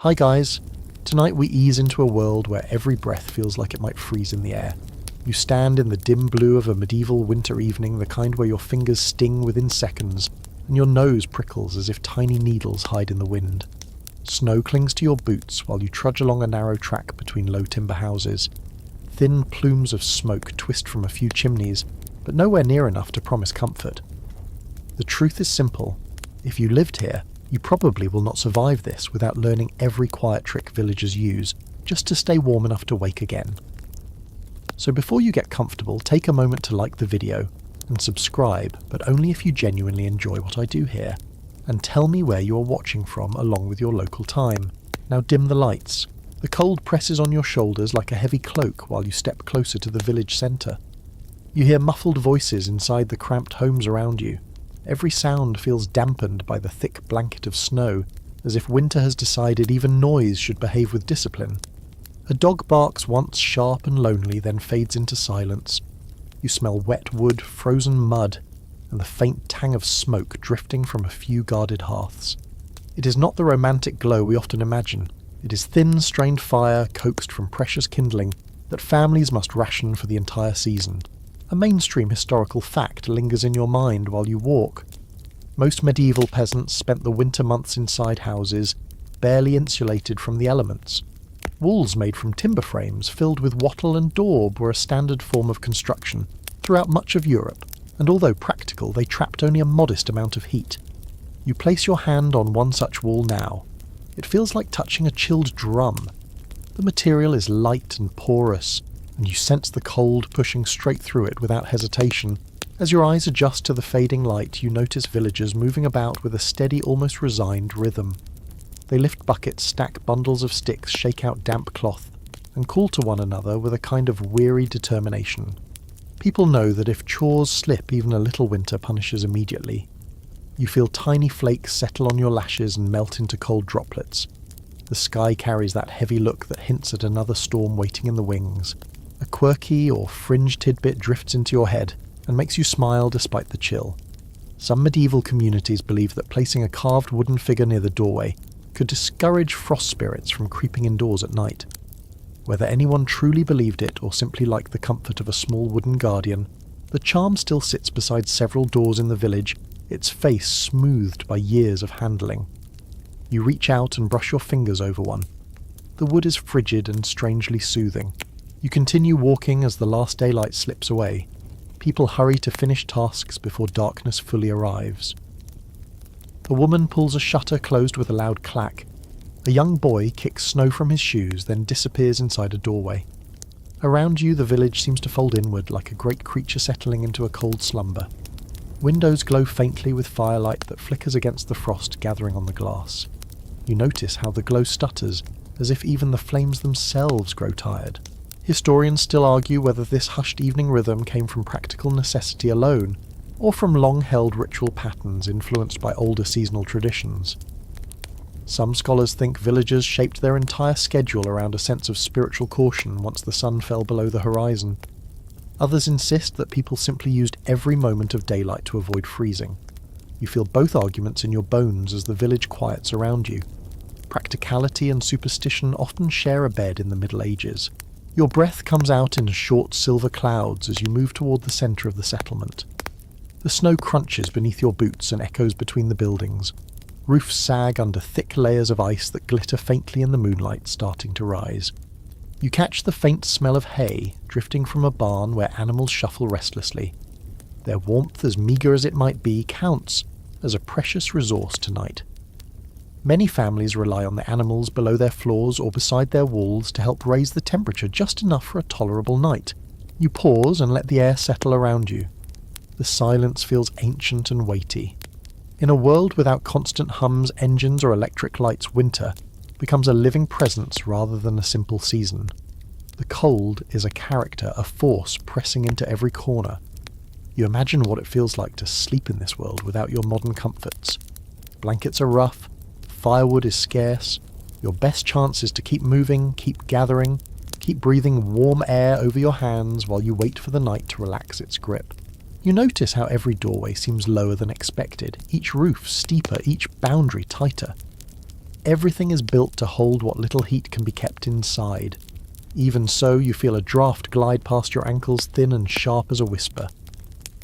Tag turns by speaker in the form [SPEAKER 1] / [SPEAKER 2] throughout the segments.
[SPEAKER 1] Hi guys, tonight we ease into a world where every breath feels like it might freeze in the air. You stand in the dim blue of a medieval winter evening, the kind where your fingers sting within seconds, and your nose prickles as if tiny needles hide in the wind. Snow clings to your boots while you trudge along a narrow track between low timber houses. Thin plumes of smoke twist from a few chimneys, but nowhere near enough to promise comfort. The truth is simple. If you lived here, you probably will not survive this without learning every quiet trick villagers use, just to stay warm enough to wake again. So before you get comfortable, take a moment to like the video, and subscribe, but only if you genuinely enjoy what I do here. And tell me where you are watching from along with your local time. Now dim the lights. The cold presses on your shoulders like a heavy cloak while you step closer to the village centre. You hear muffled voices inside the cramped homes around you. Every sound feels dampened by the thick blanket of snow, as if winter has decided even noise should behave with discipline. A dog barks once sharp and lonely, then fades into silence. You smell wet wood, frozen mud, and the faint tang of smoke drifting from a few guarded hearths. It is not the romantic glow we often imagine. It is thin, strained fire coaxed from precious kindling that families must ration for the entire season. A mainstream historical fact lingers in your mind while you walk. Most medieval peasants spent the winter months inside houses, barely insulated from the elements. Walls made from timber frames filled with wattle and daub were a standard form of construction throughout much of Europe, and although practical, they trapped only a modest amount of heat. You place your hand on one such wall now. It feels like touching a chilled drum. The material is light and porous, and you sense the cold pushing straight through it without hesitation. As your eyes adjust to the fading light, you notice villagers moving about with a steady, almost resigned rhythm. They lift buckets, stack bundles of sticks, shake out damp cloth, and call to one another with a kind of weary determination. People know that if chores slip, even a little winter punishes immediately. You feel tiny flakes settle on your lashes and melt into cold droplets. The sky carries that heavy look that hints at another storm waiting in the wings. A quirky or fringe tidbit drifts into your head and makes you smile despite the chill. Some medieval communities believe that placing a carved wooden figure near the doorway could discourage frost spirits from creeping indoors at night. Whether anyone truly believed it or simply liked the comfort of a small wooden guardian, the charm still sits beside several doors in the village, its face smoothed by years of handling. You reach out and brush your fingers over one. The wood is frigid and strangely soothing. You continue walking as the last daylight slips away. People hurry to finish tasks before darkness fully arrives. A woman pulls a shutter closed with a loud clack. A young boy kicks snow from his shoes, then disappears inside a doorway. Around you, the village seems to fold inward like a great creature settling into a cold slumber. Windows glow faintly with firelight that flickers against the frost gathering on the glass. You notice how the glow stutters, as if even the flames themselves grow tired. Historians still argue whether this hushed evening rhythm came from practical necessity alone, or from long-held ritual patterns influenced by older seasonal traditions. Some scholars think villagers shaped their entire schedule around a sense of spiritual caution once the sun fell below the horizon. Others insist that people simply used every moment of daylight to avoid freezing. You feel both arguments in your bones as the village quiets around you. Practicality and superstition often share a bed in the Middle Ages. Your breath comes out in short silver clouds as you move toward the centre of the settlement. The snow crunches beneath your boots and echoes between the buildings. Roofs sag under thick layers of ice that glitter faintly in the moonlight starting to rise. You catch the faint smell of hay drifting from a barn where animals shuffle restlessly. Their warmth, as meagre as it might be, counts as a precious resource tonight. Many families rely on the animals below their floors or beside their walls to help raise the temperature just enough for a tolerable night. You pause and let the air settle around you. The silence feels ancient and weighty. In a world without constant hums, engines, or electric lights, winter becomes a living presence rather than a simple season. The cold is a character, a force pressing into every corner. You imagine what it feels like to sleep in this world without your modern comforts. Blankets are rough, firewood is scarce. Your best chance is to keep moving, keep gathering, keep breathing warm air over your hands while you wait for the night to relax its grip. You notice how every doorway seems lower than expected, each roof steeper, each boundary tighter. Everything is built to hold what little heat can be kept inside. Even so, you feel a draft glide past your ankles, thin and sharp as a whisper.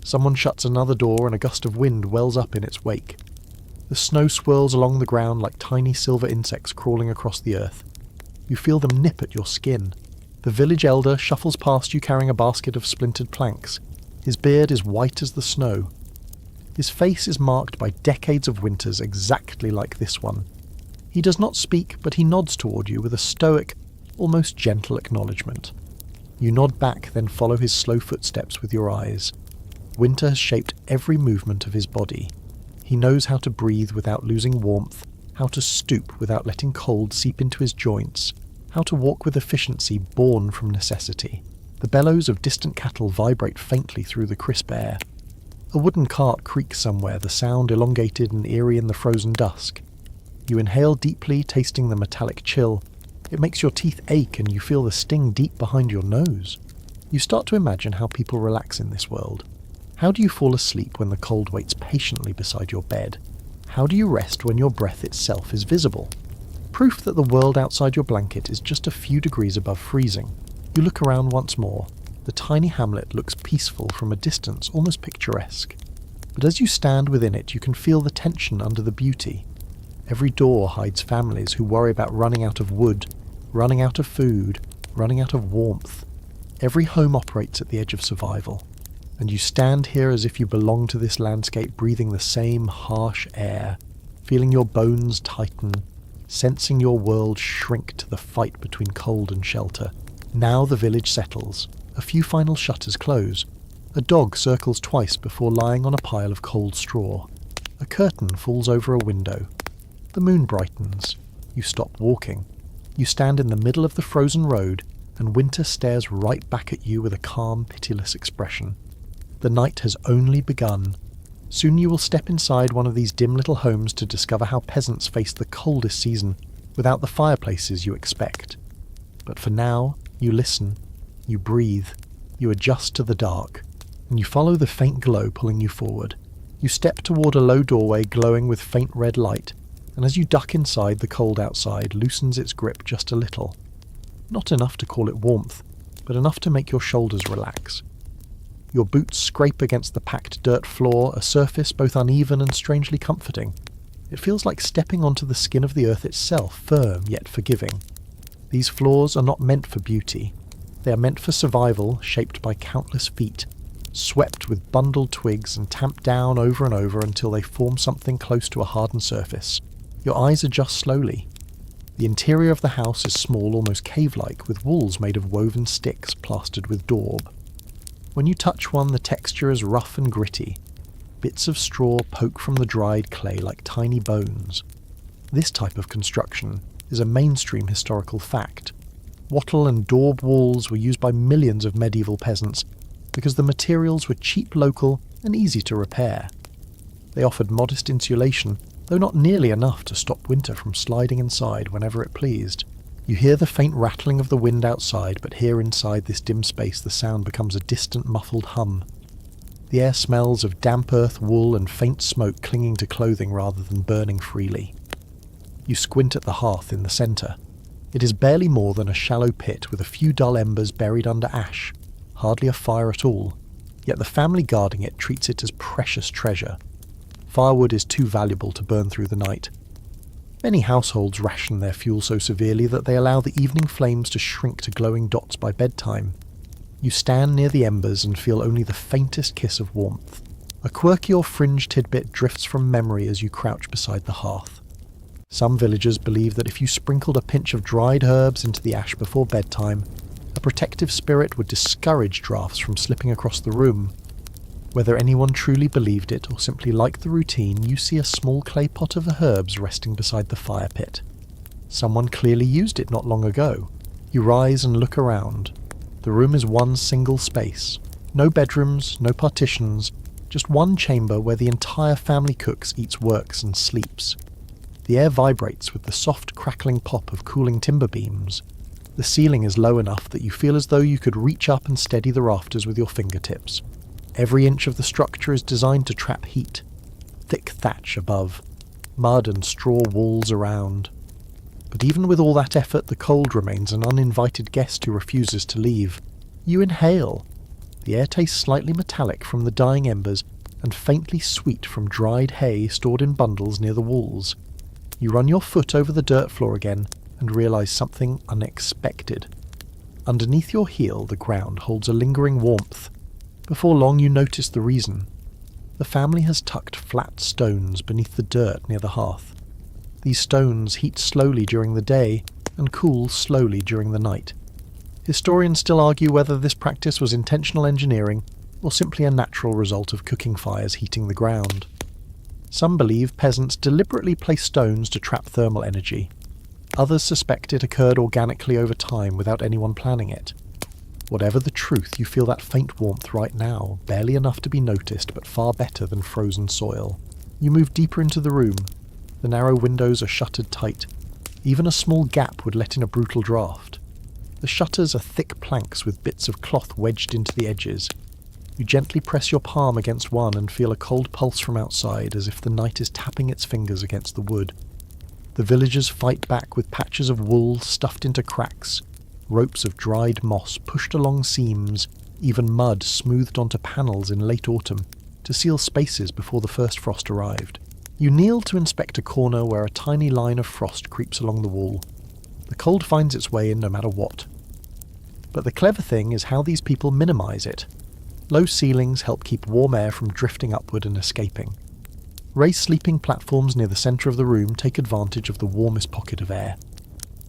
[SPEAKER 1] Someone shuts another door and a gust of wind wells up in its wake. The snow swirls along the ground like tiny silver insects crawling across the earth. You feel them nip at your skin. The village elder shuffles past you carrying a basket of splintered planks. His beard is white as the snow. His face is marked by decades of winters exactly like this one. He does not speak, but he nods toward you with a stoic, almost gentle acknowledgement. You nod back, then follow his slow footsteps with your eyes. Winter has shaped every movement of his body. He knows how to breathe without losing warmth, how to stoop without letting cold seep into his joints, how to walk with efficiency born from necessity. The bellows of distant cattle vibrate faintly through the crisp air. A wooden cart creaks somewhere, the sound elongated and eerie in the frozen dusk. You inhale deeply, tasting the metallic chill. It makes your teeth ache and you feel the sting deep behind your nose. You start to imagine how people relax in this world. How do you fall asleep when the cold waits patiently beside your bed? How do you rest when your breath itself is visible? Proof that the world outside your blanket is just a few degrees above freezing. You look around once more. The tiny hamlet looks peaceful from a distance, almost picturesque. But as you stand within it, you can feel the tension under the beauty. Every door hides families who worry about running out of wood, running out of food, running out of warmth. Every home operates at the edge of survival. And you stand here as if you belong to this landscape, breathing the same harsh air, feeling your bones tighten, sensing your world shrink to the fight between cold and shelter. Now the village settles. A few final shutters close. A dog circles twice before lying on a pile of cold straw. A curtain falls over a window. The moon brightens. You stop walking. You stand in the middle of the frozen road, and winter stares right back at you with a calm, pitiless expression. The night has only begun. Soon you will step inside one of these dim little homes to discover how peasants face the coldest season, without the fireplaces you expect. But for now, you listen, you breathe, you adjust to the dark, and you follow the faint glow pulling you forward. You step toward a low doorway glowing with faint red light, and as you duck inside, the cold outside loosens its grip just a little. Not enough to call it warmth, but enough to make your shoulders relax. Your boots scrape against the packed dirt floor, a surface both uneven and strangely comforting. It feels like stepping onto the skin of the earth itself, firm yet forgiving. These floors are not meant for beauty. They are meant for survival, shaped by countless feet, swept with bundled twigs and tamped down over and over until they form something close to a hardened surface. Your eyes adjust slowly. The interior of the house is small, almost cave-like, with walls made of woven sticks plastered with daub. When you touch one, the texture is rough and gritty. Bits of straw poke from the dried clay like tiny bones. This type of construction is a mainstream historical fact. Wattle and daub walls were used by millions of medieval peasants because the materials were cheap, local, and easy to repair. They offered modest insulation, though not nearly enough to stop winter from sliding inside whenever it pleased. You hear the faint rattling of the wind outside, but here inside this dim space the sound becomes a distant muffled hum. The air smells of damp earth, wool, and faint smoke clinging to clothing rather than burning freely. You squint at the hearth in the centre. It is barely more than a shallow pit with a few dull embers buried under ash, hardly a fire at all, yet the family guarding it treats it as precious treasure. Firewood is too valuable to burn through the night. Many households ration their fuel so severely that they allow the evening flames to shrink to glowing dots by bedtime. You stand near the embers and feel only the faintest kiss of warmth. A quirky or fringe tidbit drifts from memory as you crouch beside the hearth. Some villagers believe that if you sprinkled a pinch of dried herbs into the ash before bedtime, a protective spirit would discourage drafts from slipping across the room. Whether anyone truly believed it or simply liked the routine, you see a small clay pot of herbs resting beside the fire pit. Someone clearly used it not long ago. You rise and look around. The room is one single space. No bedrooms, no partitions, just one chamber where the entire family cooks, eats, works, and sleeps. The air vibrates with the soft crackling pop of cooling timber beams. The ceiling is low enough that you feel as though you could reach up and steady the rafters with your fingertips. Every inch of the structure is designed to trap heat. Thick thatch above, mud and straw walls around. But even with all that effort, the cold remains an uninvited guest who refuses to leave. You inhale. The air tastes slightly metallic from the dying embers and faintly sweet from dried hay stored in bundles near the walls. You run your foot over the dirt floor again and realise something unexpected. Underneath your heel, the ground holds a lingering warmth. Before long, you notice the reason. The family has tucked flat stones beneath the dirt near the hearth. These stones heat slowly during the day and cool slowly during the night. Historians still argue whether this practice was intentional engineering or simply a natural result of cooking fires heating the ground. Some believe peasants deliberately placed stones to trap thermal energy. Others suspect it occurred organically over time without anyone planning it. Whatever the truth, you feel that faint warmth right now, barely enough to be noticed but far better than frozen soil. You move deeper into the room. The narrow windows are shuttered tight. Even a small gap would let in a brutal draught. The shutters are thick planks with bits of cloth wedged into the edges. You gently press your palm against one and feel a cold pulse from outside, as if the night is tapping its fingers against the wood. The villagers fight back with patches of wool stuffed into cracks, ropes of dried moss pushed along seams, even mud smoothed onto panels in late autumn to seal spaces before the first frost arrived. You kneel to inspect a corner where a tiny line of frost creeps along the wall. The cold finds its way in no matter what. But the clever thing is how these people minimise it. Low ceilings help keep warm air from drifting upward and escaping. Raised sleeping platforms near the centre of the room take advantage of the warmest pocket of air.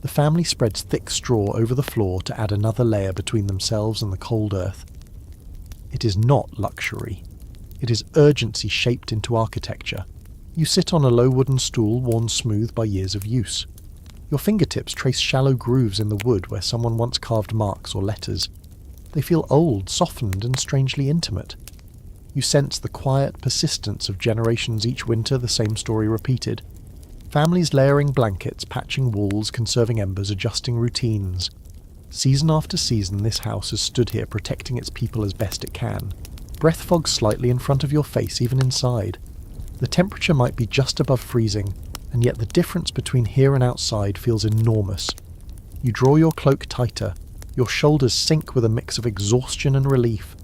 [SPEAKER 1] The family spreads thick straw over the floor to add another layer between themselves and the cold earth. It is not luxury. It is urgency shaped into architecture. You sit on a low wooden stool worn smooth by years of use. Your fingertips trace shallow grooves in the wood where someone once carved marks or letters. They feel old, softened, and strangely intimate. You sense the quiet persistence of generations each winter, the same story repeated. Families layering blankets, patching walls, conserving embers, adjusting routines. Season after season, this house has stood here protecting its people as best it can. Breath fogs slightly in front of your face, even inside. The temperature might be just above freezing, and yet the difference between here and outside feels enormous. You draw your cloak tighter. Your shoulders sink with a mix of exhaustion and relief.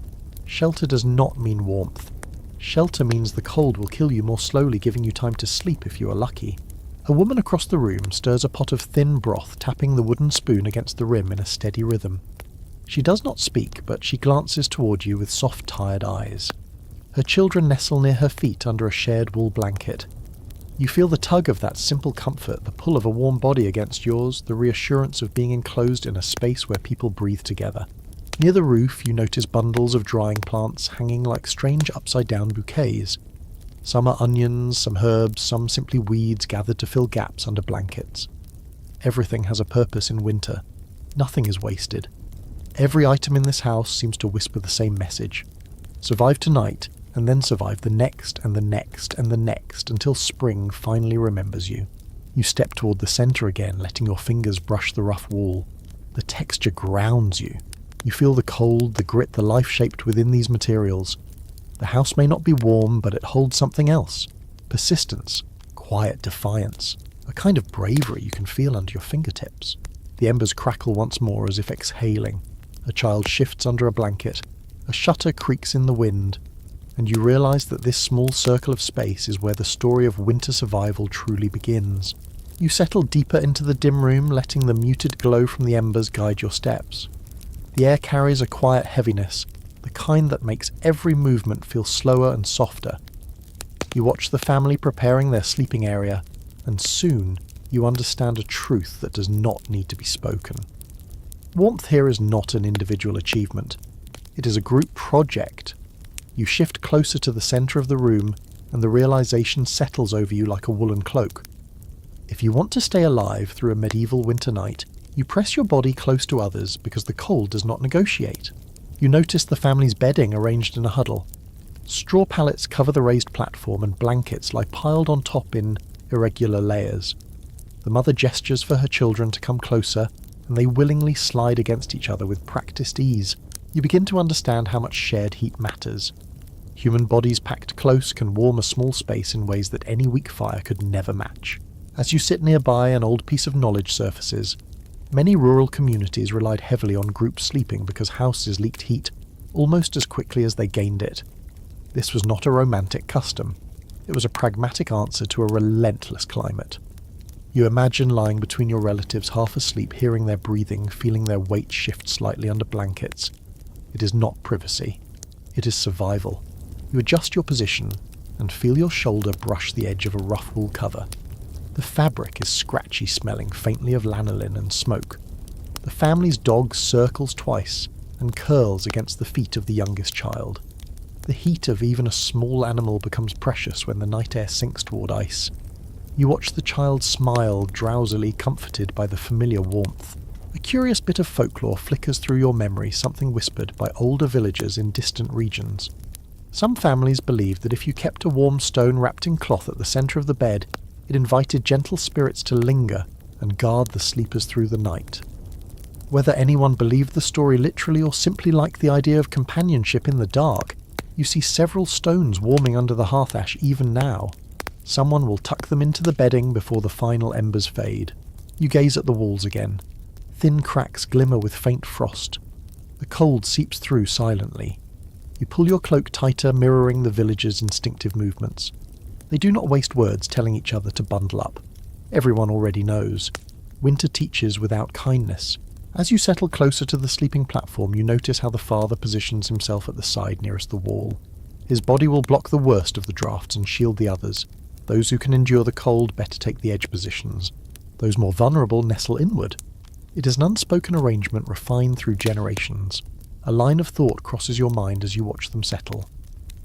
[SPEAKER 1] Shelter does not mean warmth. Shelter means the cold will kill you more slowly, giving you time to sleep if you are lucky. A woman across the room stirs a pot of thin broth, tapping the wooden spoon against the rim in a steady rhythm. She does not speak, but she glances toward you with soft, tired eyes. Her children nestle near her feet under a shared wool blanket. You feel the tug of that simple comfort, the pull of a warm body against yours, the reassurance of being enclosed in a space where people breathe together. Near the roof, you notice bundles of drying plants hanging like strange upside-down bouquets. Some are onions, some herbs, some simply weeds gathered to fill gaps under blankets. Everything has a purpose in winter. Nothing is wasted. Every item in this house seems to whisper the same message. Survive tonight, and then survive the next and the next and the next until spring finally remembers you. You step toward the center again, letting your fingers brush the rough wall. The texture grounds you. You feel the cold, the grit, the life shaped within these materials. The house may not be warm, but it holds something else. Persistence, quiet defiance, a kind of bravery you can feel under your fingertips. The embers crackle once more as if exhaling. A child shifts under a blanket. A shutter creaks in the wind. And you realize that this small circle of space is where the story of winter survival truly begins. You settle deeper into the dim room, letting the muted glow from the embers guide your steps. The air carries a quiet heaviness, the kind that makes every movement feel slower and softer. You watch the family preparing their sleeping area, and soon you understand a truth that does not need to be spoken. Warmth here is not an individual achievement. It is a group project. You shift closer to the center of the room, and the realization settles over you like a woolen cloak. If you want to stay alive through a medieval winter night, you press your body close to others because the cold does not negotiate. You notice the family's bedding arranged in a huddle. Straw pallets cover the raised platform and blankets lie piled on top in irregular layers. The mother gestures for her children to come closer, and they willingly slide against each other with practiced ease. You begin to understand how much shared heat matters. Human bodies packed close can warm a small space in ways that any weak fire could never match. As you sit nearby, an old piece of knowledge surfaces. Many rural communities relied heavily on group sleeping because houses leaked heat almost as quickly as they gained it. This was not a romantic custom. It was a pragmatic answer to a relentless climate. You imagine lying between your relatives half asleep, hearing their breathing, feeling their weight shift slightly under blankets. It is not privacy. It is survival. You adjust your position and feel your shoulder brush the edge of a rough wool cover. The fabric is scratchy, smelling faintly of lanolin and smoke. The family's dog circles twice and curls against the feet of the youngest child. The heat of even a small animal becomes precious when the night air sinks toward ice. You watch the child smile, drowsily comforted by the familiar warmth. A curious bit of folklore flickers through your memory, something whispered by older villagers in distant regions. Some families believed that if you kept a warm stone wrapped in cloth at the centre of the bed, it invited gentle spirits to linger and guard the sleepers through the night. Whether anyone believed the story literally or simply liked the idea of companionship in the dark, you see several stones warming under the hearth ash even now. Someone will tuck them into the bedding before the final embers fade. You gaze at the walls again. Thin cracks glimmer with faint frost. The cold seeps through silently. You pull your cloak tighter, mirroring the villagers' instinctive movements. They do not waste words telling each other to bundle up. Everyone already knows. Winter teaches without kindness. As you settle closer to the sleeping platform, you notice how the father positions himself at the side nearest the wall. His body will block the worst of the drafts and shield the others. Those who can endure the cold better take the edge positions. Those more vulnerable nestle inward. It is an unspoken arrangement refined through generations. A line of thought crosses your mind as you watch them settle.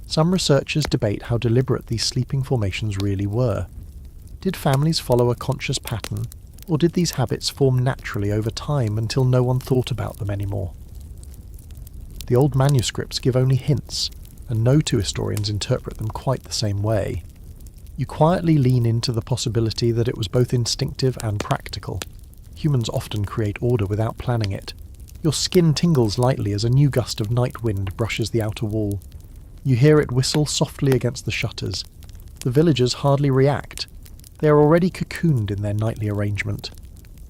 [SPEAKER 1] Some researchers debate how deliberate these sleeping formations really were. Did families follow a conscious pattern, or did these habits form naturally over time until no one thought about them anymore? The old manuscripts give only hints, and no two historians interpret them quite the same way. You quietly lean into the possibility that it was both instinctive and practical. Humans often create order without planning it. Your skin tingles lightly as a new gust of night wind brushes the outer wall. You hear it whistle softly against the shutters. The villagers hardly react. They are already cocooned in their nightly arrangement.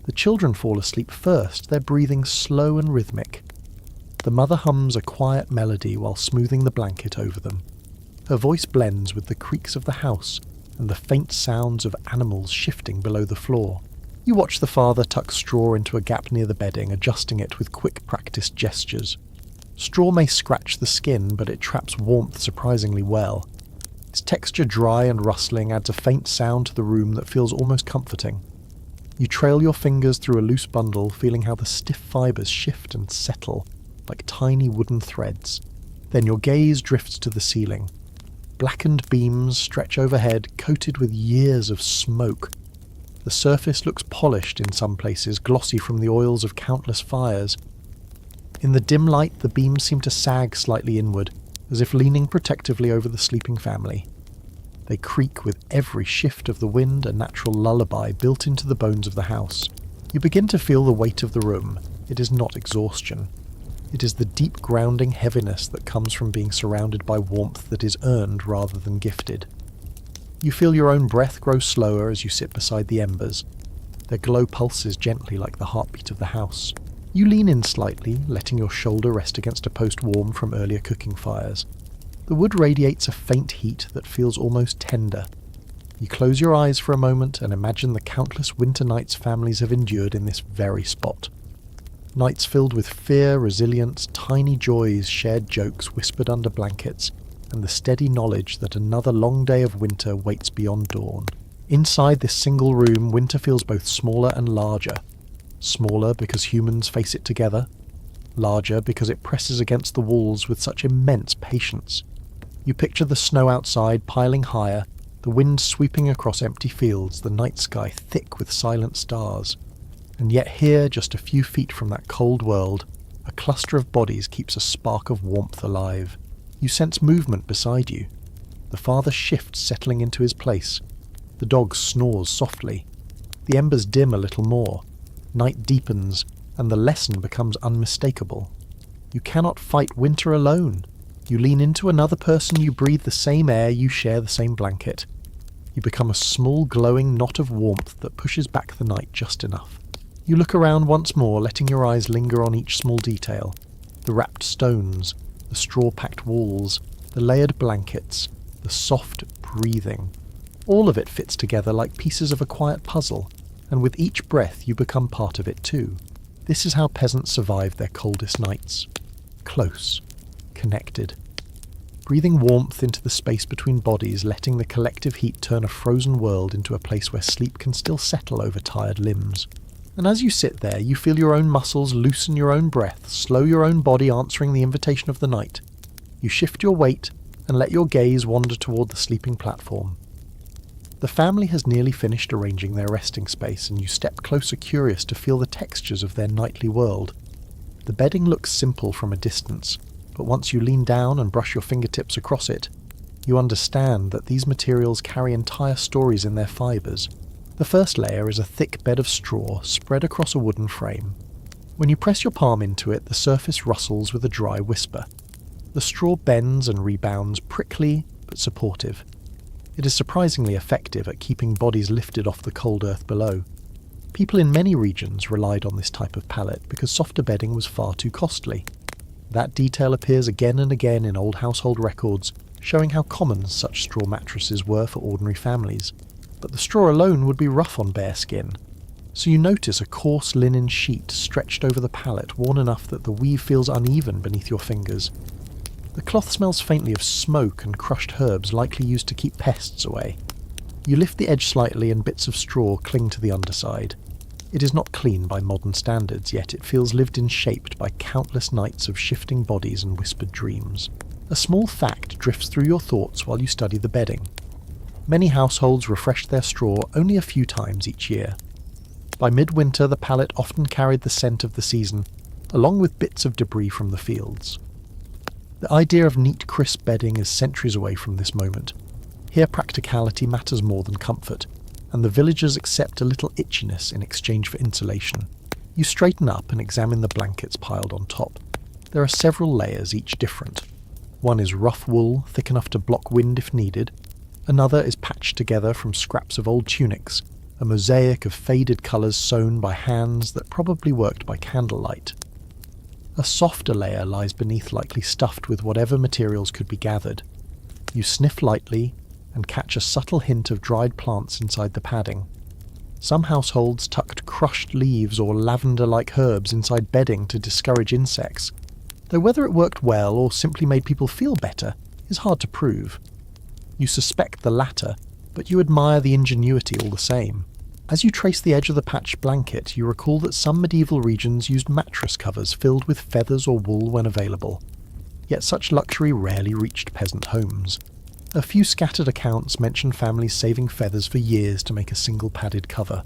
[SPEAKER 1] The children fall asleep first, their breathing slow and rhythmic. The mother hums a quiet melody while smoothing the blanket over them. Her voice blends with the creaks of the house and the faint sounds of animals shifting below the floor. You watch the father tuck straw into a gap near the bedding, adjusting it with quick practiced gestures. Straw may scratch the skin, but it traps warmth surprisingly well. Its texture, dry and rustling, adds a faint sound to the room that feels almost comforting. You trail your fingers through a loose bundle, feeling how the stiff fibres shift and settle like tiny wooden threads. Then your gaze drifts to the ceiling. Blackened beams stretch overhead, coated with years of smoke. The surface looks polished in some places, glossy from the oils of countless fires. In the dim light, the beams seem to sag slightly inward, as if leaning protectively over the sleeping family. They creak with every shift of the wind, a natural lullaby built into the bones of the house. You begin to feel the weight of the room. It is not exhaustion. It is the deep grounding heaviness that comes from being surrounded by warmth that is earned rather than gifted. You feel your own breath grow slower as you sit beside the embers. Their glow pulses gently like the heartbeat of the house. You lean in slightly, letting your shoulder rest against a post warm from earlier cooking fires. The wood radiates a faint heat that feels almost tender. You close your eyes for a moment and imagine the countless winter nights families have endured in this very spot. Nights filled with fear, resilience, tiny joys, shared jokes whispered under blankets, and the steady knowledge that another long day of winter waits beyond dawn. Inside this single room, winter feels both smaller and larger. Smaller because humans face it together. Larger because it presses against the walls with such immense patience. You picture the snow outside piling higher, the wind sweeping across empty fields, the night sky thick with silent stars. And yet here, just a few feet from that cold world, a cluster of bodies keeps a spark of warmth alive. You sense movement beside you. The father shifts, settling into his place. The dog snores softly. The embers dim a little more. Night deepens, and the lesson becomes unmistakable. You cannot fight winter alone. You lean into another person, you breathe the same air, you share the same blanket. You become a small glowing knot of warmth that pushes back the night just enough. You look around once more, letting your eyes linger on each small detail. The wrapped stones, the straw-packed walls, the layered blankets, the soft breathing. All of it fits together like pieces of a quiet puzzle, and with each breath you become part of it too. This is how peasants survive their coldest nights. Close. Connected. Breathing warmth into the space between bodies, letting the collective heat turn a frozen world into a place where sleep can still settle over tired limbs. And as you sit there, you feel your own muscles loosen your own breath, slow your own body answering the invitation of the night. You shift your weight and let your gaze wander toward the sleeping platform. The family has nearly finished arranging their resting space, and you step closer curious to feel the textures of their nightly world. The bedding looks simple from a distance, but once you lean down and brush your fingertips across it, you understand that these materials carry entire stories in their fibres. The first layer is a thick bed of straw spread across a wooden frame. When you press your palm into it, the surface rustles with a dry whisper. The straw bends and rebounds, prickly but supportive. It is surprisingly effective at keeping bodies lifted off the cold earth below. People in many regions relied on this type of pallet because softer bedding was far too costly. That detail appears again and again in old household records, showing how common such straw mattresses were for ordinary families. But the straw alone would be rough on bare skin. So you notice a coarse linen sheet stretched over the pallet, worn enough that the weave feels uneven beneath your fingers. The cloth smells faintly of smoke and crushed herbs, likely used to keep pests away. You lift the edge slightly and bits of straw cling to the underside. It is not clean by modern standards, yet it feels lived in, shaped by countless nights of shifting bodies and whispered dreams. A small fact drifts through your thoughts while you study the bedding. Many households refresh their straw only a few times each year. By midwinter, the pallet often carried the scent of the season, along with bits of debris from the fields. The idea of neat, crisp bedding is centuries away from this moment. Here practicality matters more than comfort, and the villagers accept a little itchiness in exchange for insulation. You straighten up and examine the blankets piled on top. There are several layers, each different. One is rough wool, thick enough to block wind if needed. Another is patched together from scraps of old tunics, a mosaic of faded colours sewn by hands that probably worked by candlelight. A softer layer lies beneath, likely stuffed with whatever materials could be gathered. You sniff lightly and catch a subtle hint of dried plants inside the padding. Some households tucked crushed leaves or lavender-like herbs inside bedding to discourage insects, though whether it worked well or simply made people feel better is hard to prove. You suspect the latter, but you admire the ingenuity all the same. As you trace the edge of the patched blanket, you recall that some medieval regions used mattress covers filled with feathers or wool when available. Yet such luxury rarely reached peasant homes. A few scattered accounts mention families saving feathers for years to make a single padded cover.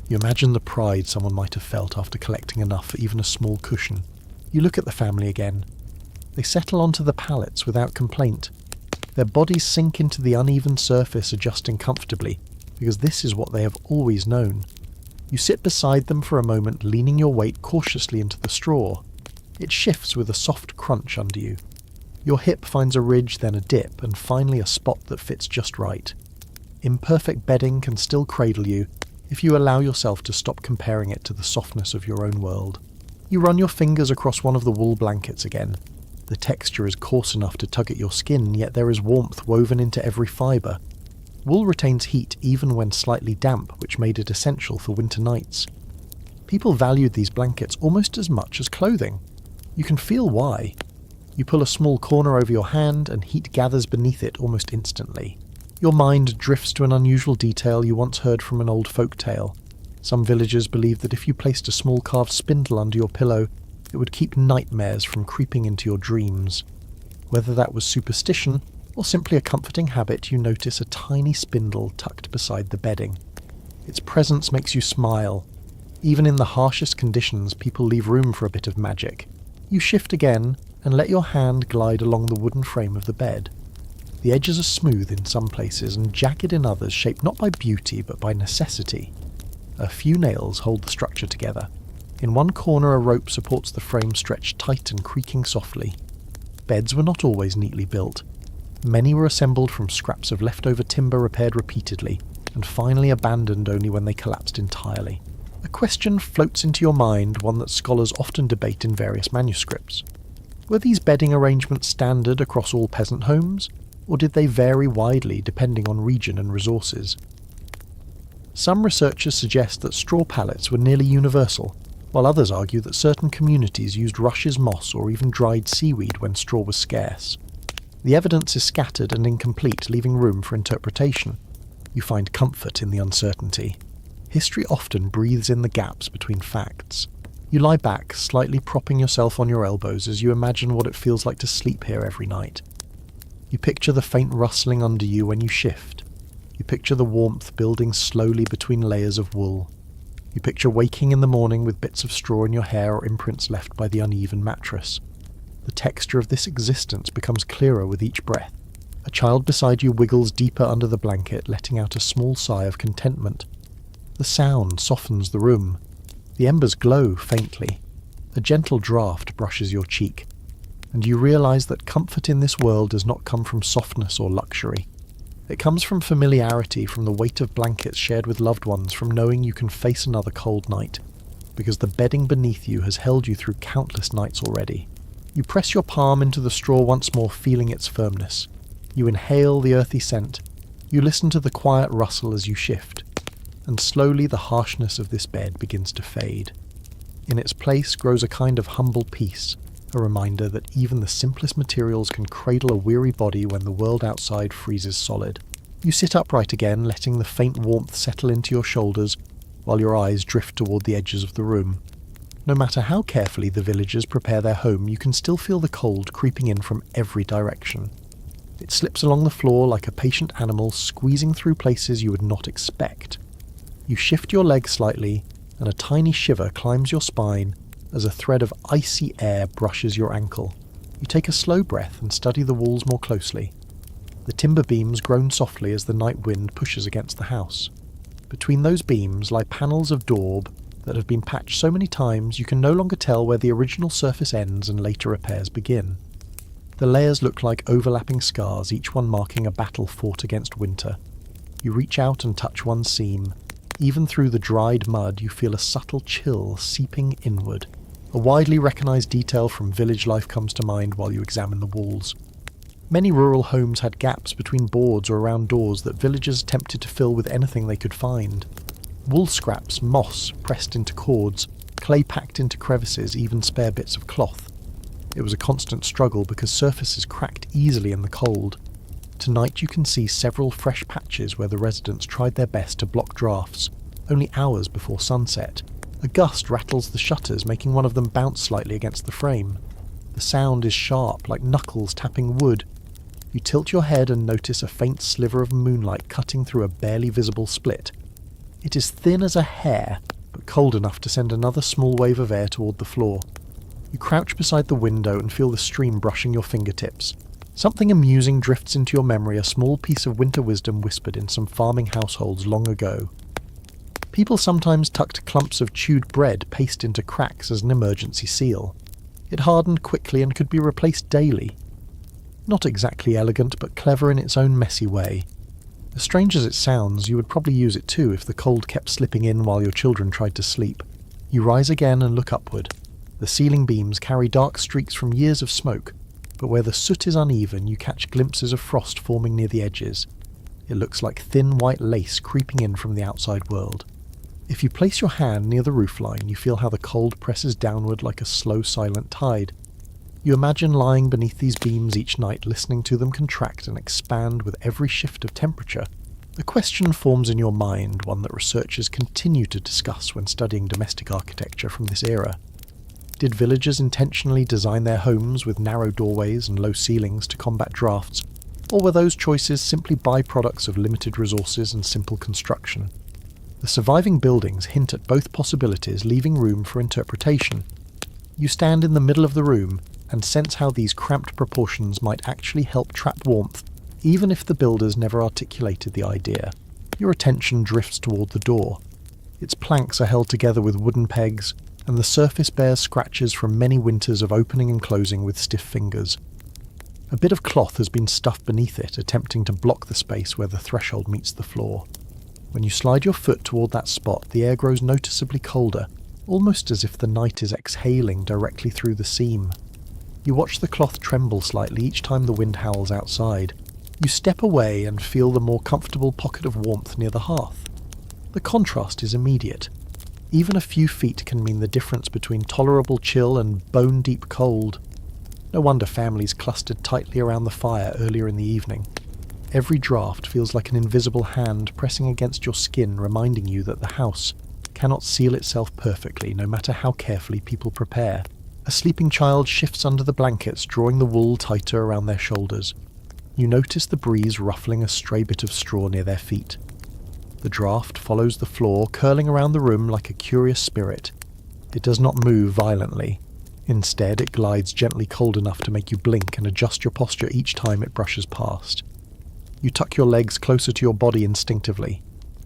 [SPEAKER 1] You imagine the pride someone might have felt after collecting enough for even a small cushion. You look at the family again. They settle onto the pallets without complaint. Their bodies sink into the uneven surface, adjusting comfortably, because this is what they have always known. You sit beside them for a moment, leaning your weight cautiously into the straw. It shifts with a soft crunch under you. Your hip finds a ridge, then a dip, and finally a spot that fits just right. Imperfect bedding can still cradle you if you allow yourself to stop comparing it to the softness of your own world. You run your fingers across one of the wool blankets again. The texture is coarse enough to tug at your skin, yet there is warmth woven into every fibre. Wool retains heat even when slightly damp, which made it essential for winter nights. People valued these blankets almost as much as clothing. You can feel why. You pull a small corner over your hand, and heat gathers beneath it almost instantly. Your mind drifts to an unusual detail you once heard from an old folk tale. Some villagers believed that if you placed a small carved spindle under your pillow, it would keep nightmares from creeping into your dreams. Whether that was superstition, or simply a comforting habit, you notice a tiny spindle tucked beside the bedding. Its presence makes you smile. Even in the harshest conditions, people leave room for a bit of magic. You shift again, and let your hand glide along the wooden frame of the bed. The edges are smooth in some places and jagged in others, shaped not by beauty but by necessity. A few nails hold the structure together. In one corner a rope supports the frame, stretched tight and creaking softly. Beds were not always neatly built. Many were assembled from scraps of leftover timber repaired repeatedly, and finally abandoned only when they collapsed entirely. A question floats into your mind, one that scholars often debate in various manuscripts. Were these bedding arrangements standard across all peasant homes, or did they vary widely depending on region and resources? Some researchers suggest that straw pallets were nearly universal, while others argue that certain communities used rushes, moss, or even dried seaweed when straw was scarce. The evidence is scattered and incomplete, leaving room for interpretation. You find comfort in the uncertainty. History often breathes in the gaps between facts. You lie back, slightly propping yourself on your elbows as you imagine what it feels like to sleep here every night. You picture the faint rustling under you when you shift. You picture the warmth building slowly between layers of wool. You picture waking in the morning with bits of straw in your hair or imprints left by the uneven mattress. The texture of this existence becomes clearer with each breath. A child beside you wiggles deeper under the blanket, letting out a small sigh of contentment. The sound softens the room. The embers glow faintly. A gentle draft brushes your cheek, and you realize that comfort in this world does not come from softness or luxury. It comes from familiarity, from the weight of blankets shared with loved ones, from knowing you can face another cold night, because the bedding beneath you has held you through countless nights already. You press your palm into the straw once more, feeling its firmness. You inhale the earthy scent. You listen to the quiet rustle as you shift, and slowly the harshness of this bed begins to fade. In its place grows a kind of humble peace, a reminder that even the simplest materials can cradle a weary body when the world outside freezes solid. You sit upright again, letting the faint warmth settle into your shoulders, while your eyes drift toward the edges of the room. No matter how carefully the villagers prepare their home, you can still feel the cold creeping in from every direction. It slips along the floor like a patient animal, squeezing through places you would not expect. You shift your leg slightly, and a tiny shiver climbs your spine as a thread of icy air brushes your ankle. You take a slow breath and study the walls more closely. The timber beams groan softly as the night wind pushes against the house. Between those beams lie panels of daub that have been patched so many times you can no longer tell where the original surface ends and later repairs begin. The layers look like overlapping scars, each one marking a battle fought against winter. You reach out and touch one seam. Even through the dried mud, you feel a subtle chill seeping inward. A widely recognised detail from village life comes to mind while you examine the walls. Many rural homes had gaps between boards or around doors that villagers attempted to fill with anything they could find. Wool scraps, moss pressed into cords, clay packed into crevices, even spare bits of cloth. It was a constant struggle because surfaces cracked easily in the cold. Tonight you can see several fresh patches where the residents tried their best to block drafts, only hours before sunset. A gust rattles the shutters, making one of them bounce slightly against the frame. The sound is sharp, like knuckles tapping wood. You tilt your head and notice a faint sliver of moonlight cutting through a barely visible split. It is thin as a hair, but cold enough to send another small wave of air toward the floor. You crouch beside the window and feel the stream brushing your fingertips. Something amusing drifts into your memory, a small piece of winter wisdom whispered in some farming households long ago. People sometimes tucked clumps of chewed bread paste into cracks as an emergency seal. It hardened quickly and could be replaced daily. Not exactly elegant, but clever in its own messy way. As strange as it sounds, you would probably use it too if the cold kept slipping in while your children tried to sleep. You rise again and look upward. The ceiling beams carry dark streaks from years of smoke, but where the soot is uneven, you catch glimpses of frost forming near the edges. It looks like thin white lace creeping in from the outside world. If you place your hand near the roofline, you feel how the cold presses downward like a slow, silent tide. You imagine lying beneath these beams each night, listening to them contract and expand with every shift of temperature. A question forms in your mind, one that researchers continue to discuss when studying domestic architecture from this era. Did villagers intentionally design their homes with narrow doorways and low ceilings to combat drafts, or were those choices simply byproducts of limited resources and simple construction? The surviving buildings hint at both possibilities, leaving room for interpretation. You stand in the middle of the room and sense how these cramped proportions might actually help trap warmth, even if the builders never articulated the idea. Your attention drifts toward the door. Its planks are held together with wooden pegs, and the surface bears scratches from many winters of opening and closing with stiff fingers. A bit of cloth has been stuffed beneath it, attempting to block the space where the threshold meets the floor. When you slide your foot toward that spot, the air grows noticeably colder, almost as if the night is exhaling directly through the seam. You watch the cloth tremble slightly each time the wind howls outside. You step away and feel the more comfortable pocket of warmth near the hearth. The contrast is immediate. Even a few feet can mean the difference between tolerable chill and bone-deep cold. No wonder families clustered tightly around the fire earlier in the evening. Every draft feels like an invisible hand pressing against your skin, reminding you that the house cannot seal itself perfectly, no matter how carefully people prepare. A sleeping child shifts under the blankets, drawing the wool tighter around their shoulders. You notice the breeze ruffling a stray bit of straw near their feet. The draft follows the floor, curling around the room like a curious spirit. It does not move violently. Instead, it glides gently cold enough to make you blink and adjust your posture each time it brushes past. You tuck your legs closer to your body instinctively.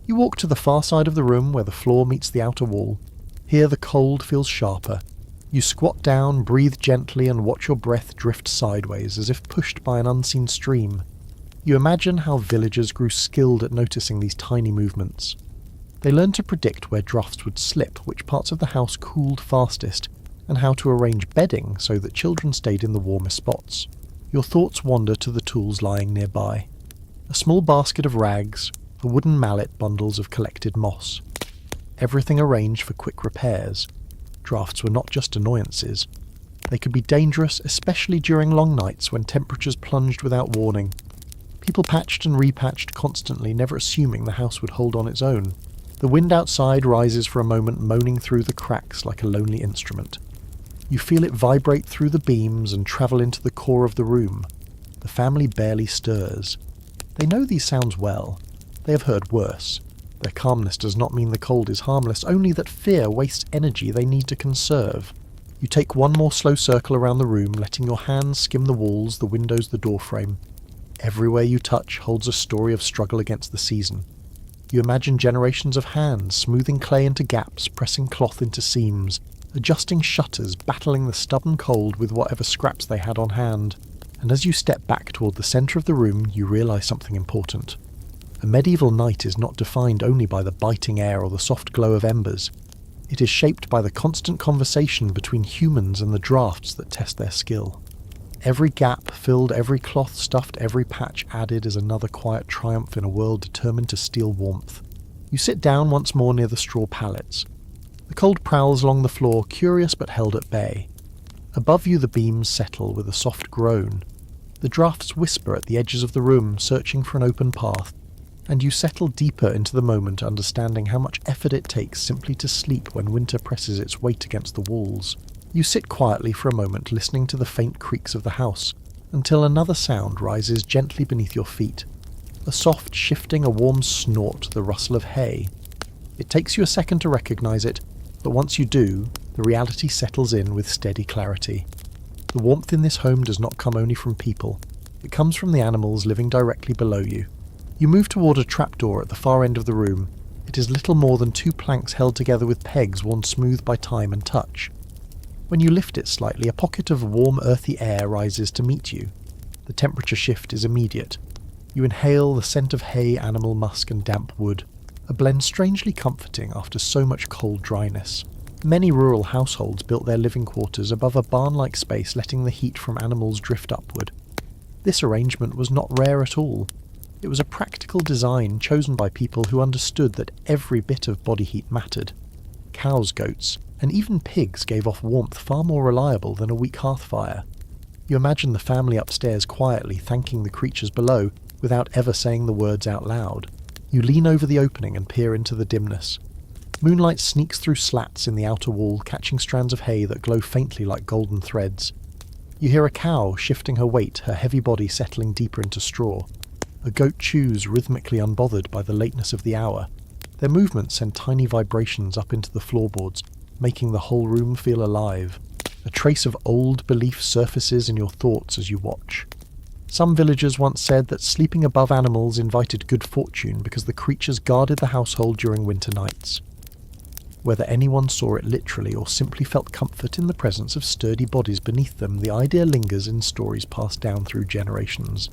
[SPEAKER 1] You walk to the far side of the room where the floor meets the outer wall. Here the cold feels sharper. You squat down, breathe gently, and watch your breath drift sideways as if pushed by an unseen stream. You imagine how villagers grew skilled at noticing these tiny movements. They learned to predict where drafts would slip, which parts of the house cooled fastest, and how to arrange bedding so that children stayed in the warmest spots. Your thoughts wander to the tools lying nearby. A small basket of rags, a wooden mallet, bundles of collected moss. Everything arranged for quick repairs. Drafts were not just annoyances. They could be dangerous, especially during long nights when temperatures plunged without warning. People patched and repatched constantly, never assuming the house would hold on its own. The wind outside rises for a moment, moaning through the cracks like a lonely instrument. You feel it vibrate through the beams and travel into the core of the room. The family barely stirs. They know these sounds well. They have heard worse. Their calmness does not mean the cold is harmless, only that fear wastes energy they need to conserve. You take one more slow circle around the room, letting your hands skim the walls, the windows, the doorframe. Everywhere you touch holds a story of struggle against the season. You imagine generations of hands, smoothing clay into gaps, pressing cloth into seams, adjusting shutters, battling the stubborn cold with whatever scraps they had on hand. And as you step back toward the centre of the room, you realise something important. A medieval night is not defined only by the biting air or the soft glow of embers. It is shaped by the constant conversation between humans and the drafts that test their skill. Every gap filled, every cloth stuffed, every patch added is another quiet triumph in a world determined to steal warmth. You sit down once more near the straw pallets. The cold prowls along the floor, curious but held at bay. Above you the beams settle with a soft groan. The drafts whisper at the edges of the room, searching for an open path, and you settle deeper into the moment, understanding how much effort it takes simply to sleep when winter presses its weight against the walls. You sit quietly for a moment, listening to the faint creaks of the house, until another sound rises gently beneath your feet. A soft shifting, a warm snort, the rustle of hay. It takes you a second to recognise it, but once you do, the reality settles in with steady clarity. The warmth in this home does not come only from people. It comes from the animals living directly below you. You move toward a trapdoor at the far end of the room. It is little more than two planks held together with pegs worn smooth by time and touch. When you lift it slightly, a pocket of warm, earthy air rises to meet you. The temperature shift is immediate. You inhale the scent of hay, animal musk, and damp wood, a blend strangely comforting after so much cold dryness. Many rural households built their living quarters above a barn-like space, letting the heat from animals drift upward. This arrangement was not rare at all. It was a practical design chosen by people who understood that every bit of body heat mattered. Cows, goats, and even pigs gave off warmth far more reliable than a weak hearth fire. You imagine the family upstairs quietly thanking the creatures below without ever saying the words out loud. You lean over the opening and peer into the dimness. Moonlight sneaks through slats in the outer wall, catching strands of hay that glow faintly like golden threads. You hear a cow shifting her weight, her heavy body settling deeper into straw. A goat chews, rhythmically unbothered by the lateness of the hour. Their movements send tiny vibrations up into the floorboards, making the whole room feel alive. A trace of old belief surfaces in your thoughts as you watch. Some villagers once said that sleeping above animals invited good fortune because the creatures guarded the household during winter nights. Whether anyone saw it literally or simply felt comfort in the presence of sturdy bodies beneath them, the idea lingers in stories passed down through generations.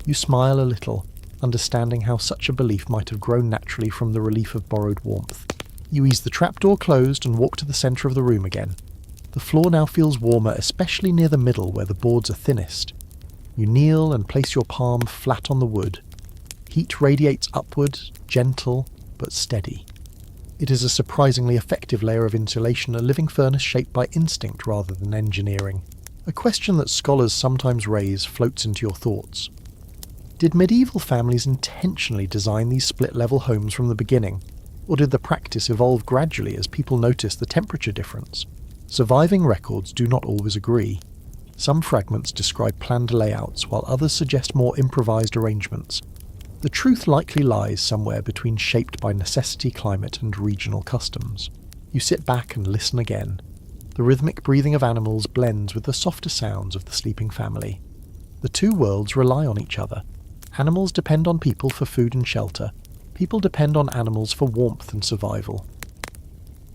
[SPEAKER 1] You smile a little, understanding how such a belief might have grown naturally from the relief of borrowed warmth. You ease the trapdoor closed and walk to the centre of the room again. The floor now feels warmer, especially near the middle where the boards are thinnest. You kneel and place your palm flat on the wood. Heat radiates upward, gentle but steady. It is a surprisingly effective layer of insulation, a living furnace shaped by instinct rather than engineering. A question that scholars sometimes raise floats into your thoughts. Did medieval families intentionally design these split-level homes from the beginning, or did the practice evolve gradually as people noticed the temperature difference? Surviving records do not always agree. Some fragments describe planned layouts, while others suggest more improvised arrangements. The truth likely lies somewhere between shaped by necessity, climate, and regional customs. You sit back and listen again. The rhythmic breathing of animals blends with the softer sounds of the sleeping family. The two worlds rely on each other. Animals depend on people for food and shelter. People depend on animals for warmth and survival.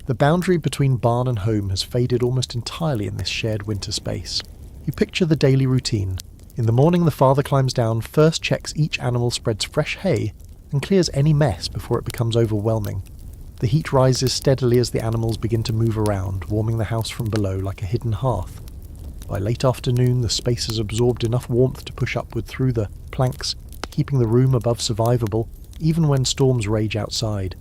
[SPEAKER 1] The boundary between barn and home has faded almost entirely in this shared winter space. You picture the daily routine. In the morning the father climbs down, first checks each animal spreads fresh hay, and clears any mess before it becomes overwhelming. The heat rises steadily as the animals begin to move around, warming the house from below like a hidden hearth. By late afternoon the space has absorbed enough warmth to push upward through the planks, keeping the room above survivable, even when storms rage outside.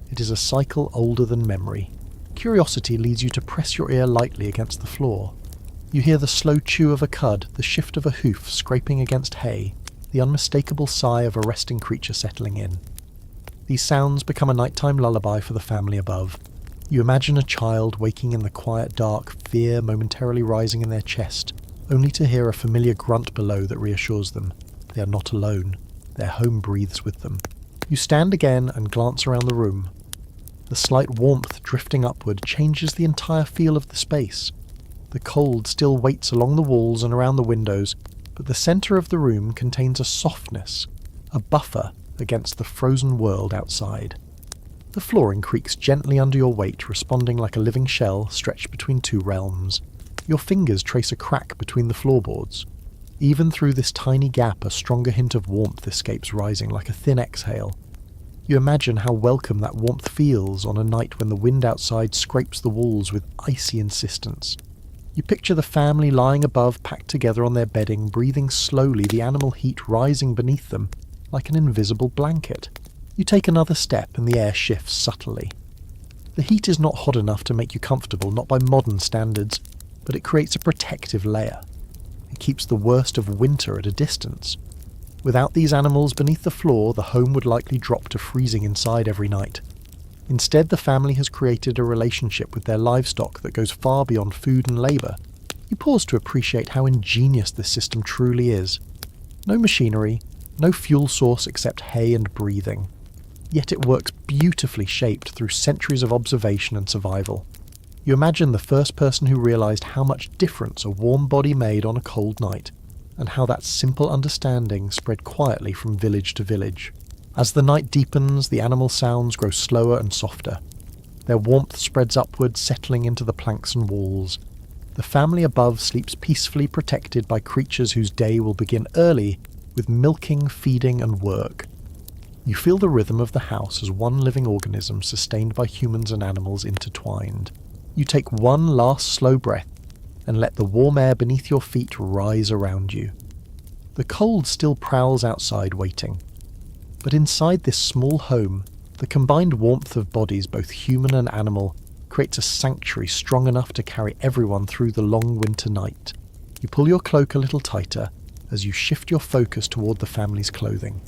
[SPEAKER 1] It is a cycle older than memory. Curiosity leads you to press your ear lightly against the floor. You hear the slow chew of a cud, the shift of a hoof scraping against hay, the unmistakable sigh of a resting creature settling in. These sounds become a nighttime lullaby for the family above. You imagine a child waking in the quiet dark, fear momentarily rising in their chest, only to hear a familiar grunt below that reassures them. They are not alone. Their home breathes with them. You stand again and glance around the room. The slight warmth drifting upward changes the entire feel of the space. The cold still waits along the walls and around the windows, but the centre of the room contains a softness, a buffer against the frozen world outside. The flooring creaks gently under your weight, responding like a living shell stretched between two realms. Your fingers trace a crack between the floorboards. Even through this tiny gap, a stronger hint of warmth escapes, rising like a thin exhale. You imagine how welcome that warmth feels on a night when the wind outside scrapes the walls with icy insistence. You picture the family lying above, packed together on their bedding, breathing slowly, the animal heat rising beneath them like an invisible blanket. You take another step and the air shifts subtly. The heat is not hot enough to make you comfortable, not by modern standards, but it creates a protective layer. It keeps the worst of winter at a distance. Without these animals beneath the floor, the home would likely drop to freezing inside every night. Instead, the family has created a relationship with their livestock that goes far beyond food and labour. You pause to appreciate how ingenious this system truly is. No machinery, no fuel source except hay and breathing. Yet it works beautifully, shaped through centuries of observation and survival. You imagine the first person who realised how much difference a warm body made on a cold night, and how that simple understanding spread quietly from village to village. As the night deepens, the animal sounds grow slower and softer. Their warmth spreads upward, settling into the planks and walls. The family above sleeps peacefully, protected by creatures whose day will begin early with milking, feeding, and work. You feel the rhythm of the house as one living organism sustained by humans and animals intertwined. You take one last slow breath and let the warm air beneath your feet rise around you. The cold still prowls outside waiting. But inside this small home, the combined warmth of bodies, both human and animal, creates a sanctuary strong enough to carry everyone through the long winter night. You pull your cloak a little tighter as you shift your focus toward the family's clothing.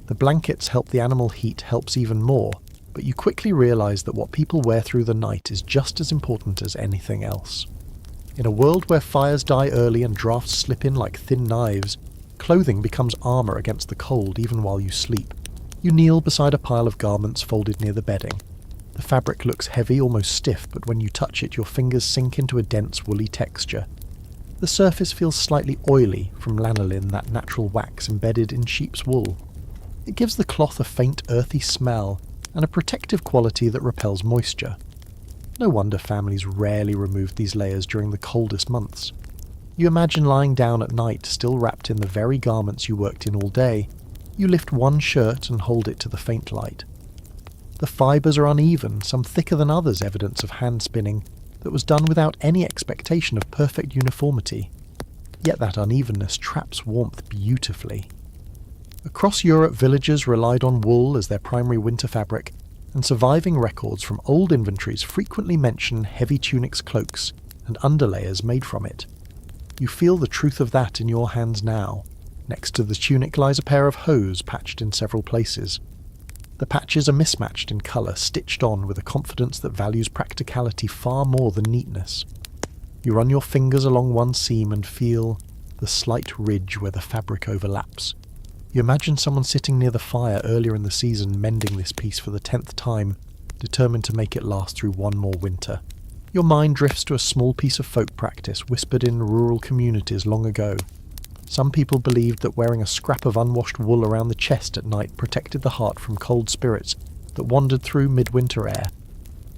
[SPEAKER 1] The blankets help the animal heat helps even more, but you quickly realize that what people wear through the night is just as important as anything else. In a world where fires die early and drafts slip in like thin knives, clothing becomes armor against the cold even while you sleep. You kneel beside a pile of garments folded near the bedding. The fabric looks heavy, almost stiff, but when you touch it, your fingers sink into a dense, woolly texture. The surface feels slightly oily from lanolin, that natural wax embedded in sheep's wool. It gives the cloth a faint, earthy smell and a protective quality that repels moisture. No wonder families rarely removed these layers during the coldest months. You imagine lying down at night, still wrapped in the very garments you worked in all day. You lift one shirt and hold it to the faint light. The fibres are uneven, some thicker than others, evidence of hand spinning that was done without any expectation of perfect uniformity. Yet that unevenness traps warmth beautifully. Across Europe, villagers relied on wool as their primary winter fabric, and surviving records from old inventories frequently mention heavy tunics, cloaks, and underlayers made from it. You feel the truth of that in your hands now. Next to the tunic lies a pair of hose patched in several places. The patches are mismatched in colour, stitched on with a confidence that values practicality far more than neatness. You run your fingers along one seam and feel the slight ridge where the fabric overlaps. You imagine someone sitting near the fire earlier in the season mending this piece for the 10th time, determined to make it last through one more winter. Your mind drifts to a small piece of folk practice whispered in rural communities long ago. Some people believed that wearing a scrap of unwashed wool around the chest at night protected the heart from cold spirits that wandered through midwinter air.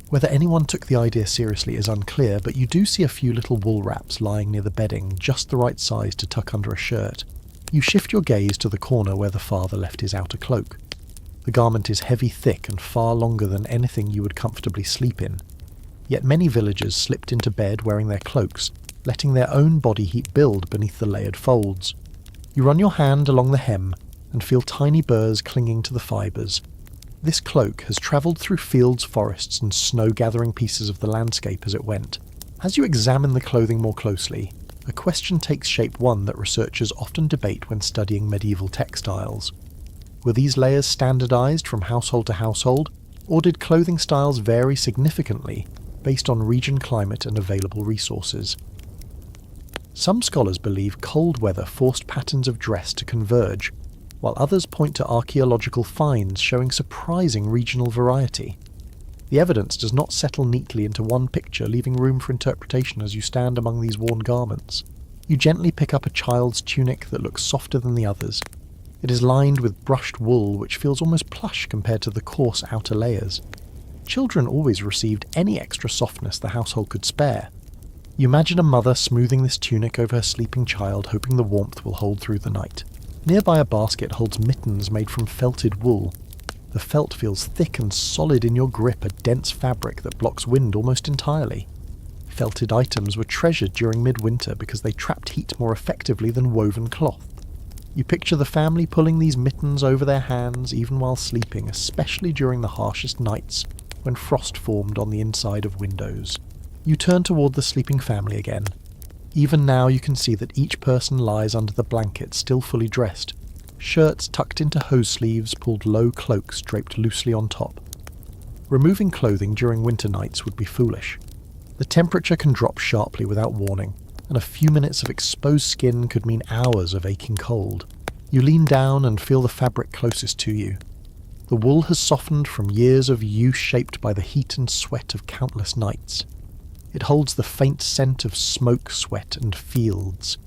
[SPEAKER 1] Whether anyone took the idea seriously is unclear, but you do see a few little wool wraps lying near the bedding, just the right size to tuck under a shirt. You shift your gaze to the corner where the father left his outer cloak. The garment is heavy, thick, and far longer than anything you would comfortably sleep in. Yet many villagers slipped into bed wearing their cloaks, letting their own body heat build beneath the layered folds. You run your hand along the hem and feel tiny burrs clinging to the fibres. This cloak has travelled through fields, forests, and snow-gathering pieces of the landscape as it went. As you examine the clothing more closely, a question takes shape, one that researchers often debate when studying medieval textiles. Were these layers standardised from household to household, or did clothing styles vary significantly based on region, climate, and available resources? Some scholars believe cold weather forced patterns of dress to converge, while others point to archaeological finds showing surprising regional variety. The evidence does not settle neatly into one picture, leaving room for interpretation as you stand among these worn garments. You gently pick up a child's tunic that looks softer than the others. It is lined with brushed wool, which feels almost plush compared to the coarse outer layers. Children always received any extra softness the household could spare. You imagine a mother smoothing this tunic over her sleeping child, hoping the warmth will hold through the night. Nearby a basket holds mittens made from felted wool. The felt feels thick and solid in your grip, a dense fabric that blocks wind almost entirely. Felted items were treasured during midwinter because they trapped heat more effectively than woven cloth. You picture the family pulling these mittens over their hands even while sleeping, especially during the harshest nights when frost formed on the inside of windows. You turn toward the sleeping family again. Even now you can see that each person lies under the blanket, still fully dressed. Shirts tucked into hose sleeves, pulled low cloaks draped loosely on top. Removing clothing during winter nights would be foolish. The temperature can drop sharply without warning, and a few minutes of exposed skin could mean hours of aching cold. You lean down and feel the fabric closest to you. The wool has softened from years of use shaped by the heat and sweat of countless nights. It holds the faint scent of smoke, sweat, and fields.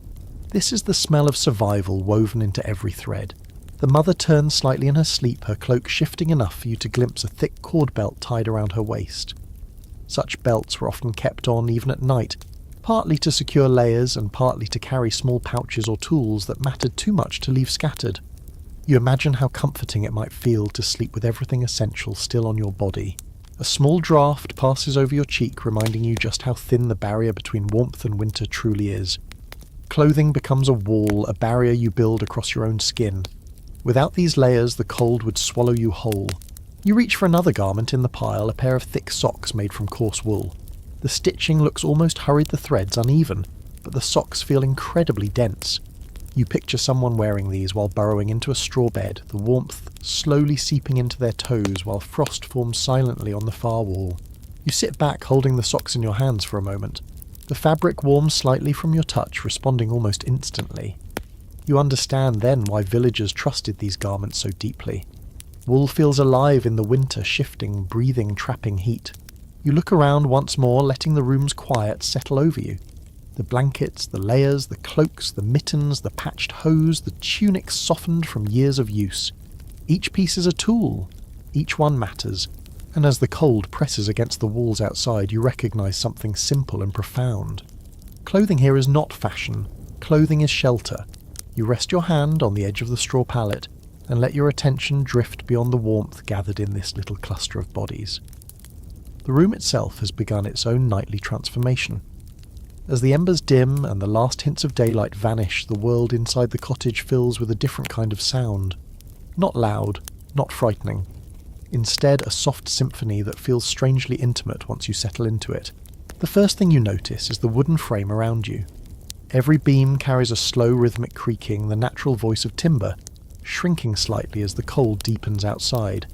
[SPEAKER 1] This is the smell of survival woven into every thread. The mother turns slightly in her sleep, her cloak shifting enough for you to glimpse a thick cord belt tied around her waist. Such belts were often kept on even at night, partly to secure layers and partly to carry small pouches or tools that mattered too much to leave scattered. You imagine how comforting it might feel to sleep with everything essential still on your body. A small draught passes over your cheek, reminding you just how thin the barrier between warmth and winter truly is. Clothing becomes a wall, a barrier you build across your own skin. Without these layers, the cold would swallow you whole. You reach for another garment in the pile, a pair of thick socks made from coarse wool. The stitching looks almost hurried, the threads uneven, but the socks feel incredibly dense. You picture someone wearing these while burrowing into a straw bed, the warmth slowly seeping into their toes while frost forms silently on the far wall. You sit back holding the socks in your hands for a moment. The fabric warms slightly from your touch, responding almost instantly. You understand then why villagers trusted these garments so deeply. Wool feels alive in the winter, shifting, breathing, trapping heat. You look around once more, letting the room's quiet settle over you. The blankets, the layers, the cloaks, the mittens, the patched hose, the tunics softened from years of use. Each piece is a tool. Each one matters. And as the cold presses against the walls outside, you recognise something simple and profound. Clothing here is not fashion. Clothing is shelter. You rest your hand on the edge of the straw pallet and let your attention drift beyond the warmth gathered in this little cluster of bodies. The room itself has begun its own nightly transformation. As the embers dim and the last hints of daylight vanish, the world inside the cottage fills with a different kind of sound. Not loud, not frightening. Instead, a soft symphony that feels strangely intimate once you settle into it. The first thing you notice is the wooden frame around you. Every beam carries a slow rhythmic creaking, the natural voice of timber, shrinking slightly as the cold deepens outside.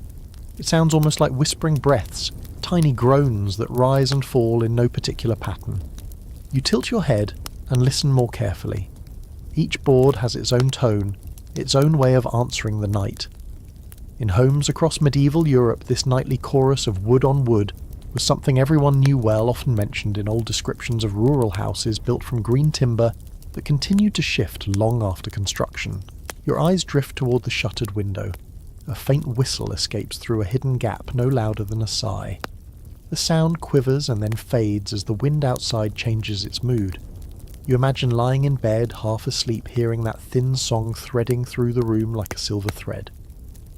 [SPEAKER 1] It sounds almost like whispering breaths, tiny groans that rise and fall in no particular pattern. You tilt your head and listen more carefully. Each board has its own tone, its own way of answering the night. In homes across medieval Europe, this nightly chorus of wood on wood was something everyone knew well, often mentioned in old descriptions of rural houses built from green timber that continued to shift long after construction. Your eyes drift toward the shuttered window. A faint whistle escapes through a hidden gap, no louder than a sigh. The sound quivers and then fades as the wind outside changes its mood. You imagine lying in bed, half asleep, hearing that thin song threading through the room like a silver thread.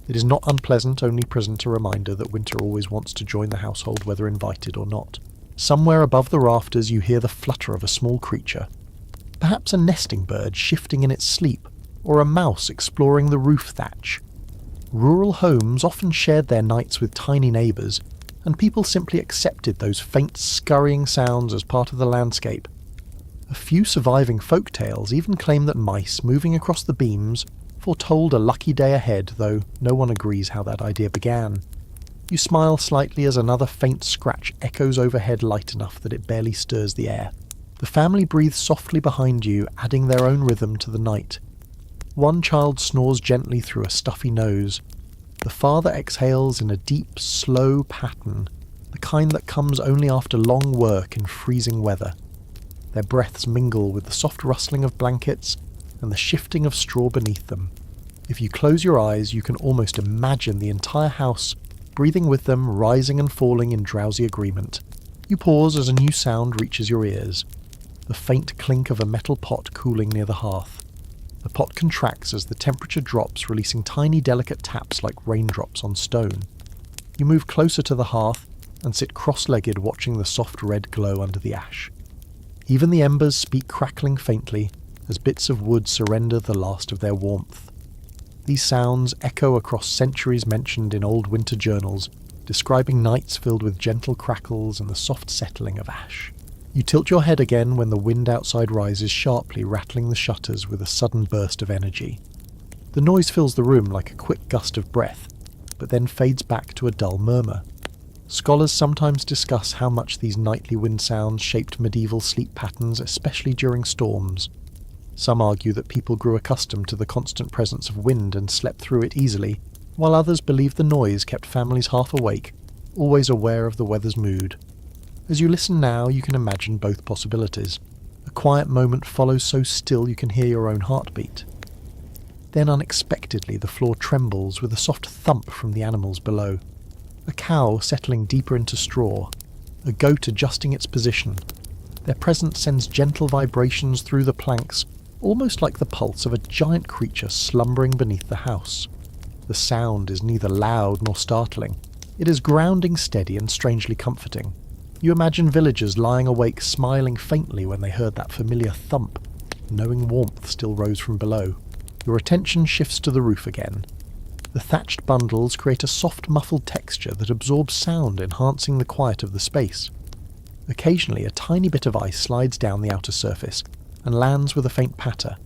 [SPEAKER 1] It is not unpleasant, only present a reminder that winter always wants to join the household, whether invited or not. Somewhere above the rafters you hear the flutter of a small creature. Perhaps a nesting bird shifting in its sleep, or a mouse exploring the roof thatch. Rural homes often shared their nights with tiny neighbours, and people simply accepted those faint scurrying sounds as part of the landscape. A few surviving folk tales even claim that mice moving across the beams foretold a lucky day ahead, though no one agrees how that idea began. You smile slightly as another faint scratch echoes overhead light enough that it barely stirs the air. The family breathes softly behind you, adding their own rhythm to the night. One child snores gently through a stuffy nose. The father exhales in a deep, slow pattern, the kind that comes only after long work in freezing weather. Their breaths mingle with the soft rustling of blankets and the shifting of straw beneath them. If you close your eyes, you can almost imagine the entire house breathing with them, rising and falling in drowsy agreement. You pause as a new sound reaches your ears. The faint clink of a metal pot cooling near the hearth. The pot contracts as the temperature drops, releasing tiny delicate taps like raindrops on stone. You move closer to the hearth and sit cross-legged watching the soft red glow under the ash. Even the embers speak crackling faintly as bits of wood surrender the last of their warmth. These sounds echo across centuries mentioned in old winter journals, describing nights filled with gentle crackles and the soft settling of ash. You tilt your head again when the wind outside rises sharply, rattling the shutters with a sudden burst of energy. The noise fills the room like a quick gust of breath, but then fades back to a dull murmur. Scholars sometimes discuss how much these nightly wind sounds shaped medieval sleep patterns, especially during storms. Some argue that people grew accustomed to the constant presence of wind and slept through it easily, while others believe the noise kept families half awake, always aware of the weather's mood. As you listen now, you can imagine both possibilities. A quiet moment follows so still you can hear your own heartbeat. Then unexpectedly the floor trembles with a soft thump from the animals below. A cow settling deeper into straw, a goat adjusting its position. Their presence sends gentle vibrations through the planks, almost like the pulse of a giant creature slumbering beneath the house. The sound is neither loud nor startling. It is grounding, steady, and strangely comforting. You imagine villagers lying awake smiling faintly when they heard that familiar thump, knowing warmth still rose from below. Your attention shifts to the roof again. The thatched bundles create a soft muffled texture that absorbs sound, enhancing the quiet of the space. Occasionally a tiny bit of ice slides down the outer surface and lands with a faint patter.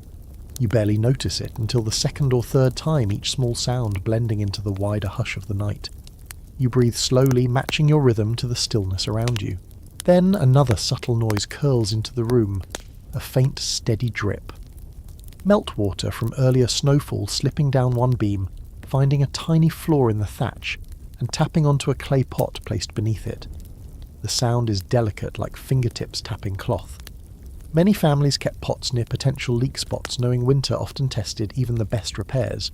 [SPEAKER 1] You barely notice it until the second or third time, each small sound blending into the wider hush of the night. You breathe slowly, matching your rhythm to the stillness around you. Then another subtle noise curls into the room, a faint, steady drip. Meltwater from earlier snowfall slipping down one beam, finding a tiny flaw in the thatch, and tapping onto a clay pot placed beneath it. The sound is delicate, like fingertips tapping cloth. Many families kept pots near potential leak spots, knowing winter often tested even the best repairs.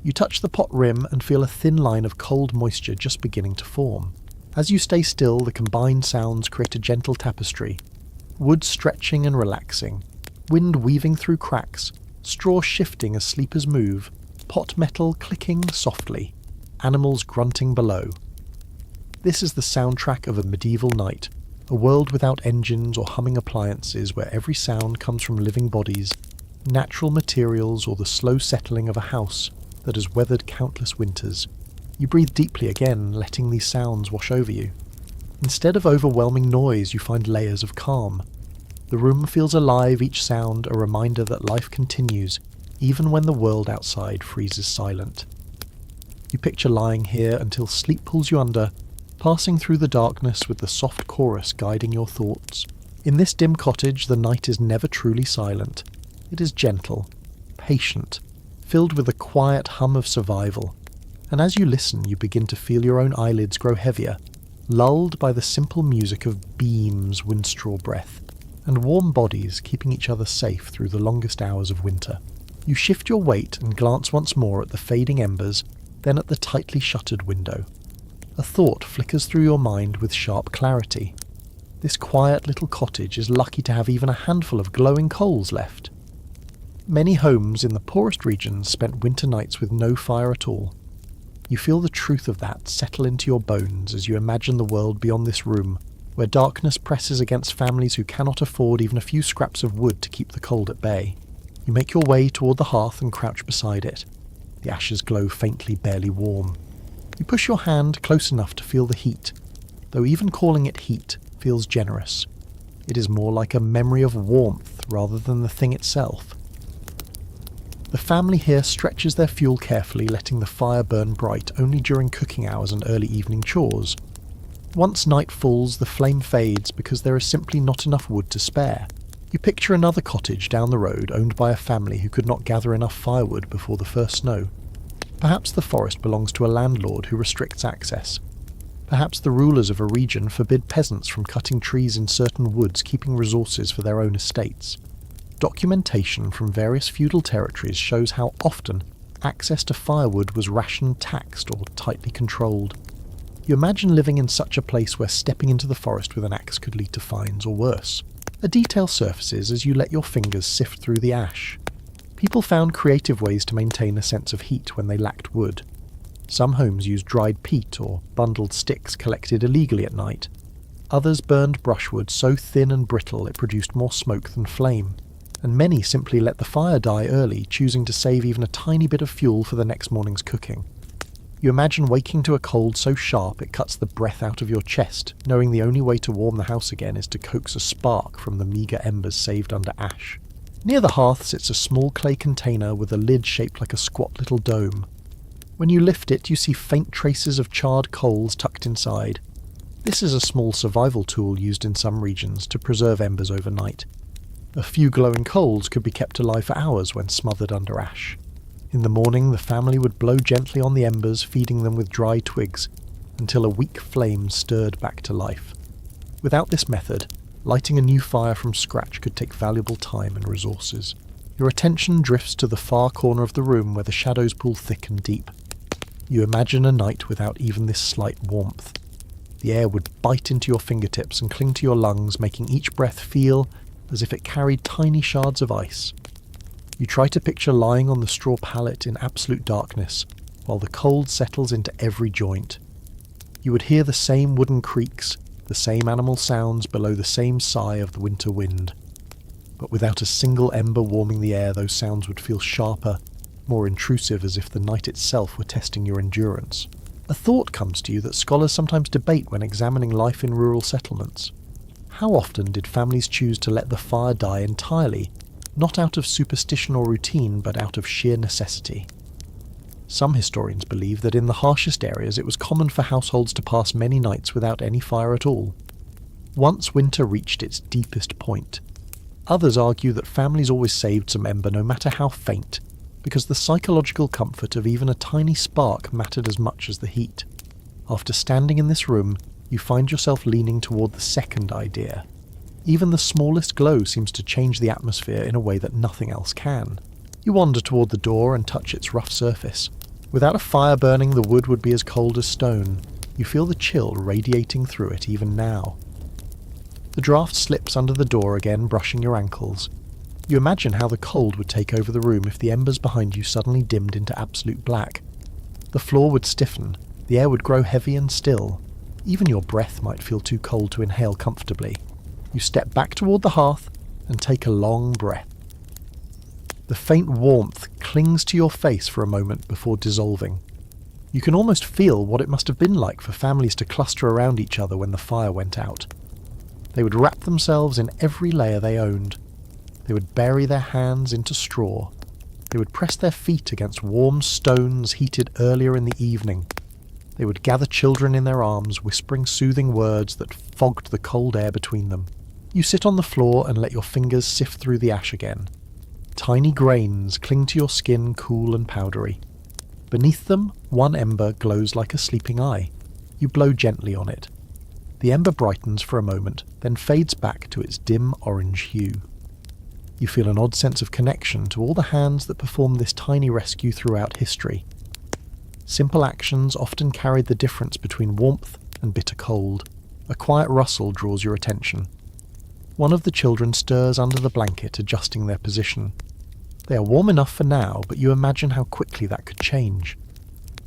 [SPEAKER 1] You touch the pot rim and feel a thin line of cold moisture just beginning to form. As you stay still, the combined sounds create a gentle tapestry. Wood stretching and relaxing, wind weaving through cracks, straw shifting as sleepers move, pot metal clicking softly, animals grunting below. This is the soundtrack of a medieval night, a world without engines or humming appliances where every sound comes from living bodies, natural materials, or the slow settling of a house that has weathered countless winters. You breathe deeply again, letting these sounds wash over you. Instead of overwhelming noise, you find layers of calm. The room feels alive, each sound a reminder that life continues, even when the world outside freezes silent. You picture lying here until sleep pulls you under, passing through the darkness with the soft chorus guiding your thoughts. In this dim cottage, the night is never truly silent. It is gentle, patient, filled with a quiet hum of survival. And as you listen, you begin to feel your own eyelids grow heavier, lulled by the simple music of beams, windstraw breath, and warm bodies keeping each other safe through the longest hours of winter. You shift your weight and glance once more at the fading embers, then at the tightly shuttered window. A thought flickers through your mind with sharp clarity. This quiet little cottage is lucky to have even a handful of glowing coals left. Many homes in the poorest regions spent winter nights with no fire at all. You feel the truth of that settle into your bones as you imagine the world beyond this room, where darkness presses against families who cannot afford even a few scraps of wood to keep the cold at bay. You make your way toward the hearth and crouch beside it. The ashes glow faintly, barely warm. You push your hand close enough to feel the heat, though even calling it heat feels generous. It is more like a memory of warmth rather than the thing itself. The family here stretches their fuel carefully, letting the fire burn bright only during cooking hours and early evening chores. Once night falls, the flame fades because there is simply not enough wood to spare. You picture another cottage down the road owned by a family who could not gather enough firewood before the first snow. Perhaps the forest belongs to a landlord who restricts access. Perhaps the rulers of a region forbid peasants from cutting trees in certain woods, keeping resources for their own estates. Documentation from various feudal territories shows how often access to firewood was rationed, taxed, or tightly controlled. You imagine living in such a place where stepping into the forest with an axe could lead to fines or worse. A detail surfaces as you let your fingers sift through the ash. People found creative ways to maintain a sense of heat when they lacked wood. Some homes used dried peat or bundled sticks collected illegally at night. Others burned brushwood so thin and brittle it produced more smoke than flame. And many simply let the fire die early, choosing to save even a tiny bit of fuel for the next morning's cooking. You imagine waking to a cold so sharp it cuts the breath out of your chest, knowing the only way to warm the house again is to coax a spark from the meagre embers saved under ash. Near the hearth sits a small clay container with a lid shaped like a squat little dome. When you lift it, you see faint traces of charred coals tucked inside. This is a small survival tool used in some regions to preserve embers overnight. A few glowing coals could be kept alive for hours when smothered under ash. In the morning, the family would blow gently on the embers, feeding them with dry twigs, until a weak flame stirred back to life. Without this method, lighting a new fire from scratch could take valuable time and resources. Your attention drifts to the far corner of the room where the shadows pool thick and deep. You imagine a night without even this slight warmth. The air would bite into your fingertips and cling to your lungs, making each breath feel as if it carried tiny shards of ice. You try to picture lying on the straw pallet in absolute darkness, while the cold settles into every joint. You would hear the same wooden creaks, the same animal sounds below the same sigh of the winter wind. But without a single ember warming the air, those sounds would feel sharper, more intrusive, as if the night itself were testing your endurance. A thought comes to you that scholars sometimes debate when examining life in rural settlements. How often did families choose to let the fire die entirely, not out of superstition or routine, but out of sheer necessity? Some historians believe that in the harshest areas it was common for households to pass many nights without any fire at all, once winter reached its deepest point. Others argue that families always saved some ember, no matter how faint, because the psychological comfort of even a tiny spark mattered as much as the heat. After standing in this room, you find yourself leaning toward the second idea. Even the smallest glow seems to change the atmosphere in a way that nothing else can. You wander toward the door and touch its rough surface. Without a fire burning, the wood would be as cold as stone. You feel the chill radiating through it even now. The draft slips under the door again, brushing your ankles. You imagine how the cold would take over the room if the embers behind you suddenly dimmed into absolute black. The floor would stiffen, the air would grow heavy and still. Even your breath might feel too cold to inhale comfortably. You step back toward the hearth and take a long breath. The faint warmth clings to your face for a moment before dissolving. You can almost feel what it must have been like for families to cluster around each other when the fire went out. They would wrap themselves in every layer they owned. They would bury their hands into straw. They would press their feet against warm stones heated earlier in the evening. They would gather children in their arms, whispering soothing words that fogged the cold air between them. You sit on the floor and let your fingers sift through the ash again. Tiny grains cling to your skin, cool and powdery. Beneath them, one ember glows like a sleeping eye. You blow gently on it. The ember brightens for a moment, then fades back to its dim orange hue. You feel an odd sense of connection to all the hands that performed this tiny rescue throughout history. Simple actions often carried the difference between warmth and bitter cold. A quiet rustle draws your attention. One of the children stirs under the blanket, adjusting their position. They are warm enough for now, but you imagine how quickly that could change.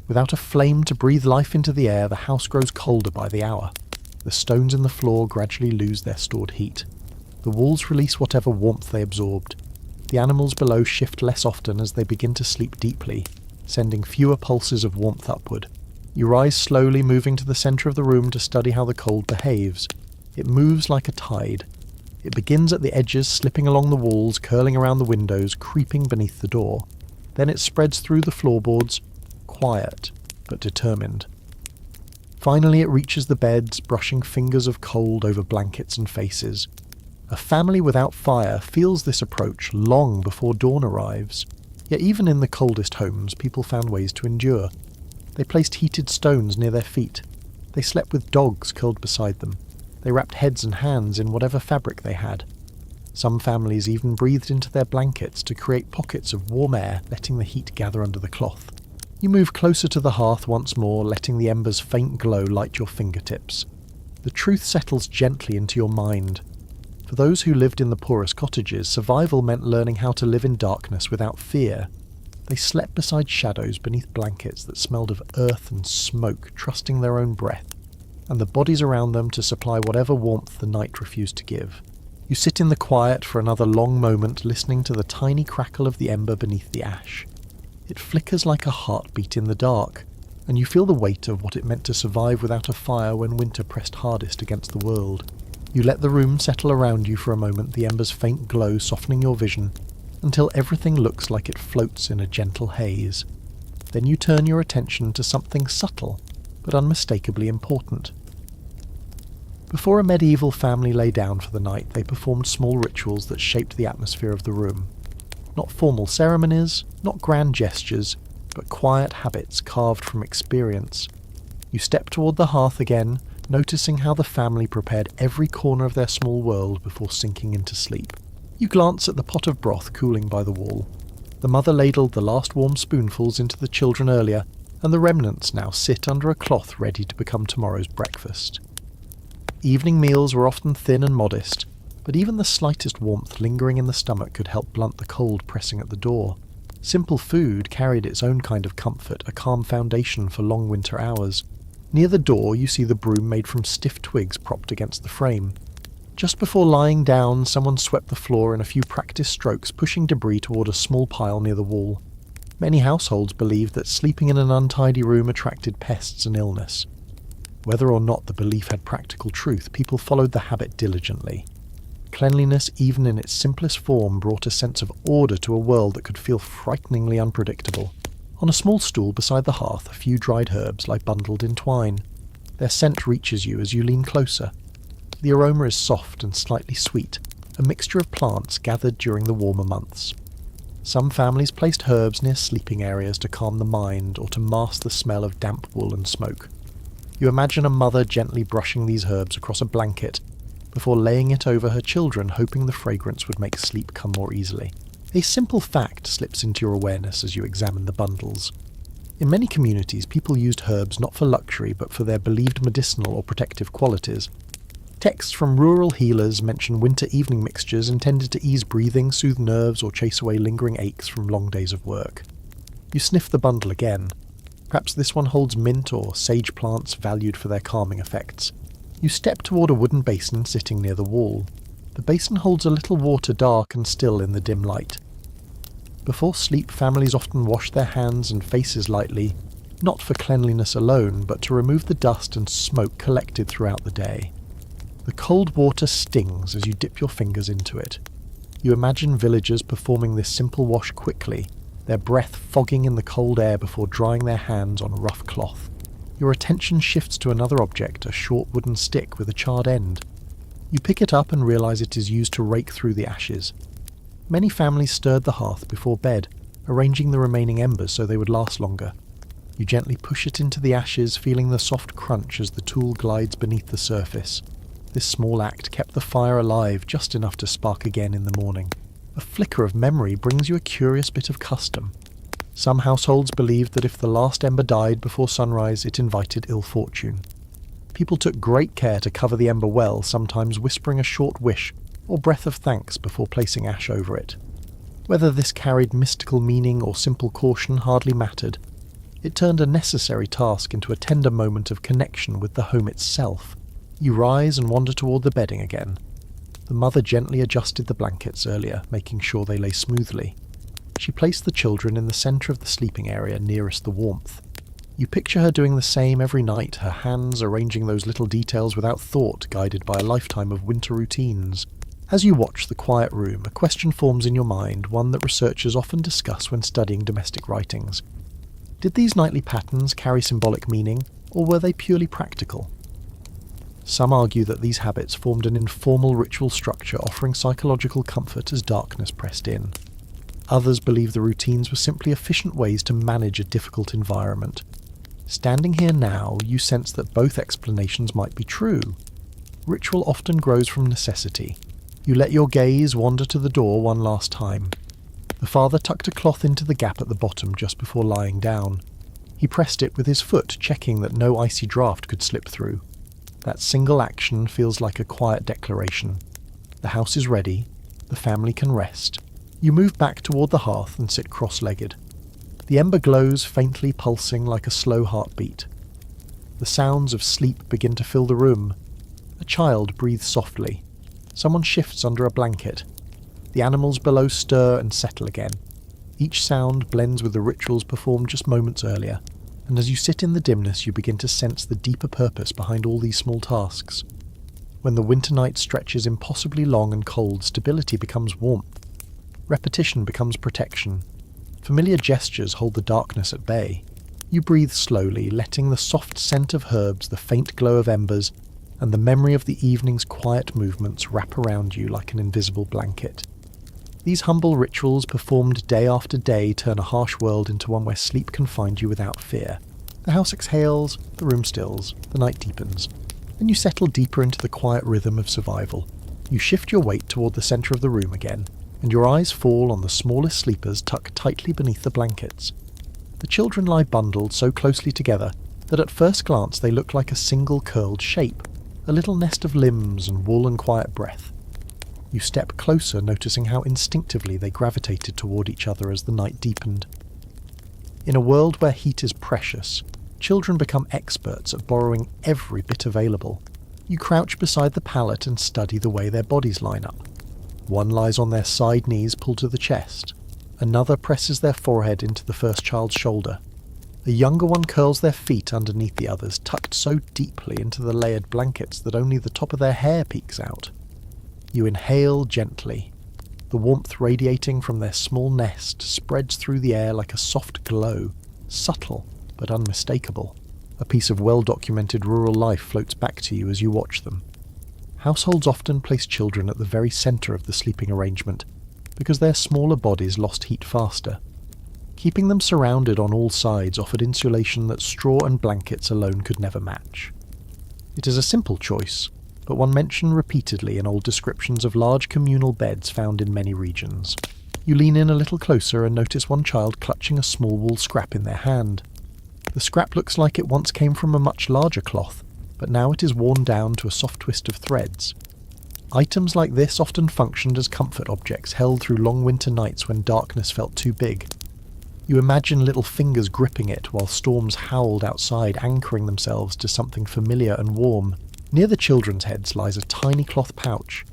[SPEAKER 1] Without a flame to breathe life into the air, the house grows colder by the hour. The stones in the floor gradually lose their stored heat. The walls release whatever warmth they absorbed. The animals below shift less often as they begin to sleep deeply, sending fewer pulses of warmth upward. You rise slowly, moving to the centre of the room to study how the cold behaves. It moves like a tide. It begins at the edges, slipping along the walls, curling around the windows, creeping beneath the door. Then it spreads through the floorboards, quiet but determined. Finally it reaches the beds, brushing fingers of cold over blankets and faces. A family without fire feels this approach long before dawn arrives. Yet even in the coldest homes, people found ways to endure. They placed heated stones near their feet. They slept with dogs curled beside them. They wrapped heads and hands in whatever fabric they had. Some families even breathed into their blankets to create pockets of warm air, letting the heat gather under the cloth. You move closer to the hearth once more, letting the embers' faint glow light your fingertips. The truth settles gently into your mind. For those who lived in the poorest cottages, survival meant learning how to live in darkness without fear. They slept beside shadows beneath blankets that smelled of earth and smoke, trusting their own breath, and the bodies around them to supply whatever warmth the night refused to give. You sit in the quiet for another long moment, listening to the tiny crackle of the ember beneath the ash. It flickers like a heartbeat in the dark, and you feel the weight of what it meant to survive without a fire when winter pressed hardest against the world. You let the room settle around you for a moment, the ember's faint glow softening your vision, until everything looks like it floats in a gentle haze. Then you turn your attention to something subtle, but unmistakably important. Before a medieval family lay down for the night, they performed small rituals that shaped the atmosphere of the room. Not formal ceremonies, not grand gestures, but quiet habits carved from experience. You step toward the hearth again, noticing how the family prepared every corner of their small world before sinking into sleep. You glance at the pot of broth cooling by the wall. The mother ladled the last warm spoonfuls into the children earlier, and the remnants now sit under a cloth ready to become tomorrow's breakfast. Evening meals were often thin and modest, but even the slightest warmth lingering in the stomach could help blunt the cold pressing at the door. Simple food carried its own kind of comfort, a calm foundation for long winter hours. Near the door you see the broom made from stiff twigs propped against the frame. Just before lying down, someone swept the floor in a few practiced strokes, pushing debris toward a small pile near the wall. Many households believed that sleeping in an untidy room attracted pests and illness. Whether or not the belief had practical truth, people followed the habit diligently. Cleanliness, even in its simplest form, brought a sense of order to a world that could feel frighteningly unpredictable. On a small stool beside the hearth, a few dried herbs lie bundled in twine. Their scent reaches you as you lean closer. The aroma is soft and slightly sweet, a mixture of plants gathered during the warmer months. Some families placed herbs near sleeping areas to calm the mind or to mask the smell of damp wool and smoke. You imagine a mother gently brushing these herbs across a blanket before laying it over her children, hoping the fragrance would make sleep come more easily. A simple fact slips into your awareness as you examine the bundles. In many communities, people used herbs not for luxury but for their believed medicinal or protective qualities. Texts from rural healers mention winter evening mixtures intended to ease breathing, soothe nerves, or chase away lingering aches from long days of work. You sniff the bundle again. Perhaps this one holds mint or sage plants valued for their calming effects. You step toward a wooden basin sitting near the wall. The basin holds a little water dark and still in the dim light. Before sleep, families often wash their hands and faces lightly, not for cleanliness alone, but to remove the dust and smoke collected throughout the day. The cold water stings as you dip your fingers into it. You imagine villagers performing this simple wash quickly, their breath fogging in the cold air before drying their hands on a rough cloth. Your attention shifts to another object, a short wooden stick with a charred end. You pick it up and realize it is used to rake through the ashes. Many families stirred the hearth before bed, arranging the remaining embers so they would last longer. You gently push it into the ashes, feeling the soft crunch as the tool glides beneath the surface. This small act kept the fire alive just enough to spark again in the morning. A flicker of memory brings you a curious bit of custom. Some households believed that if the last ember died before sunrise, it invited ill fortune. People took great care to cover the ember well, sometimes whispering a short wish or breath of thanks before placing ash over it. Whether this carried mystical meaning or simple caution hardly mattered. It turned a necessary task into a tender moment of connection with the home itself. You rise and wander toward the bedding again. The mother gently adjusted the blankets earlier, making sure they lay smoothly. She placed the children in the centre of the sleeping area nearest the warmth. You picture her doing the same every night, her hands arranging those little details without thought, guided by a lifetime of winter routines. As you watch the quiet room, a question forms in your mind, one that researchers often discuss when studying domestic writings. Did these nightly patterns carry symbolic meaning, or were they purely practical? Some argue that these habits formed an informal ritual structure offering psychological comfort as darkness pressed in. Others believe the routines were simply efficient ways to manage a difficult environment. Standing here now, you sense that both explanations might be true. Ritual often grows from necessity. You let your gaze wander to the door one last time. The father tucked a cloth into the gap at the bottom just before lying down. He pressed it with his foot, checking that no icy draft could slip through. That single action feels like a quiet declaration. The house is ready. The family can rest. You move back toward the hearth and sit cross-legged. The ember glows, faintly pulsing like a slow heartbeat. The sounds of sleep begin to fill the room. A child breathes softly. Someone shifts under a blanket. The animals below stir and settle again. Each sound blends with the rituals performed just moments earlier, and as you sit in the dimness you begin to sense the deeper purpose behind all these small tasks. When the winter night stretches impossibly long and cold, stability becomes warmth. Repetition becomes protection. Familiar gestures hold the darkness at bay. You breathe slowly, letting the soft scent of herbs, the faint glow of embers, and the memory of the evening's quiet movements wrap around you like an invisible blanket. These humble rituals performed day after day turn a harsh world into one where sleep can find you without fear. The house exhales, the room stills, the night deepens, and you settle deeper into the quiet rhythm of survival. You shift your weight toward the centre of the room again, and your eyes fall on the smallest sleepers tucked tightly beneath the blankets. The children lie bundled so closely together that at first glance they look like a single curled shape, a little nest of limbs and wool and quiet breath. You step closer, noticing how instinctively they gravitated toward each other as the night deepened. In a world where heat is precious, children become experts at borrowing every bit available. You crouch beside the pallet and study the way their bodies line up. One lies on their side knees pulled to the chest. Another presses their forehead into the first child's shoulder. A younger one curls their feet underneath the others, tucked so deeply into the layered blankets that only the top of their hair peeks out. You inhale gently. The warmth radiating from their small nest spreads through the air like a soft glow, subtle but unmistakable. A piece of well-documented rural life floats back to you as you watch them. Households often place children at the very centre of the sleeping arrangement, because their smaller bodies lost heat faster. Keeping them surrounded on all sides offered insulation that straw and blankets alone could never match. It is a simple choice, but one mentioned repeatedly in old descriptions of large communal beds found in many regions. You lean in a little closer and notice one child clutching a small wool scrap in their hand. The scrap looks like it once came from a much larger cloth, but now it is worn down to a soft twist of threads. Items like this often functioned as comfort objects held through long winter nights when darkness felt too big. You imagine little fingers gripping it while storms howled outside, anchoring themselves to something familiar and warm. Near the children's heads lies a tiny cloth pouch.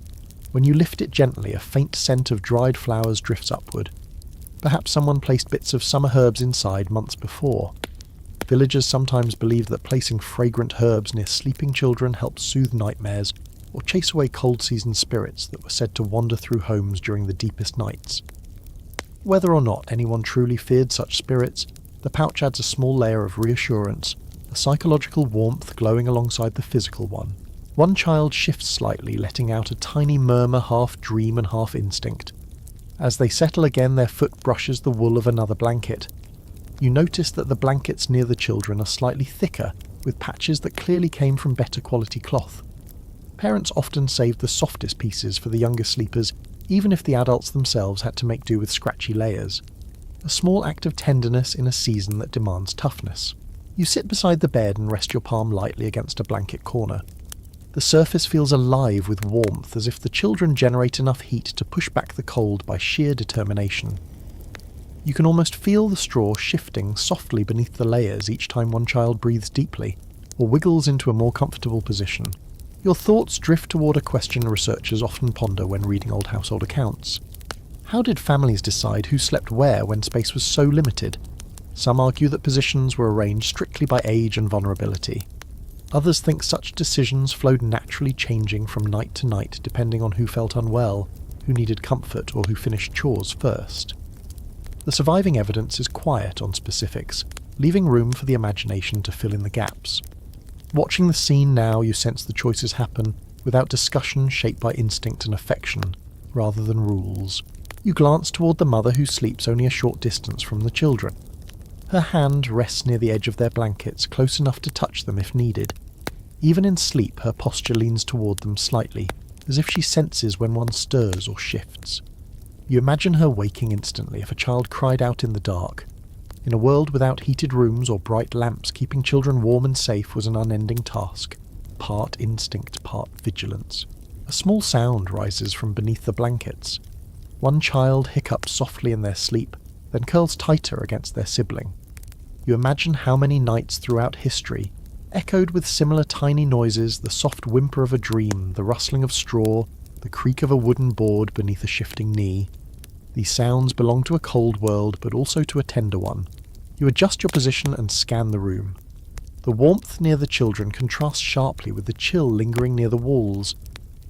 [SPEAKER 1] When you lift it gently, a faint scent of dried flowers drifts upward. Perhaps someone placed bits of summer herbs inside months before. Villagers sometimes believed that placing fragrant herbs near sleeping children helped soothe nightmares or chase away cold season spirits that were said to wander through homes during the deepest nights. Whether or not anyone truly feared such spirits, the pouch adds a small layer of reassurance, a psychological warmth glowing alongside the physical one. One child shifts slightly, letting out a tiny murmur, half dream and half instinct. As they settle again, their foot brushes the wool of another blanket. You notice that the blankets near the children are slightly thicker, with patches that clearly came from better quality cloth. Parents often saved the softest pieces for the younger sleepers, even if the adults themselves had to make do with scratchy layers. A small act of tenderness in a season that demands toughness. You sit beside the bed and rest your palm lightly against a blanket corner. The surface feels alive with warmth, as if the children generate enough heat to push back the cold by sheer determination. You can almost feel the straw shifting softly beneath the layers each time one child breathes deeply, or wiggles into a more comfortable position. Your thoughts drift toward a question researchers often ponder when reading old household accounts. How did families decide who slept where when space was so limited? Some argue that positions were arranged strictly by age and vulnerability. Others think such decisions flowed naturally, changing from night to night depending on who felt unwell, who needed comfort, or who finished chores first. The surviving evidence is quiet on specifics, leaving room for the imagination to fill in the gaps. Watching the scene now, you sense the choices happen without discussion, shaped by instinct and affection, rather than rules. You glance toward the mother who sleeps only a short distance from the children. Her hand rests near the edge of their blankets, close enough to touch them if needed. Even in sleep, her posture leans toward them slightly, as if she senses when one stirs or shifts. You imagine her waking instantly if a child cried out in the dark. In a world without heated rooms or bright lamps, keeping children warm and safe was an unending task, part instinct, part vigilance. A small sound rises from beneath the blankets. One child hiccups softly in their sleep, then curls tighter against their sibling. You imagine how many nights throughout history, echoed with similar tiny noises, the soft whimper of a dream, the rustling of straw, the creak of a wooden board beneath a shifting knee. These sounds belong to a cold world, but also to a tender one. You adjust your position and scan the room. The warmth near the children contrasts sharply with the chill lingering near the walls.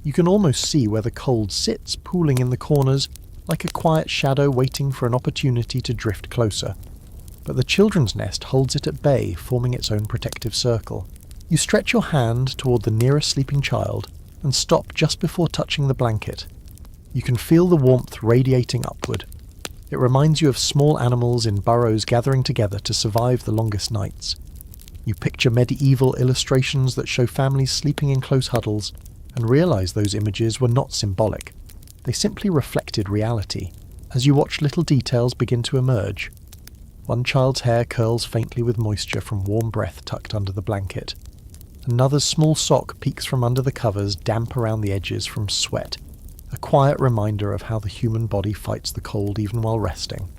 [SPEAKER 1] You can almost see where the cold sits, pooling in the corners, like a quiet shadow waiting for an opportunity to drift closer. But the children's nest holds it at bay, forming its own protective circle. You stretch your hand toward the nearest sleeping child and stop just before touching the blanket. You can feel the warmth radiating upward. It reminds you of small animals in burrows gathering together to survive the longest nights. You picture medieval illustrations that show families sleeping in close huddles, and realize those images were not symbolic. They simply reflected reality, as you watch little details begin to emerge. One child's hair curls faintly with moisture from warm breath tucked under the blanket. Another's small sock peeks from under the covers, damp around the edges from sweat, a quiet reminder of how the human body fights the cold even while resting.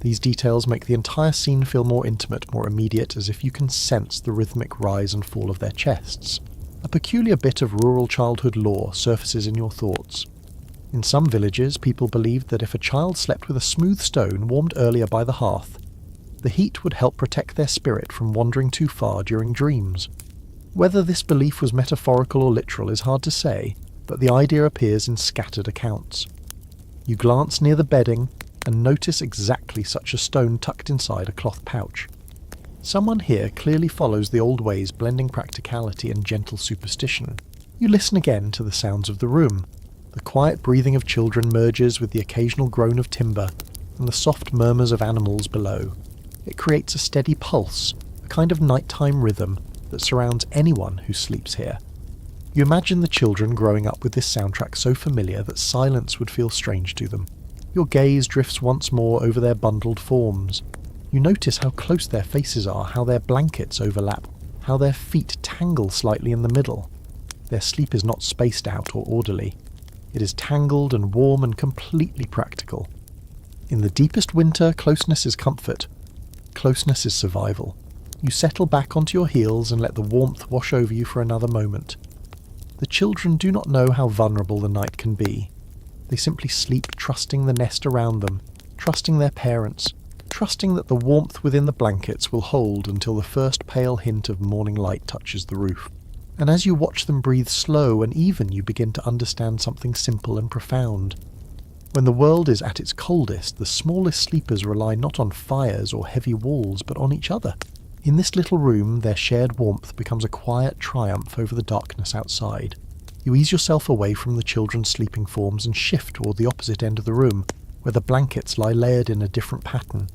[SPEAKER 1] These details make the entire scene feel more intimate, more immediate, as if you can sense the rhythmic rise and fall of their chests. A peculiar bit of rural childhood lore surfaces in your thoughts. In some villages, people believed that if a child slept with a smooth stone warmed earlier by the hearth, the heat would help protect their spirit from wandering too far during dreams. Whether this belief was metaphorical or literal is hard to say, but the idea appears in scattered accounts. You glance near the bedding and notice exactly such a stone tucked inside a cloth pouch. Someone here clearly follows the old ways, blending practicality and gentle superstition. You listen again to the sounds of the room. The quiet breathing of children merges with the occasional groan of timber and the soft murmurs of animals below. It creates a steady pulse, a kind of nighttime rhythm that surrounds anyone who sleeps here. You imagine the children growing up with this soundtrack so familiar that silence would feel strange to them. Your gaze drifts once more over their bundled forms. You notice how close their faces are, how their blankets overlap, how their feet tangle slightly in the middle. Their sleep is not spaced out or orderly. It is tangled and warm and completely practical. In the deepest winter, closeness is comfort. Closeness is survival. You settle back onto your heels and let the warmth wash over you for another moment. The children do not know how vulnerable the night can be. They simply sleep trusting the nest around them, trusting their parents, trusting that the warmth within the blankets will hold until the first pale hint of morning light touches the roof. And as you watch them breathe slow and even, you begin to understand something simple and profound. When the world is at its coldest, the smallest sleepers rely not on fires or heavy walls, but on each other. In this little room, their shared warmth becomes a quiet triumph over the darkness outside. You ease yourself away from the children's sleeping forms and shift toward the opposite end of the room, where the blankets lie layered in a different pattern.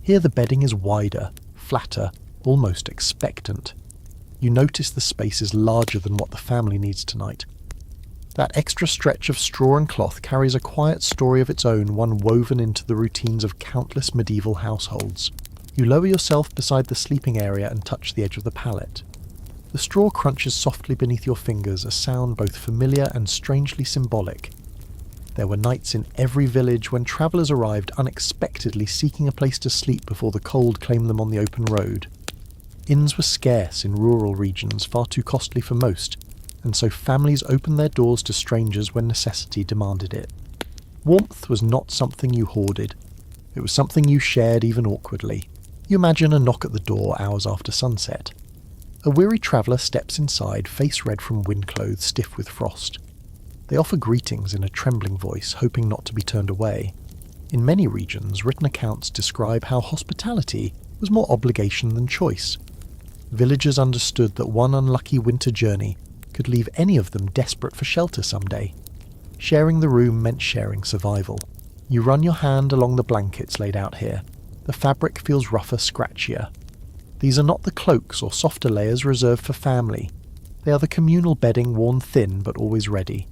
[SPEAKER 1] Here the bedding is wider, flatter, almost expectant. You notice the space is larger than what the family needs tonight. That extra stretch of straw and cloth carries a quiet story of its own, one woven into the routines of countless medieval households. You lower yourself beside the sleeping area and touch the edge of the pallet. The straw crunches softly beneath your fingers, a sound both familiar and strangely symbolic. There were nights in every village when travellers arrived unexpectedly seeking a place to sleep before the cold claimed them on the open road. Inns were scarce in rural regions, far too costly for most, and so families opened their doors to strangers when necessity demanded it. Warmth was not something you hoarded. It was something you shared even awkwardly. You imagine a knock at the door hours after sunset. A weary traveller steps inside, face red from wind clothes, stiff with frost. They offer greetings in a trembling voice, hoping not to be turned away. In many regions, written accounts describe how hospitality was more obligation than choice. Villagers understood that one unlucky winter journey could leave any of them desperate for shelter someday. Sharing the room meant sharing survival. You run your hand along the blankets laid out here. The fabric feels rougher, scratchier. These are not the cloaks or softer layers reserved for family. They are the communal bedding worn thin but always ready.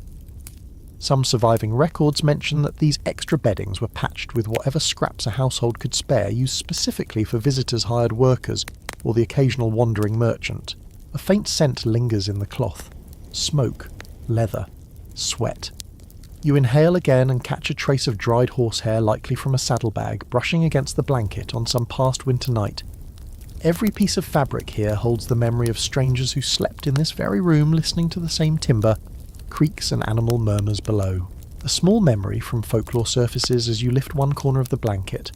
[SPEAKER 1] Some surviving records mention that these extra beddings were patched with whatever scraps a household could spare, used specifically for visitors, hired workers, or the occasional wandering merchant. A faint scent lingers in the cloth. Smoke, leather, sweat. You inhale again and catch a trace of dried horsehair, likely from a saddlebag, brushing against the blanket on some past winter night. Every piece of fabric here holds the memory of strangers who slept in this very room listening to the same timber, creaks and animal murmurs below. A small memory from folklore surfaces as you lift one corner of the blanket.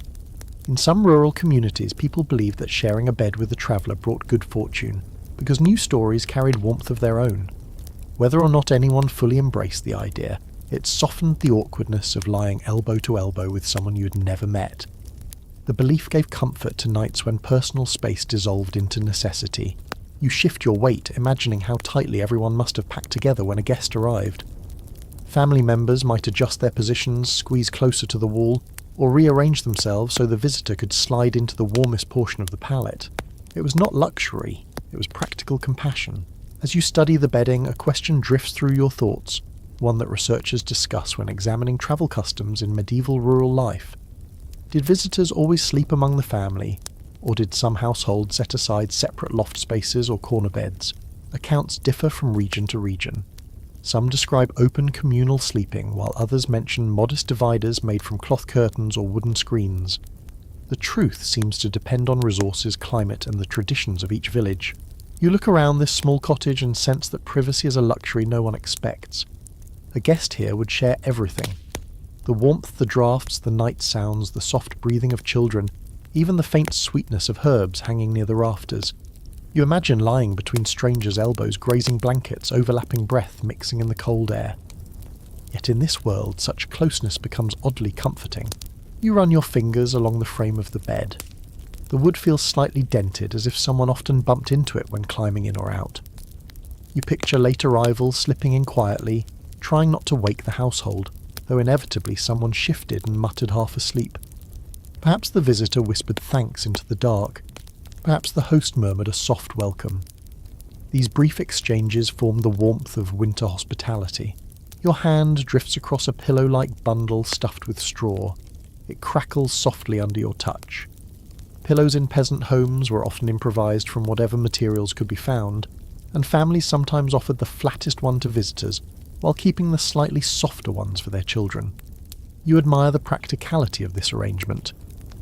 [SPEAKER 1] In some rural communities, people believed that sharing a bed with a traveller brought good fortune, because new stories carried warmth of their own. Whether or not anyone fully embraced the idea, it softened the awkwardness of lying elbow to elbow with someone you had never met. The belief gave comfort to nights when personal space dissolved into necessity. You shift your weight, imagining how tightly everyone must have packed together when a guest arrived. Family members might adjust their positions, squeeze closer to the wall, or rearrange themselves so the visitor could slide into the warmest portion of the pallet. It was not luxury, it was practical compassion. As you study the bedding, a question drifts through your thoughts, one that researchers discuss when examining travel customs in medieval rural life. Did visitors always sleep among the family, or did some households set aside separate loft spaces or corner beds? Accounts differ from region to region. Some describe open communal sleeping, while others mention modest dividers made from cloth curtains or wooden screens. The truth seems to depend on resources, climate, and the traditions of each village. You look around this small cottage and sense that privacy is a luxury no one expects. A guest here would share everything. The warmth, the drafts, the night sounds, the soft breathing of children, even the faint sweetness of herbs hanging near the rafters. You imagine lying between strangers' elbows, grazing blankets, overlapping breath, mixing in the cold air. Yet in this world, such closeness becomes oddly comforting. You run your fingers along the frame of the bed. The wood feels slightly dented, as if someone often bumped into it when climbing in or out. You picture late arrivals slipping in quietly, trying not to wake the household, though inevitably someone shifted and muttered half asleep. Perhaps the visitor whispered thanks into the dark. Perhaps the host murmured a soft welcome. These brief exchanges form the warmth of winter hospitality. Your hand drifts across a pillow-like bundle stuffed with straw. It crackles softly under your touch. Pillows in peasant homes were often improvised from whatever materials could be found, and families sometimes offered the flattest one to visitors, while keeping the slightly softer ones for their children. You admire the practicality of this arrangement.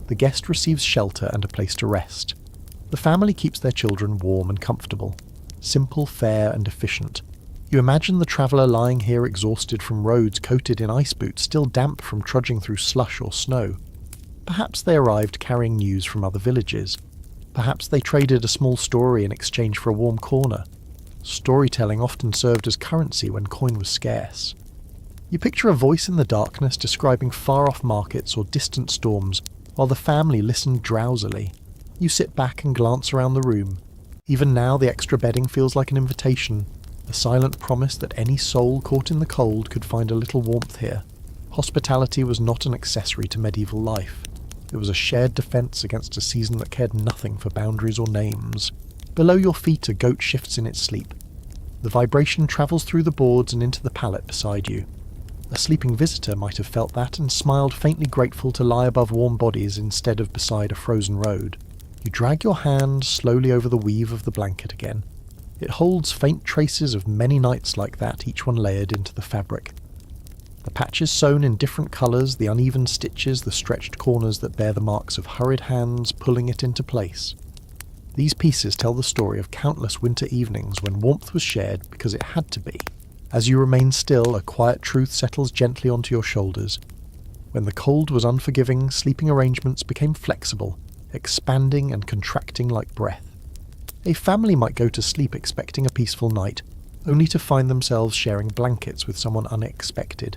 [SPEAKER 1] The guest receives shelter and a place to rest. The family keeps their children warm and comfortable. Simple, fair, and efficient. You imagine the traveller lying here exhausted from roads coated in ice boots, still damp from trudging through slush or snow. Perhaps they arrived carrying news from other villages. Perhaps they traded a small story in exchange for a warm corner. Storytelling often served as currency when coin was scarce. You picture a voice in the darkness describing far-off markets or distant storms, while the family listened drowsily. You sit back and glance around the room. Even now the extra bedding feels like an invitation, a silent promise that any soul caught in the cold could find a little warmth here. Hospitality was not an accessory to medieval life. It was a shared defence against a season that cared nothing for boundaries or names. Below your feet a goat shifts in its sleep. The vibration travels through the boards and into the pallet beside you. A sleeping visitor might have felt that and smiled faintly grateful to lie above warm bodies instead of beside a frozen road. You drag your hand slowly over the weave of the blanket again. It holds faint traces of many nights like that, each one layered into the fabric. The patches sewn in different colours, the uneven stitches, the stretched corners that bear the marks of hurried hands pulling it into place. These pieces tell the story of countless winter evenings when warmth was shared because it had to be. As you remain still, a quiet truth settles gently onto your shoulders. When the cold was unforgiving, sleeping arrangements became flexible, expanding and contracting like breath. A family might go to sleep expecting a peaceful night, only to find themselves sharing blankets with someone unexpected.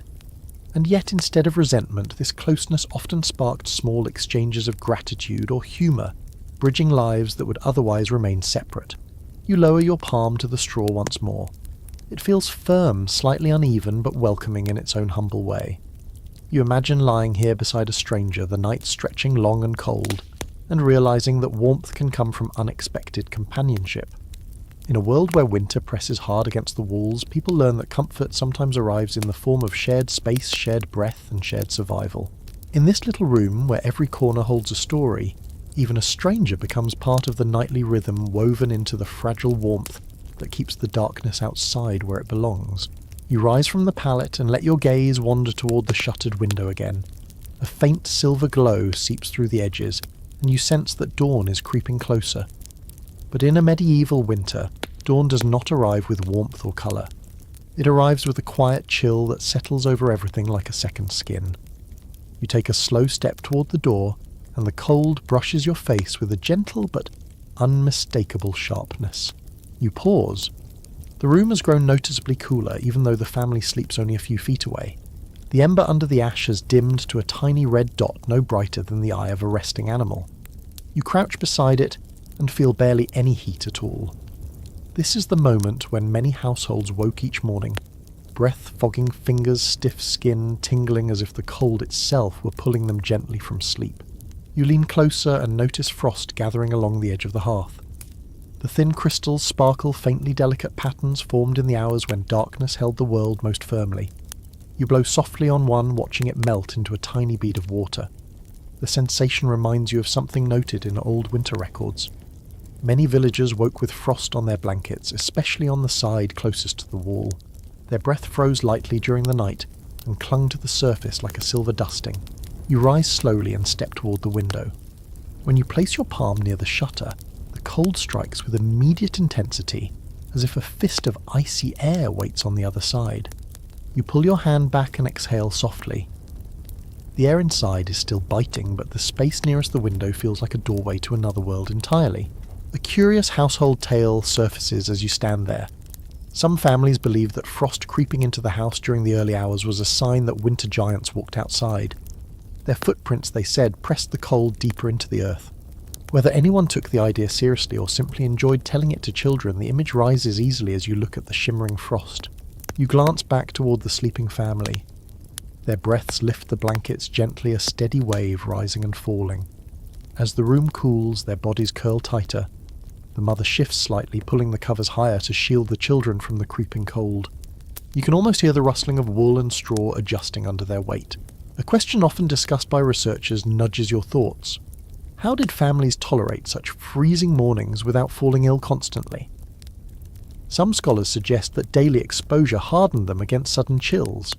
[SPEAKER 1] And yet, instead of resentment, this closeness often sparked small exchanges of gratitude or humour, bridging lives that would otherwise remain separate. You lower your palm to the straw once more. It feels firm, slightly uneven, but welcoming in its own humble way. You imagine lying here beside a stranger, the night stretching long and cold, and realizing that warmth can come from unexpected companionship. In a world where winter presses hard against the walls, people learn that comfort sometimes arrives in the form of shared space, shared breath, and shared survival. In this little room, where every corner holds a story, even a stranger becomes part of the nightly rhythm woven into the fragile warmth that keeps the darkness outside where it belongs. You rise from the pallet and let your gaze wander toward the shuttered window again. A faint silver glow seeps through the edges, and you sense that dawn is creeping closer. But in a medieval winter, dawn does not arrive with warmth or colour. It arrives with a quiet chill that settles over everything like a second skin. You take a slow step toward the door, and the cold brushes your face with a gentle but unmistakable sharpness. You pause. The room has grown noticeably cooler, even though the family sleeps only a few feet away. The ember under the ash has dimmed to a tiny red dot no brighter than the eye of a resting animal. You crouch beside it and feel barely any heat at all. This is the moment when many households woke each morning, breath-fogging fingers, stiff skin, tingling as if the cold itself were pulling them gently from sleep. You lean closer and notice frost gathering along the edge of the hearth. The thin crystals sparkle faintly delicate patterns formed in the hours when darkness held the world most firmly. You blow softly on one, watching it melt into a tiny bead of water. The sensation reminds you of something noted in old winter records. Many villagers woke with frost on their blankets, especially on the side closest to the wall. Their breath froze lightly during the night and clung to the surface like a silver dusting. You rise slowly and step toward the window. When you place your palm near the shutter, the cold strikes with immediate intensity, as if a fist of icy air waits on the other side. You pull your hand back and exhale softly. The air inside is still biting, but the space nearest the window feels like a doorway to another world entirely. A curious household tale surfaces as you stand there. Some families believed that frost creeping into the house during the early hours was a sign that winter giants walked outside. Their footprints, they said, pressed the cold deeper into the earth. Whether anyone took the idea seriously or simply enjoyed telling it to children, the image rises easily as you look at the shimmering frost. You glance back toward the sleeping family. Their breaths lift the blankets gently, a steady wave rising and falling. As the room cools, their bodies curl tighter. The mother shifts slightly, pulling the covers higher to shield the children from the creeping cold. You can almost hear the rustling of wool and straw adjusting under their weight. A question often discussed by researchers nudges your thoughts. How did families tolerate such freezing mornings without falling ill constantly? Some scholars suggest that daily exposure hardened them against sudden chills.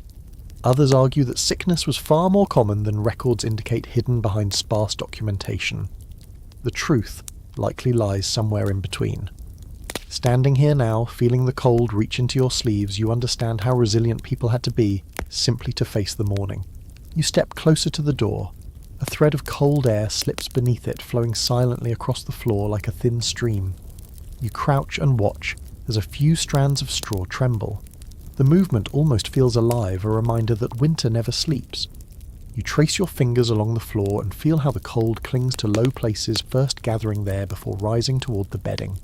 [SPEAKER 1] Others argue that sickness was far more common than records indicate, hidden behind sparse documentation. The truth likely lies somewhere in between. Standing here now, feeling the cold reach into your sleeves, you understand how resilient people had to be simply to face the morning. You step closer to the door. A thread of cold air slips beneath it, flowing silently across the floor like a thin stream. You crouch and watch as a few strands of straw tremble. The movement almost feels alive, a reminder that winter never sleeps. You trace your fingers along the floor and feel how the cold clings to low places, first gathering there before rising toward the bedding.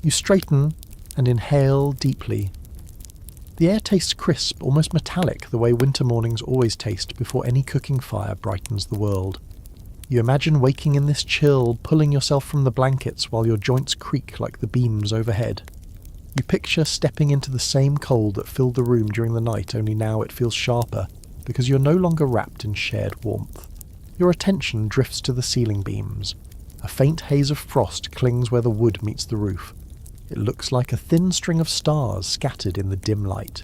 [SPEAKER 1] You straighten and inhale deeply. The air tastes crisp, almost metallic, the way winter mornings always taste before any cooking fire brightens the world. You imagine waking in this chill, pulling yourself from the blankets while your joints creak like the beams overhead. You picture stepping into the same cold that filled the room during the night, only now it feels sharper, because you're no longer wrapped in shared warmth. Your attention drifts to the ceiling beams. A faint haze of frost clings where the wood meets the roof. It looks like a thin string of stars scattered in the dim light.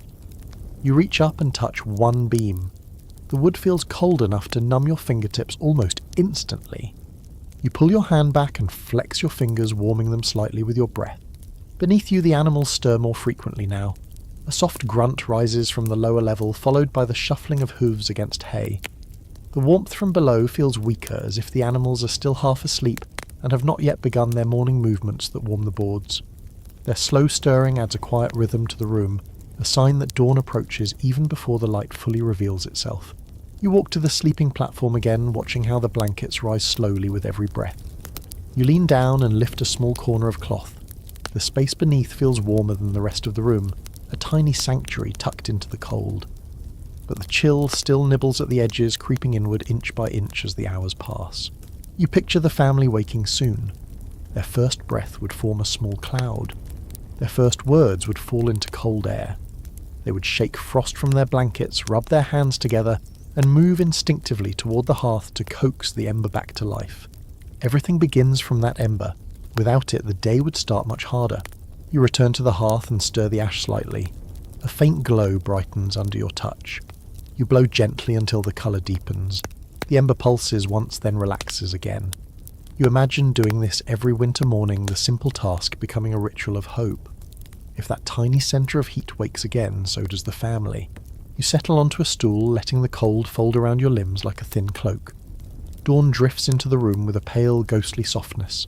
[SPEAKER 1] You reach up and touch one beam. The wood feels cold enough to numb your fingertips almost instantly. You pull your hand back and flex your fingers, warming them slightly with your breath. Beneath you, the animals stir more frequently now. A soft grunt rises from the lower level, followed by the shuffling of hooves against hay. The warmth from below feels weaker, as if the animals are still half asleep and have not yet begun their morning movements that warm the boards. Their slow stirring adds a quiet rhythm to the room, a sign that dawn approaches even before the light fully reveals itself. You walk to the sleeping platform again, watching how the blankets rise slowly with every breath. You lean down and lift a small corner of cloth. The space beneath feels warmer than the rest of the room, a tiny sanctuary tucked into the cold. But the chill still nibbles at the edges, creeping inward inch by inch as the hours pass. You picture the family waking soon. Their first breath would form a small cloud. Their first words would fall into cold air. They would shake frost from their blankets, rub their hands together, and move instinctively toward the hearth to coax the ember back to life. Everything begins from that ember. Without it, the day would start much harder. You return to the hearth and stir the ash slightly. A faint glow brightens under your touch. You blow gently until the colour deepens. The ember pulses once, then relaxes again. You imagine doing this every winter morning, the simple task becoming a ritual of hope. If that tiny centre of heat wakes again, so does the family. You settle onto a stool, letting the cold fold around your limbs like a thin cloak. Dawn drifts into the room with a pale, ghostly softness.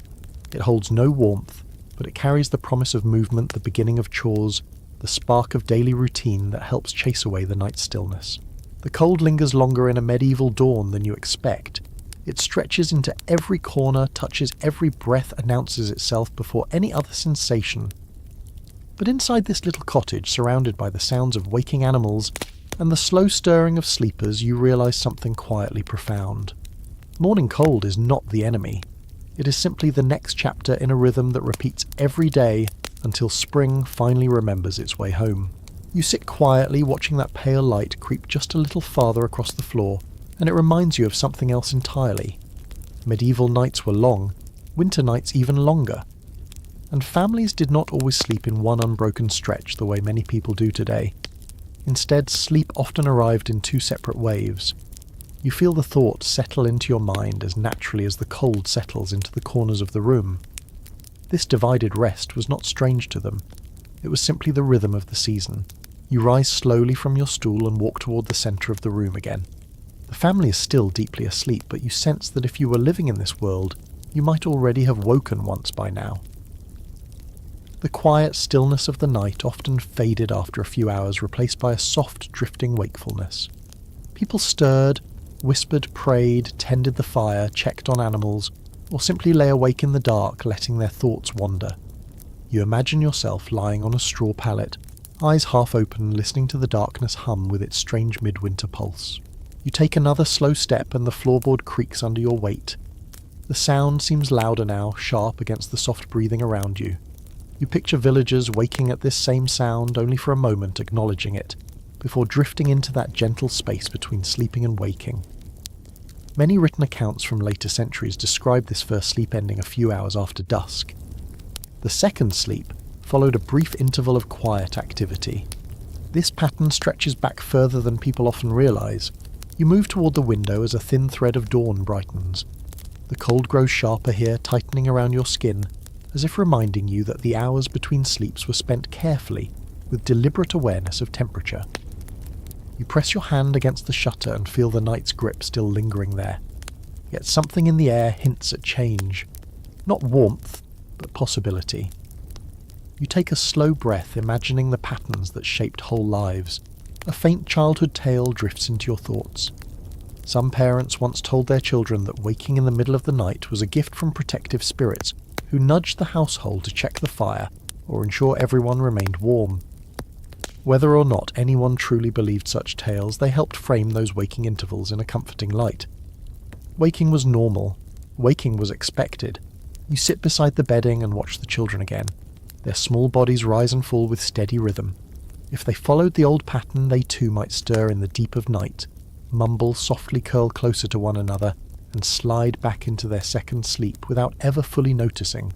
[SPEAKER 1] It holds no warmth, but it carries the promise of movement, the beginning of chores, the spark of daily routine that helps chase away the night's stillness. The cold lingers longer in a medieval dawn than you expect. It stretches into every corner, touches every breath, announces itself before any other sensation. But inside this little cottage, surrounded by the sounds of waking animals and the slow stirring of sleepers, you realise something quietly profound. Morning cold is not the enemy. It is simply the next chapter in a rhythm that repeats every day until spring finally remembers its way home. You sit quietly, watching that pale light creep just a little farther across the floor, and it reminds you of something else entirely. Medieval nights were long, winter nights even longer. And families did not always sleep in one unbroken stretch the way many people do today. Instead, sleep often arrived in two separate waves. You feel the thoughts settle into your mind as naturally as the cold settles into the corners of the room. This divided rest was not strange to them. It was simply the rhythm of the season. You rise slowly from your stool and walk toward the centre of the room again. The family is still deeply asleep, but you sense that if you were living in this world, you might already have woken once by now. The quiet stillness of the night often faded after a few hours, replaced by a soft, drifting wakefulness. People stirred, whispered, prayed, tended the fire, checked on animals, or simply lay awake in the dark, letting their thoughts wander. You imagine yourself lying on a straw pallet, eyes half open, listening to the darkness hum with its strange midwinter pulse. You take another slow step and the floorboard creaks under your weight. The sound seems louder now, sharp against the soft breathing around you. You picture villagers waking at this same sound, only for a moment acknowledging it, before drifting into that gentle space between sleeping and waking. Many written accounts from later centuries describe this first sleep ending a few hours after dusk. The second sleep followed a brief interval of quiet activity. This pattern stretches back further than people often realise. You move toward the window as a thin thread of dawn brightens. The cold grows sharper here, tightening around your skin, as if reminding you that the hours between sleeps were spent carefully, with deliberate awareness of temperature. You press your hand against the shutter and feel the night's grip still lingering there. Yet something in the air hints at change. Not warmth, but possibility. You take a slow breath, imagining the patterns that shaped whole lives. A faint childhood tale drifts into your thoughts. Some parents once told their children that waking in the middle of the night was a gift from protective spirits who nudged the household to check the fire or ensure everyone remained warm. Whether or not anyone truly believed such tales, they helped frame those waking intervals in a comforting light. Waking was normal. Waking was expected. You sit beside the bedding and watch the children again. Their small bodies rise and fall with steady rhythm. If they followed the old pattern, they too might stir in the deep of night, mumble, softly curl closer to one another, and slide back into their second sleep without ever fully noticing.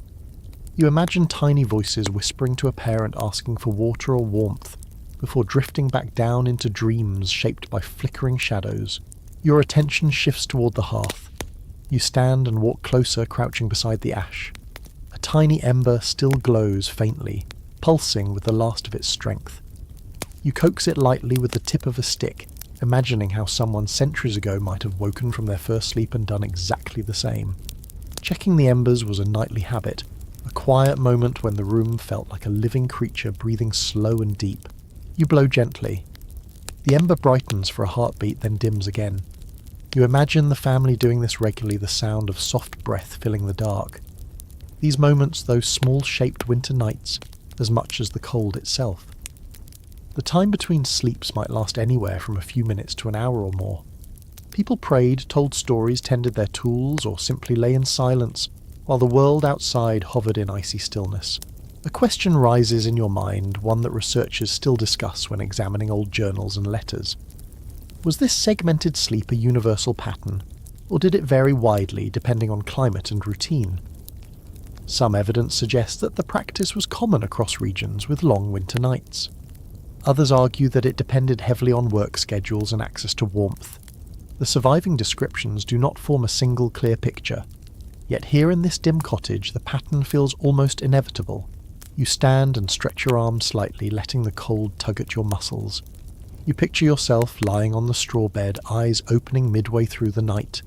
[SPEAKER 1] You imagine tiny voices whispering to a parent asking for water or warmth, before drifting back down into dreams shaped by flickering shadows. Your attention shifts toward the hearth. You stand and walk closer, crouching beside the ash. A tiny ember still glows faintly, pulsing with the last of its strength. You coax it lightly with the tip of a stick, imagining how someone centuries ago might have woken from their first sleep and done exactly the same. Checking the embers was a nightly habit, a quiet moment when the room felt like a living creature breathing slow and deep. You blow gently. The ember brightens for a heartbeat, then dims again. You imagine the family doing this regularly, the sound of soft breath filling the dark. These moments, those small-shaped winter nights, as much as the cold itself. The time between sleeps might last anywhere from a few minutes to an hour or more. People prayed, told stories, tended their tools, or simply lay in silence, while the world outside hovered in icy stillness. A question rises in your mind, one that researchers still discuss when examining old journals and letters. Was this segmented sleep a universal pattern, or did it vary widely depending on climate and routine? Some evidence suggests that the practice was common across regions with long winter nights. Others argue that it depended heavily on work schedules and access to warmth. The surviving descriptions do not form a single clear picture. Yet here in this dim cottage, the pattern feels almost inevitable. You stand and stretch your arms slightly, letting the cold tug at your muscles. You picture yourself lying on the straw bed, eyes opening midway through the night,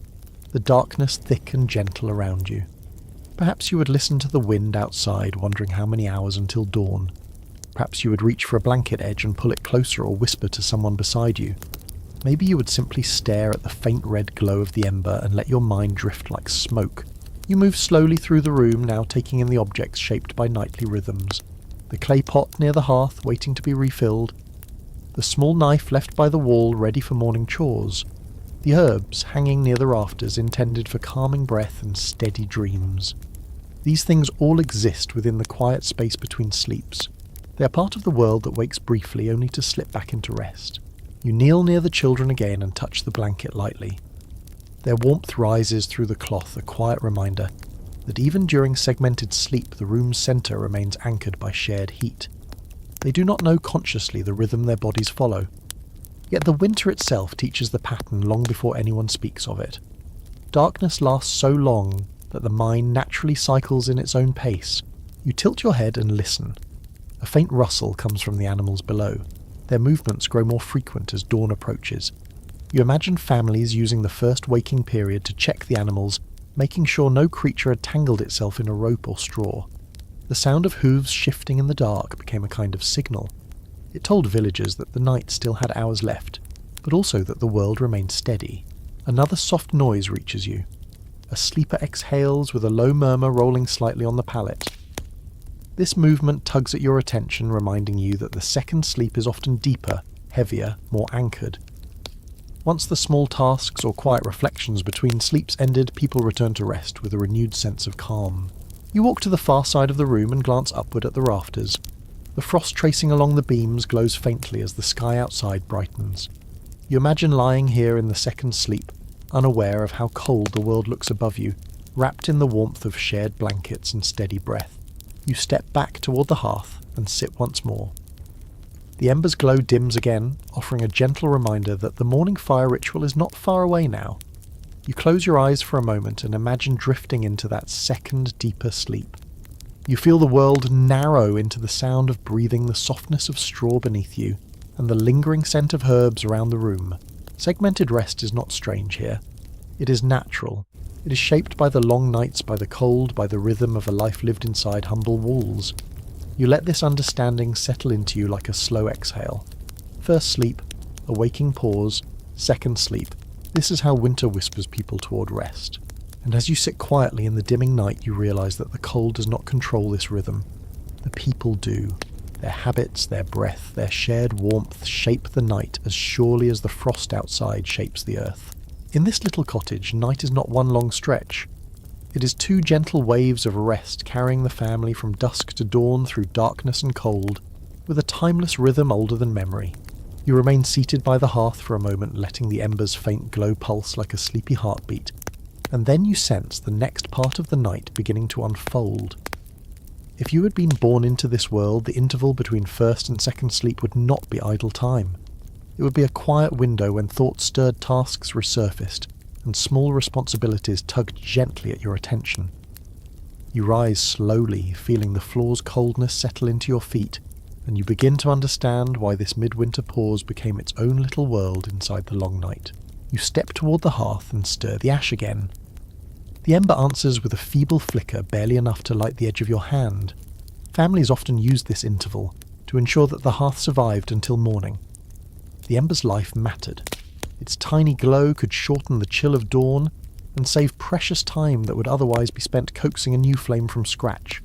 [SPEAKER 1] the darkness thick and gentle around you. Perhaps you would listen to the wind outside, wondering how many hours until dawn. Perhaps you would reach for a blanket edge and pull it closer or whisper to someone beside you. Maybe you would simply stare at the faint red glow of the ember and let your mind drift like smoke. You move slowly through the room, now taking in the objects shaped by nightly rhythms. The clay pot near the hearth, waiting to be refilled. The small knife left by the wall, ready for morning chores. The herbs hanging near the rafters, intended for calming breath and steady dreams. These things all exist within the quiet space between sleeps. They are part of the world that wakes briefly, only to slip back into rest. You kneel near the children again and touch the blanket lightly. Their warmth rises through the cloth, a quiet reminder that even during segmented sleep the room's centre remains anchored by shared heat. They do not know consciously the rhythm their bodies follow. Yet the winter itself teaches the pattern long before anyone speaks of it. Darkness lasts so long that the mind naturally cycles in its own pace. You tilt your head and listen. A faint rustle comes from the animals below. Their movements grow more frequent as dawn approaches. You imagine families using the first waking period to check the animals, making sure no creature had tangled itself in a rope or straw. The sound of hooves shifting in the dark became a kind of signal. It told villagers that the night still had hours left, but also that the world remained steady. Another soft noise reaches you. A sleeper exhales with a low murmur rolling slightly on the palate. This movement tugs at your attention, reminding you that the second sleep is often deeper, heavier, more anchored. Once the small tasks or quiet reflections between sleeps ended, people returned to rest with a renewed sense of calm. You walk to the far side of the room and glance upward at the rafters. The frost tracing along the beams glows faintly as the sky outside brightens. You imagine lying here in the second sleep, unaware of how cold the world looks above you, wrapped in the warmth of shared blankets and steady breath. You step back toward the hearth and sit once more. The ember's glow dims again, offering a gentle reminder that the morning fire ritual is not far away now. You close your eyes for a moment and imagine drifting into that second, deeper sleep. You feel the world narrow into the sound of breathing the softness of straw beneath you, and the lingering scent of herbs around the room. Segmented rest is not strange here. It is natural. It is shaped by the long nights, by the cold, by the rhythm of a life lived inside humble walls. You let this understanding settle into you like a slow exhale. First sleep, a waking pause, second sleep. This is how winter whispers people toward rest. And as you sit quietly in the dimming night, you realize that the cold does not control this rhythm. The people do. Their habits, their breath, their shared warmth shape the night as surely as the frost outside shapes the earth. In this little cottage, night is not one long stretch. It is two gentle waves of rest carrying the family from dusk to dawn through darkness and cold, with a timeless rhythm older than memory. You remain seated by the hearth for a moment, letting the embers' faint glow pulse like a sleepy heartbeat, and then you sense the next part of the night beginning to unfold. If you had been born into this world, the interval between first and second sleep would not be idle time. It would be a quiet window when thought-stirred tasks resurfaced, and small responsibilities tugged gently at your attention. You rise slowly, feeling the floor's coldness settle into your feet, and you begin to understand why this midwinter pause became its own little world inside the long night. You step toward the hearth and stir the ash again. The ember answers with a feeble flicker, barely enough to light the edge of your hand. Families often used this interval to ensure that the hearth survived until morning. The ember's life mattered. Its tiny glow could shorten the chill of dawn and save precious time that would otherwise be spent coaxing a new flame from scratch.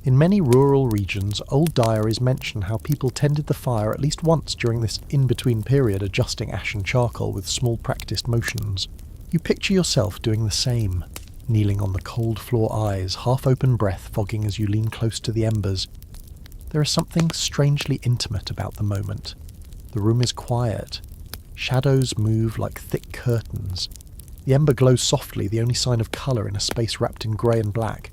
[SPEAKER 1] In many rural regions, old diaries mention how people tended the fire at least once during this in-between period, adjusting ash and charcoal with small practiced motions. You picture yourself doing the same, kneeling on the cold floor eyes, half-open breath fogging as you lean close to the embers. There is something strangely intimate about the moment. The room is quiet. Shadows move like thick curtains. The ember glows softly, the only sign of colour in a space wrapped in grey and black.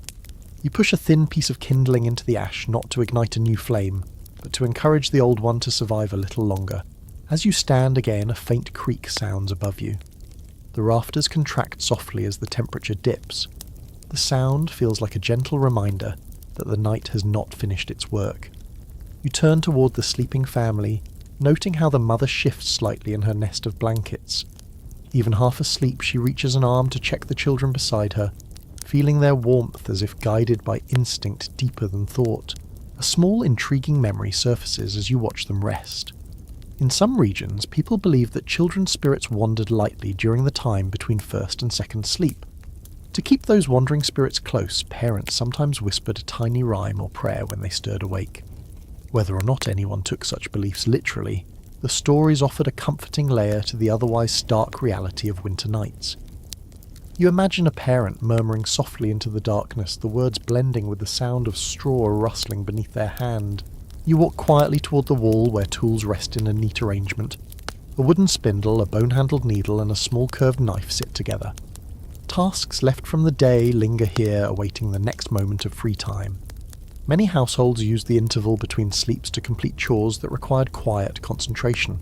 [SPEAKER 1] You push a thin piece of kindling into the ash, not to ignite a new flame, but to encourage the old one to survive a little longer. As you stand again, a faint creak sounds above you. The rafters contract softly as the temperature dips. The sound feels like a gentle reminder that the night has not finished its work. You turn toward the sleeping family, noting how the mother shifts slightly in her nest of blankets. Even half asleep, she reaches an arm to check the children beside her, feeling their warmth as if guided by instinct deeper than thought. A small, intriguing memory surfaces as you watch them rest. In some regions, people believe that children's spirits wandered lightly during the time between first and second sleep. To keep those wandering spirits close, parents sometimes whispered a tiny rhyme or prayer when they stirred awake. Whether or not anyone took such beliefs literally, the stories offered a comforting layer to the otherwise stark reality of winter nights. You imagine a parent murmuring softly into the darkness, the words blending with the sound of straw rustling beneath their hand. You walk quietly toward the wall where tools rest in a neat arrangement. A wooden spindle, a bone-handled needle, and a small curved knife sit together. Tasks left from the day linger here, awaiting the next moment of free time. Many households used the interval between sleeps to complete chores that required quiet concentration.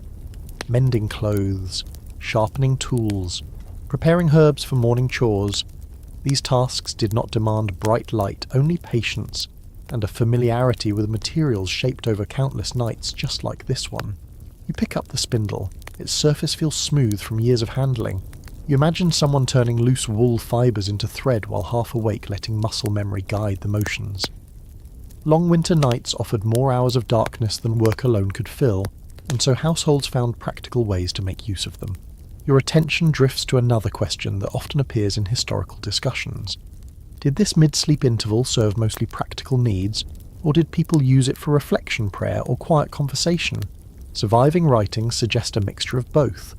[SPEAKER 1] Mending clothes, sharpening tools, preparing herbs for morning chores. These tasks did not demand bright light, only patience, and a familiarity with materials shaped over countless nights just like this one. You pick up the spindle. Its surface feels smooth from years of handling. You imagine someone turning loose wool fibres into thread while half awake, letting muscle memory guide the motions. Long winter nights offered more hours of darkness than work alone could fill, and so households found practical ways to make use of them. Your attention drifts to another question that often appears in historical discussions. Did this mid-sleep interval serve mostly practical needs, or did people use it for reflection, prayer, or quiet conversation? Surviving writings suggest a mixture of both.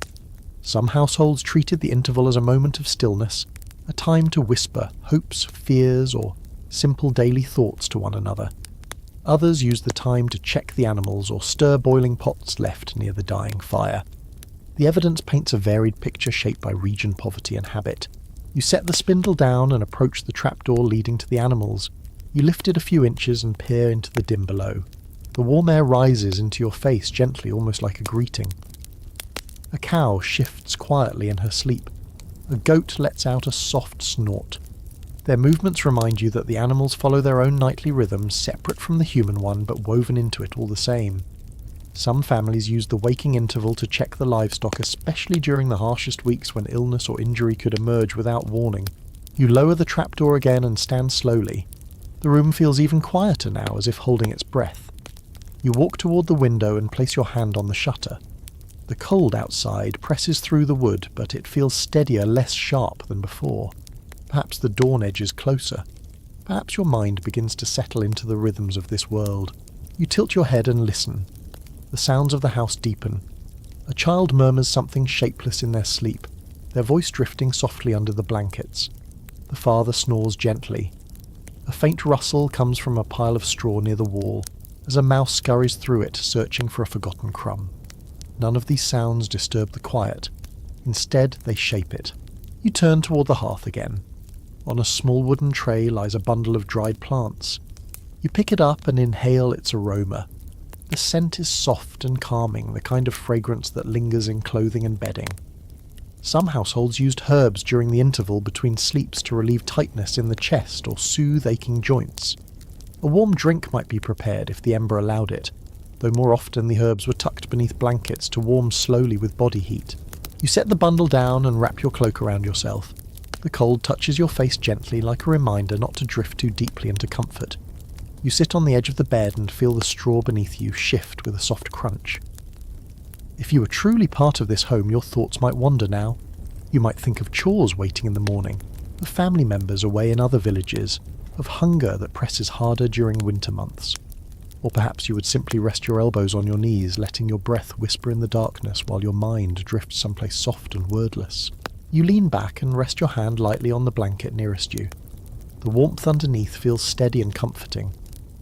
[SPEAKER 1] Some households treated the interval as a moment of stillness, a time to whisper hopes, fears, or simple daily thoughts to one another. Others used the time to check the animals or stir boiling pots left near the dying fire. The evidence paints a varied picture shaped by region, poverty, and habit. You set the spindle down and approach the trapdoor leading to the animals. You lift it a few inches and peer into the dim below. The warm air rises into your face gently, almost like a greeting. A cow shifts quietly in her sleep. A goat lets out a soft snort. Their movements remind you that the animals follow their own nightly rhythms, separate from the human one, but woven into it all the same. Some families use the waking interval to check the livestock, especially during the harshest weeks when illness or injury could emerge without warning. You lower the trapdoor again and stand slowly. The room feels even quieter now, as if holding its breath. You walk toward the window and place your hand on the shutter. The cold outside presses through the wood, but it feels steadier, less sharp than before. Perhaps the dawn edges closer. Perhaps your mind begins to settle into the rhythms of this world. You tilt your head and listen. The sounds of the house deepen. A child murmurs something shapeless in their sleep, their voice drifting softly under the blankets. The father snores gently. A faint rustle comes from a pile of straw near the wall, as a mouse scurries through it, searching for a forgotten crumb. None of these sounds disturb the quiet. Instead, they shape it. You turn toward the hearth again. On a small wooden tray lies a bundle of dried plants. You pick it up and inhale its aroma. The scent is soft and calming, the kind of fragrance that lingers in clothing and bedding. Some households used herbs during the interval between sleeps to relieve tightness in the chest or soothe aching joints. A warm drink might be prepared if the ember allowed it, though more often the herbs were tucked beneath blankets to warm slowly with body heat. You set the bundle down and wrap your cloak around yourself. The cold touches your face gently, like a reminder not to drift too deeply into comfort. You sit on the edge of the bed and feel the straw beneath you shift with a soft crunch. If you were truly part of this home, your thoughts might wander now. You might think of chores waiting in the morning, of family members away in other villages, of hunger that presses harder during winter months. Or perhaps you would simply rest your elbows on your knees, letting your breath whisper in the darkness while your mind drifts someplace soft and wordless. You lean back and rest your hand lightly on the blanket nearest you. The warmth underneath feels steady and comforting.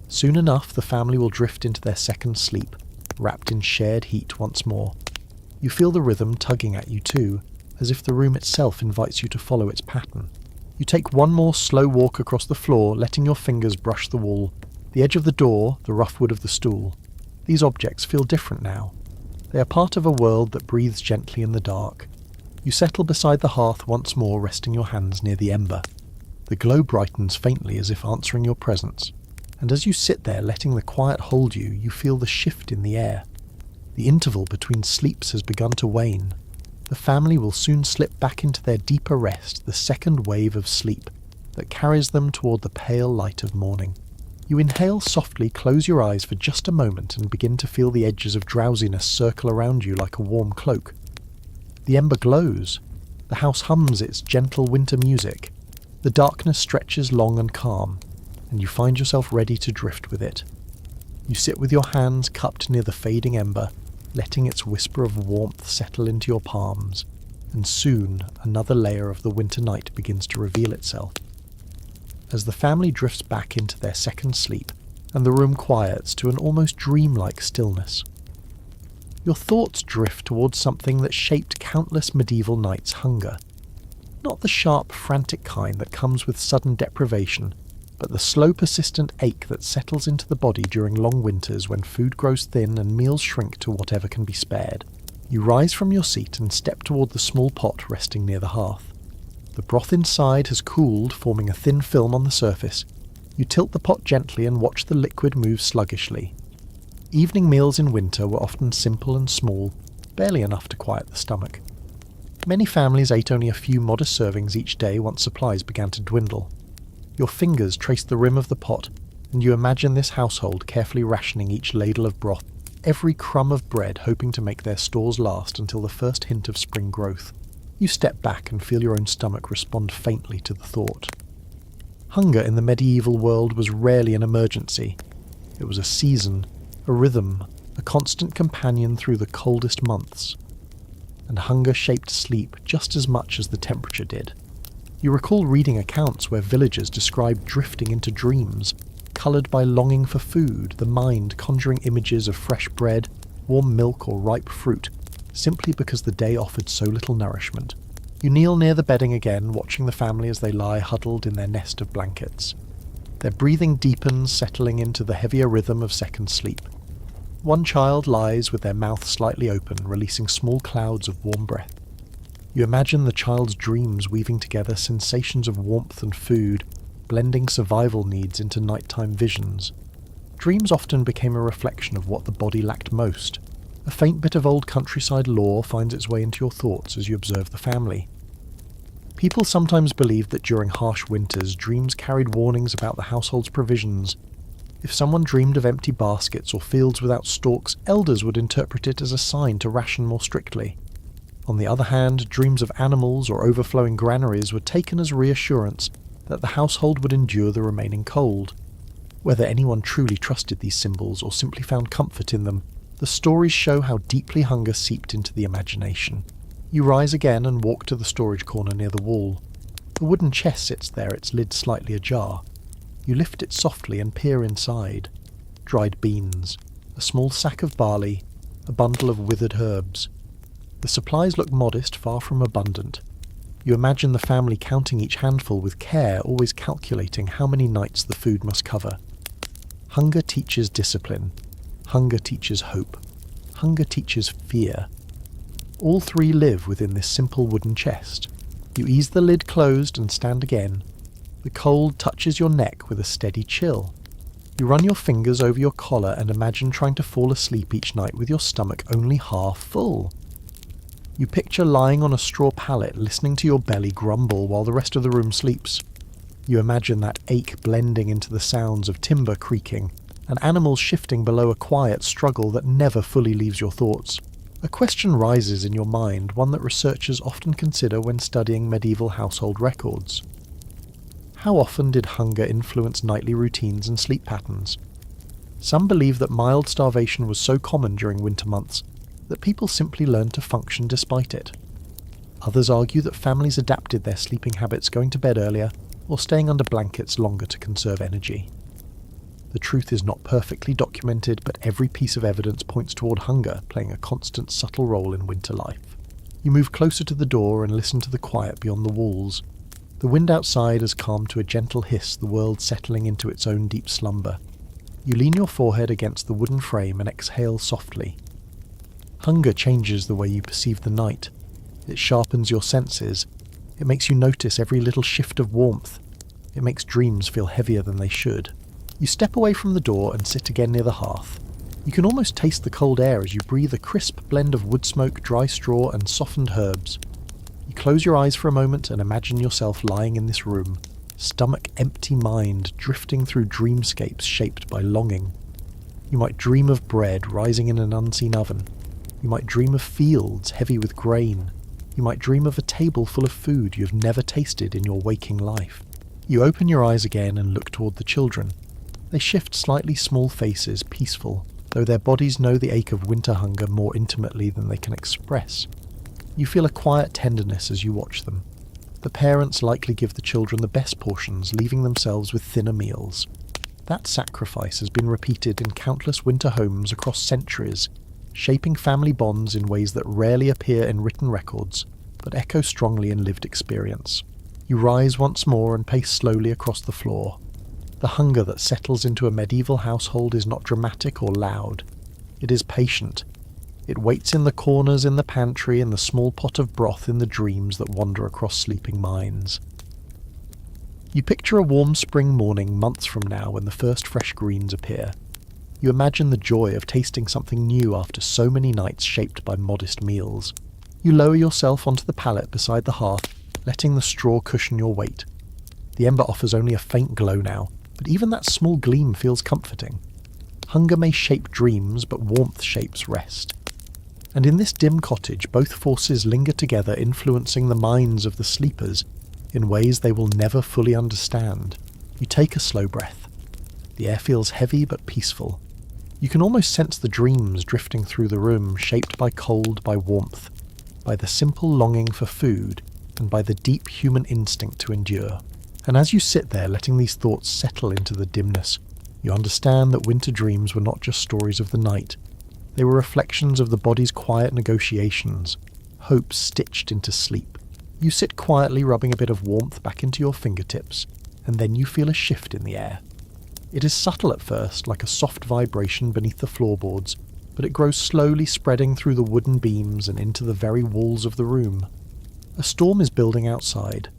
[SPEAKER 1] Soon enough, the family will drift into their second sleep, wrapped in shared heat once more. You feel the rhythm tugging at you too, as if the room itself invites you to follow its pattern. You take one more slow walk across the floor, letting your fingers brush the wall, the edge of the door, the rough wood of the stool. These objects feel different now. They are part of a world that breathes gently in the dark. You settle beside the hearth once more, resting your hands near the ember. The glow brightens faintly as if answering your presence, and as you sit there letting the quiet hold you, you feel the shift in the air. The interval between sleeps has begun to wane. The family will soon slip back into their deeper rest, the second wave of sleep that carries them toward the pale light of morning. You inhale softly, close your eyes for just a moment, and begin to feel the edges of drowsiness circle around you like a warm cloak. The ember glows. The house hums its gentle winter music. The darkness stretches long and calm, and you find yourself ready to drift with it. You sit with your hands cupped near the fading ember, letting its whisper of warmth settle into your palms, and soon another layer of the winter night begins to reveal itself. As the family drifts back into their second sleep, and the room quiets to an almost dreamlike stillness, your thoughts drift towards something that shaped countless medieval nights' hunger. Not the sharp, frantic kind that comes with sudden deprivation, but the slow, persistent ache that settles into the body during long winters when food grows thin and meals shrink to whatever can be spared. You rise from your seat and step toward the small pot resting near the hearth. The broth inside has cooled, forming a thin film on the surface. You tilt the pot gently and watch the liquid move sluggishly. Evening meals in winter were often simple and small, barely enough to quiet the stomach. Many families ate only a few modest servings each day once supplies began to dwindle. Your fingers trace the rim of the pot, and you imagine this household carefully rationing each ladle of broth, every crumb of bread hoping to make their stores last until the first hint of spring growth. You step back and feel your own stomach respond faintly to the thought. Hunger in the medieval world was rarely an emergency. It was a season, a rhythm, a constant companion through the coldest months. And hunger shaped sleep just as much as the temperature did. You recall reading accounts where villagers described drifting into dreams, coloured by longing for food, the mind conjuring images of fresh bread, warm milk or ripe fruit, simply because the day offered so little nourishment. You kneel near the bedding again, watching the family as they lie huddled in their nest of blankets. Their breathing deepens, settling into the heavier rhythm of second sleep. One child lies with their mouth slightly open, releasing small clouds of warm breath. You imagine the child's dreams weaving together sensations of warmth and food, blending survival needs into nighttime visions. Dreams often became a reflection of what the body lacked most. A faint bit of old countryside lore finds its way into your thoughts as you observe the family. People sometimes believed that during harsh winters, dreams carried warnings about the household's provisions. If someone dreamed of empty baskets or fields without stalks, elders would interpret it as a sign to ration more strictly. On the other hand, dreams of animals or overflowing granaries were taken as reassurance that the household would endure the remaining cold. Whether anyone truly trusted these symbols or simply found comfort in them, the stories show how deeply hunger seeped into the imagination. You rise again and walk to the storage corner near the wall. The wooden chest sits there, its lid slightly ajar. You lift it softly and peer inside. Dried beans, a small sack of barley, a bundle of withered herbs. The supplies look modest, far from abundant. You imagine the family counting each handful with care, always calculating how many nights the food must cover. Hunger teaches discipline. Hunger teaches hope. Hunger teaches fear. All three live within this simple wooden chest. You ease the lid closed and stand again. The cold touches your neck with a steady chill. You run your fingers over your collar and imagine trying to fall asleep each night with your stomach only half full. You picture lying on a straw pallet, listening to your belly grumble while the rest of the room sleeps. You imagine that ache blending into the sounds of timber creaking, and animals shifting below a quiet struggle that never fully leaves your thoughts. A question rises in your mind, one that researchers often consider when studying medieval household records. How often did hunger influence nightly routines and sleep patterns? Some believe that mild starvation was so common during winter months that people simply learned to function despite it. Others argue that families adapted their sleeping habits, going to bed earlier or staying under blankets longer to conserve energy. The truth is not perfectly documented, but every piece of evidence points toward hunger playing a constant, subtle role in winter life. You move closer to the door and listen to the quiet beyond the walls. The wind outside has calmed to a gentle hiss, the world settling into its own deep slumber. You lean your forehead against the wooden frame and exhale softly. Hunger changes the way you perceive the night. It sharpens your senses. It makes you notice every little shift of warmth. It makes dreams feel heavier than they should. You step away from the door and sit again near the hearth. You can almost taste the cold air as you breathe a crisp blend of wood smoke, dry straw, and softened herbs. You close your eyes for a moment and imagine yourself lying in this room, stomach empty, mind drifting through dreamscapes shaped by longing. You might dream of bread rising in an unseen oven. You might dream of fields heavy with grain. You might dream of a table full of food you've never tasted in your waking life. You open your eyes again and look toward the children. They shift slightly small faces, peaceful, though their bodies know the ache of winter hunger more intimately than they can express. You feel a quiet tenderness as you watch them. The parents likely give the children the best portions, leaving themselves with thinner meals. That sacrifice has been repeated in countless winter homes across centuries, shaping family bonds in ways that rarely appear in written records, but echo strongly in lived experience. You rise once more and pace slowly across the floor. The hunger that settles into a medieval household is not dramatic or loud. It is patient. It waits in the corners, in the pantry, in the small pot of broth, in the dreams that wander across sleeping minds. You picture a warm spring morning months from now when the first fresh greens appear. You imagine the joy of tasting something new after so many nights shaped by modest meals. You lower yourself onto the pallet beside the hearth, letting the straw cushion your weight. The ember offers only a faint glow now, but even that small gleam feels comforting. Hunger may shape dreams, but warmth shapes rest. And in this dim cottage, both forces linger together, influencing the minds of the sleepers in ways they will never fully understand. You take a slow breath. The air feels heavy but peaceful. You can almost sense the dreams drifting through the room, shaped by cold, by warmth, by the simple longing for food, and by the deep human instinct to endure. And as you sit there letting these thoughts settle into the dimness, you understand that winter dreams were not just stories of the night. They were reflections of the body's quiet negotiations, hope stitched into sleep. You sit quietly, rubbing a bit of warmth back into your fingertips, and then you feel a shift in the air. It is subtle at first, like a soft vibration beneath the floorboards, but it grows slowly, spreading through the wooden beams and into the very walls of the room. A storm is building outside,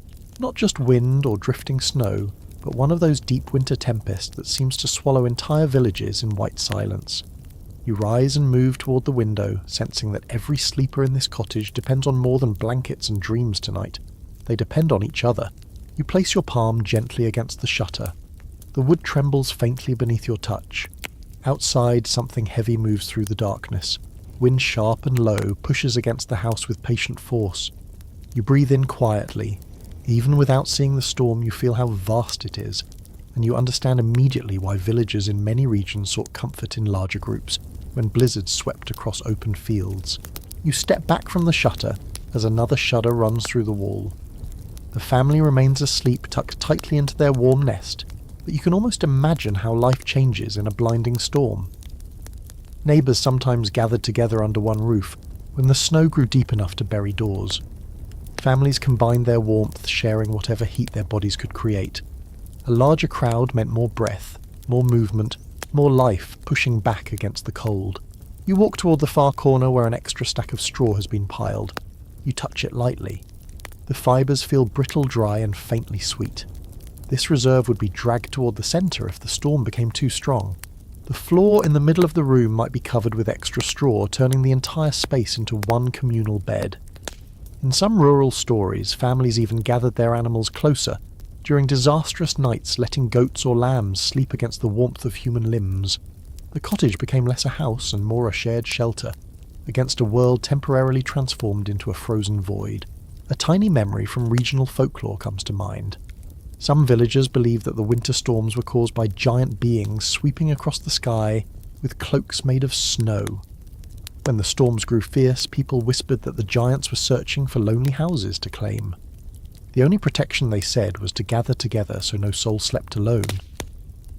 [SPEAKER 1] not just wind or drifting snow, but one of those deep winter tempests that seems to swallow entire villages in white silence. You rise and move toward the window, sensing that every sleeper in this cottage depends on more than blankets and dreams tonight. They depend on each other. You place your palm gently against the shutter. The wood trembles faintly beneath your touch. Outside, something heavy moves through the darkness. Wind sharp and low pushes against the house with patient force. You breathe in quietly. Even without seeing the storm, you feel how vast it is, and you understand immediately why villagers in many regions sought comfort in larger groups when blizzards swept across open fields. You step back from the shutter as another shudder runs through the wall. The family remains asleep, tucked tightly into their warm nest, but you can almost imagine how life changes in a blinding storm. Neighbours sometimes gathered together under one roof when the snow grew deep enough to bury doors. Families combined their warmth, sharing whatever heat their bodies could create. A larger crowd meant more breath, more movement, more life pushing back against the cold. You walk toward the far corner where an extra stack of straw has been piled. You touch it lightly. The fibres feel brittle, dry, and faintly sweet. This reserve would be dragged toward the centre if the storm became too strong. The floor in the middle of the room might be covered with extra straw, turning the entire space into one communal bed. In some rural stories, families even gathered their animals closer, during disastrous nights letting goats or lambs sleep against the warmth of human limbs. The cottage became less a house and more a shared shelter, against a world temporarily transformed into a frozen void. A tiny memory from regional folklore comes to mind. Some villagers believed that the winter storms were caused by giant beings sweeping across the sky with cloaks made of snow. When the storms grew fierce, people whispered that the giants were searching for lonely houses to claim. The only protection, they said, was to gather together so no soul slept alone.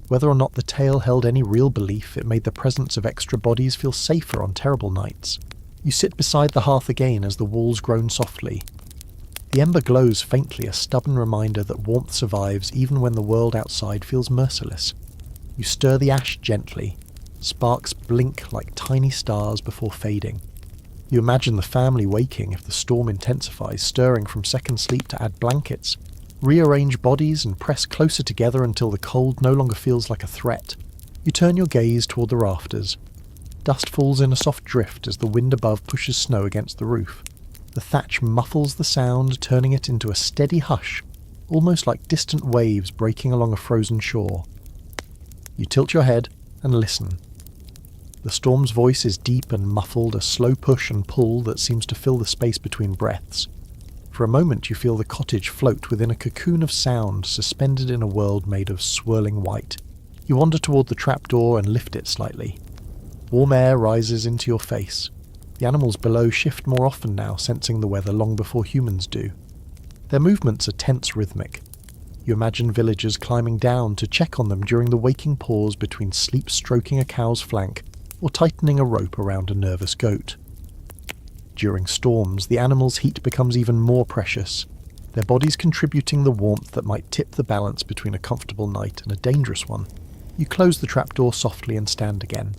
[SPEAKER 1] Whether or not the tale held any real belief, it made the presence of extra bodies feel safer on terrible nights. You sit beside the hearth again as the walls groan softly. The ember glows faintly, a stubborn reminder that warmth survives even when the world outside feels merciless. You stir the ash gently. Sparks blink like tiny stars before fading. You imagine the family waking if the storm intensifies, stirring from second sleep to add blankets, rearrange bodies and press closer together until the cold no longer feels like a threat. You turn your gaze toward the rafters. Dust falls in a soft drift as the wind above pushes snow against the roof. The thatch muffles the sound, turning it into a steady hush, almost like distant waves breaking along a frozen shore. You tilt your head and listen. The storm's voice is deep and muffled, a slow push and pull that seems to fill the space between breaths. For a moment you feel the cottage float within a cocoon of sound, suspended in a world made of swirling white. You wander toward the trapdoor and lift it slightly. Warm air rises into your face. The animals below shift more often now, sensing the weather long before humans do. Their movements are tense, rhythmic. You imagine villagers climbing down to check on them during the waking pause between sleep stroking a cow's flank or tightening a rope around a nervous goat. During storms, the animals' heat becomes even more precious, their bodies contributing the warmth that might tip the balance between a comfortable night and a dangerous one. You close the trapdoor softly and stand again.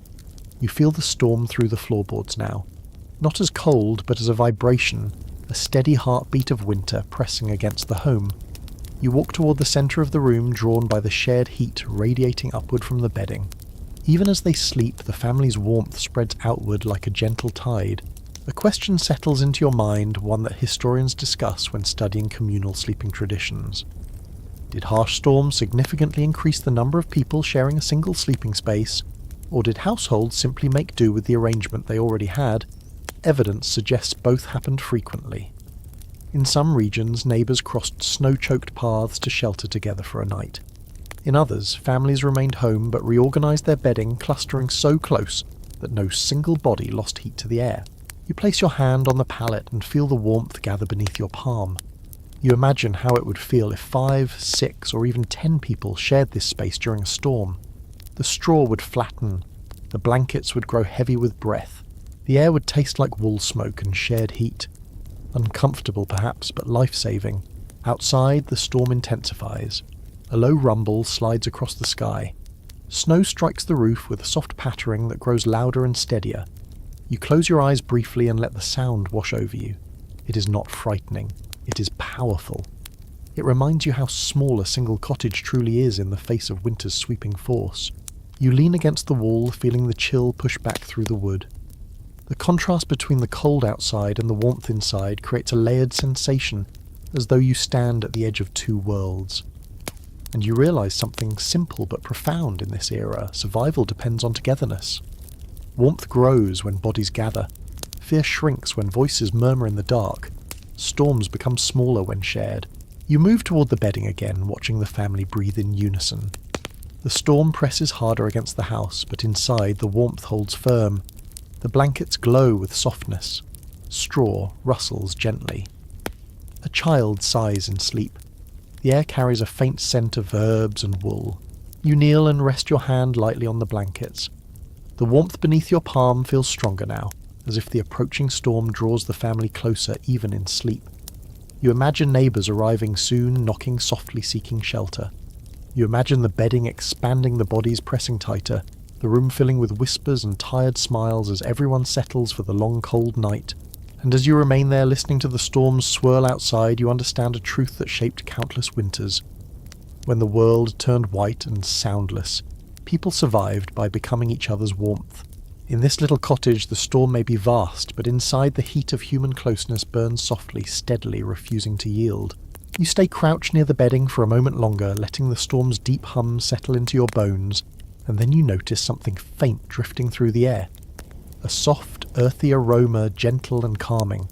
[SPEAKER 1] You feel the storm through the floorboards now. Not as cold, but as a vibration, a steady heartbeat of winter pressing against the home. You walk toward the centre of the room, drawn by the shared heat radiating upward from the bedding. Even as they sleep, the family's warmth spreads outward like a gentle tide. A question settles into your mind, one that historians discuss when studying communal sleeping traditions. Did harsh storms significantly increase the number of people sharing a single sleeping space, or did households simply make do with the arrangement they already had? Evidence suggests both happened frequently. In some regions, neighbours crossed snow-choked paths to shelter together for a night. In others, families remained home but reorganised their bedding, clustering so close that no single body lost heat to the air. You place your hand on the pallet and feel the warmth gather beneath your palm. You imagine how it would feel if 5, 6, or even 10 people shared this space during a storm. The straw would flatten, The blankets would grow heavy with breath. The air would taste like wool smoke and shared heat. Uncomfortable perhaps, but life-saving. Outside, the storm intensifies. A low rumble slides across the sky. Snow strikes the roof with a soft pattering that grows louder and steadier. You close your eyes briefly and let the sound wash over you. It is not frightening. It is powerful. It reminds you how small a single cottage truly is in the face of winter's sweeping force. You lean against the wall, feeling the chill push back through the wood. The contrast between the cold outside and the warmth inside creates a layered sensation, as though you stand at the edge of two worlds. And you realise something simple but profound in this era. Survival depends on togetherness. Warmth grows when bodies gather. Fear shrinks when voices murmur in the dark. Storms become smaller when shared. You move toward the bedding again, watching the family breathe in unison. The storm presses harder against the house, but inside the warmth holds firm. The blankets glow with softness. Straw rustles gently. A child sighs in sleep. The air carries a faint scent of herbs and wool. You kneel and rest your hand lightly on the blankets. The warmth beneath your palm feels stronger now, as if the approaching storm draws the family closer even in sleep. You imagine neighbours arriving soon, knocking softly, seeking shelter. You imagine the bedding expanding, the bodies pressing tighter, the room filling with whispers and tired smiles as everyone settles for the long cold night. And as you remain there listening to the storms swirl outside, you understand a truth that shaped countless winters. When the world turned white and soundless, people survived by becoming each other's warmth. In this little cottage, the storm may be vast, but inside the heat of human closeness burns softly, steadily, refusing to yield. You stay crouched near the bedding for a moment longer, letting the storm's deep hum settle into your bones, and then you notice something faint drifting through the air. A soft, earthy aroma, gentle and calming.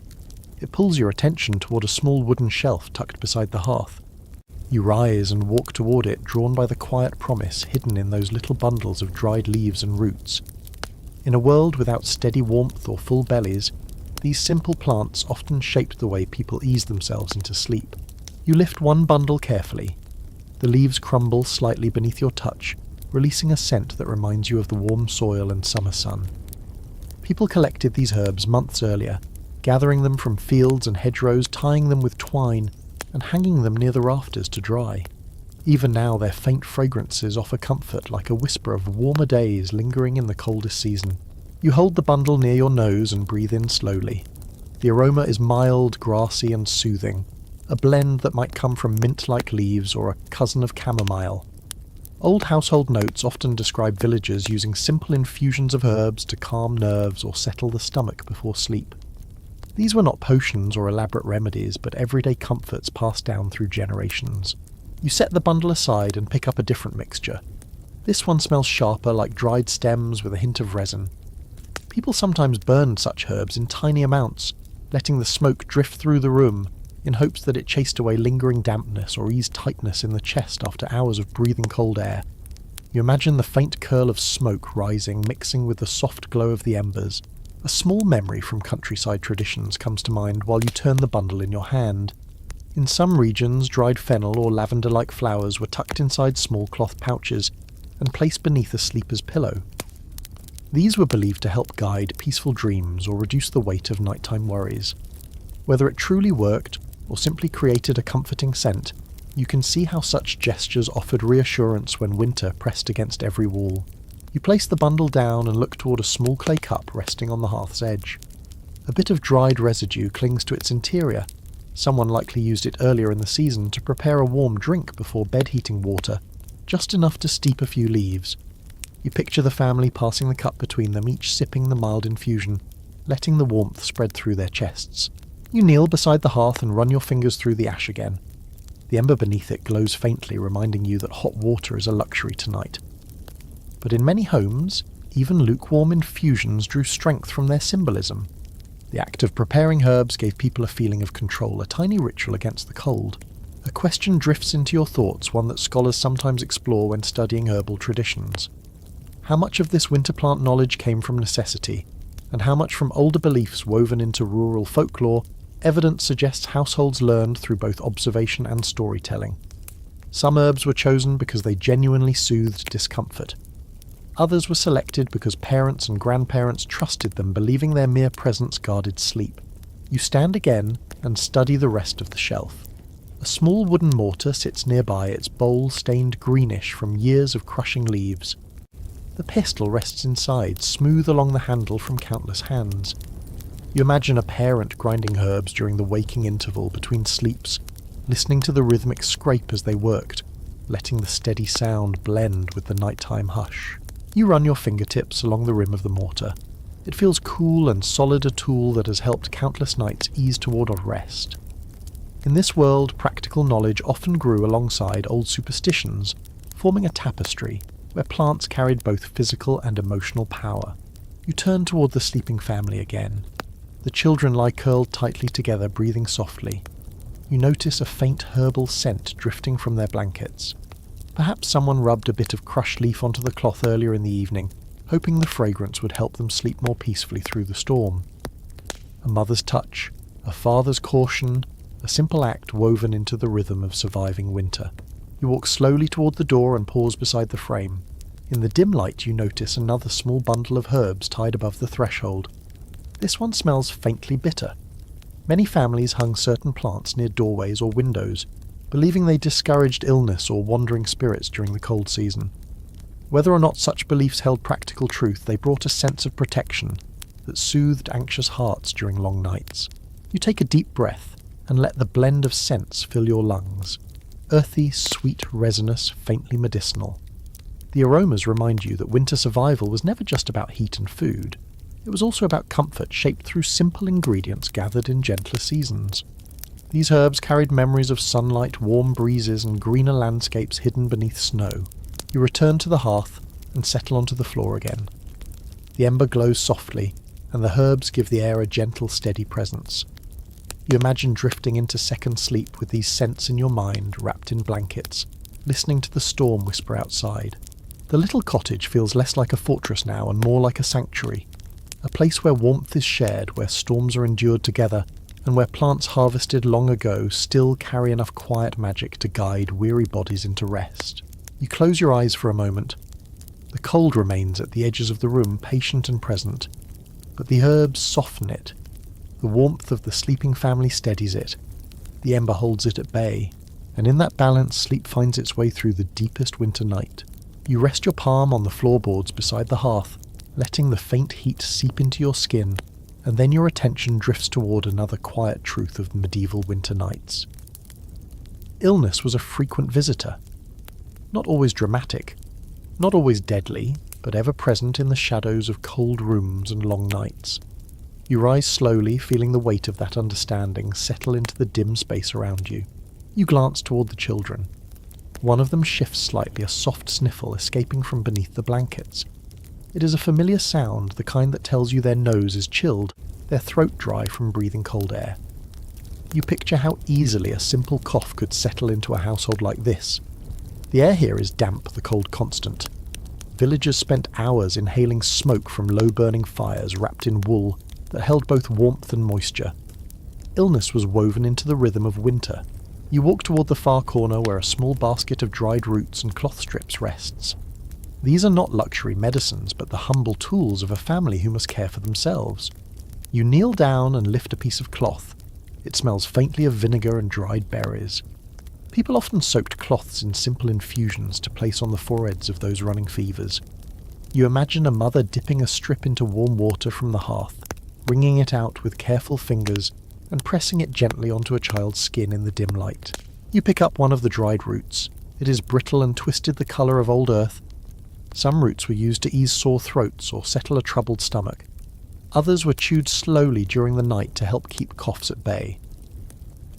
[SPEAKER 1] It pulls your attention toward a small wooden shelf tucked beside the hearth. You rise and walk toward it, drawn by the quiet promise hidden in those little bundles of dried leaves and roots. In a world without steady warmth or full bellies, these simple plants often shaped the way people ease themselves into sleep. You lift one bundle carefully. The leaves crumble slightly beneath your touch, releasing a scent that reminds you of the warm soil and summer sun. People collected these herbs months earlier, gathering them from fields and hedgerows, tying them with twine, and hanging them near the rafters to dry. Even now their faint fragrances offer comfort, like a whisper of warmer days lingering in the coldest season. You hold the bundle near your nose and breathe in slowly. The aroma is mild, grassy and soothing, a blend that might come from mint-like leaves or a cousin of chamomile. Old household notes often describe villagers using simple infusions of herbs to calm nerves or settle the stomach before sleep. These were not potions or elaborate remedies, but everyday comforts passed down through generations. You set the bundle aside and pick up a different mixture. This one smells sharper, like dried stems with a hint of resin. People sometimes burned such herbs in tiny amounts, letting the smoke drift through the room, in hopes that it chased away lingering dampness or eased tightness in the chest after hours of breathing cold air. You imagine the faint curl of smoke rising, mixing with the soft glow of the embers. A small memory from countryside traditions comes to mind while you turn the bundle in your hand. In some regions, dried fennel or lavender-like flowers were tucked inside small cloth pouches and placed beneath a sleeper's pillow. These were believed to help guide peaceful dreams or reduce the weight of nighttime worries. Whether it truly worked, or simply created a comforting scent, you can see how such gestures offered reassurance when winter pressed against every wall. You place the bundle down and look toward a small clay cup resting on the hearth's edge. A bit of dried residue clings to its interior. Someone likely used it earlier in the season to prepare a warm drink before bed-heating water, just enough to steep a few leaves. You picture the family passing the cup between them, each sipping the mild infusion, letting the warmth spread through their chests. You kneel beside the hearth and run your fingers through the ash again. The ember beneath it glows faintly, reminding you that hot water is a luxury tonight. But in many homes, even lukewarm infusions drew strength from their symbolism. The act of preparing herbs gave people a feeling of control, a tiny ritual against the cold. A question drifts into your thoughts, one that scholars sometimes explore when studying herbal traditions. How much of this winter plant knowledge came from necessity, and how much from older beliefs woven into rural folklore? Evidence suggests households learned through both observation and storytelling. Some herbs were chosen because they genuinely soothed discomfort. Others were selected because parents and grandparents trusted them, believing their mere presence guarded sleep. You stand again and study the rest of the shelf. A small wooden mortar sits nearby, its bowl stained greenish from years of crushing leaves. The pestle rests inside, smooth along the handle from countless hands. You imagine a parent grinding herbs during the waking interval between sleeps, listening to the rhythmic scrape as they worked, letting the steady sound blend with the nighttime hush. You run your fingertips along the rim of the mortar. It feels cool and solid, a tool that has helped countless nights ease toward a rest. In this world, practical knowledge often grew alongside old superstitions, forming a tapestry where plants carried both physical and emotional power. You turn toward the sleeping family again. The children lie curled tightly together, breathing softly. You notice a faint herbal scent drifting from their blankets. Perhaps someone rubbed a bit of crushed leaf onto the cloth earlier in the evening, hoping the fragrance would help them sleep more peacefully through the storm. A mother's touch, a father's caution, a simple act woven into the rhythm of surviving winter. You walk slowly toward the door and pause beside the frame. In the dim light you notice another small bundle of herbs tied above the threshold. This one smells faintly bitter. Many families hung certain plants near doorways or windows, believing they discouraged illness or wandering spirits during the cold season. Whether or not such beliefs held practical truth, they brought a sense of protection that soothed anxious hearts during long nights. You take a deep breath and let the blend of scents fill your lungs. Earthy, sweet, resinous, faintly medicinal. The aromas remind you that winter survival was never just about heat and food. It was also about comfort shaped through simple ingredients gathered in gentler seasons. These herbs carried memories of sunlight, warm breezes, and greener landscapes hidden beneath snow. You return to the hearth and settle onto the floor again. The ember glows softly, and the herbs give the air a gentle, steady presence. You imagine drifting into second sleep with these scents in your mind, wrapped in blankets, listening to the storm whisper outside. The little cottage feels less like a fortress now and more like a sanctuary, a place where warmth is shared, where storms are endured together, and where plants harvested long ago still carry enough quiet magic to guide weary bodies into rest. You close your eyes for a moment. The cold remains at the edges of the room, patient and present, but the herbs soften it. The warmth of the sleeping family steadies it. The ember holds it at bay, and in that balance sleep finds its way through the deepest winter night. You rest your palm on the floorboards beside the hearth, letting the faint heat seep into your skin, and then your attention drifts toward another quiet truth of medieval winter nights. Illness was a frequent visitor. Not always dramatic, not always deadly, but ever present in the shadows of cold rooms and long nights. You rise slowly, feeling the weight of that understanding settle into the dim space around you. You glance toward the children. One of them shifts slightly, a soft sniffle escaping from beneath the blankets. It is a familiar sound, the kind that tells you their nose is chilled, their throat dry from breathing cold air. You picture how easily a simple cough could settle into a household like this. The air here is damp, the cold constant. Villagers spent hours inhaling smoke from low-burning fires wrapped in wool that held both warmth and moisture. Illness was woven into the rhythm of winter. You walk toward the far corner where a small basket of dried roots and cloth strips rests. These are not luxury medicines, but the humble tools of a family who must care for themselves. You kneel down and lift a piece of cloth. It smells faintly of vinegar and dried berries. People often soaked cloths in simple infusions to place on the foreheads of those running fevers. You imagine a mother dipping a strip into warm water from the hearth, wringing it out with careful fingers and pressing it gently onto a child's skin in the dim light. You pick up one of the dried roots. It is brittle and twisted, the colour of old earth. Some roots were used to ease sore throats or settle a troubled stomach. Others were chewed slowly during the night to help keep coughs at bay.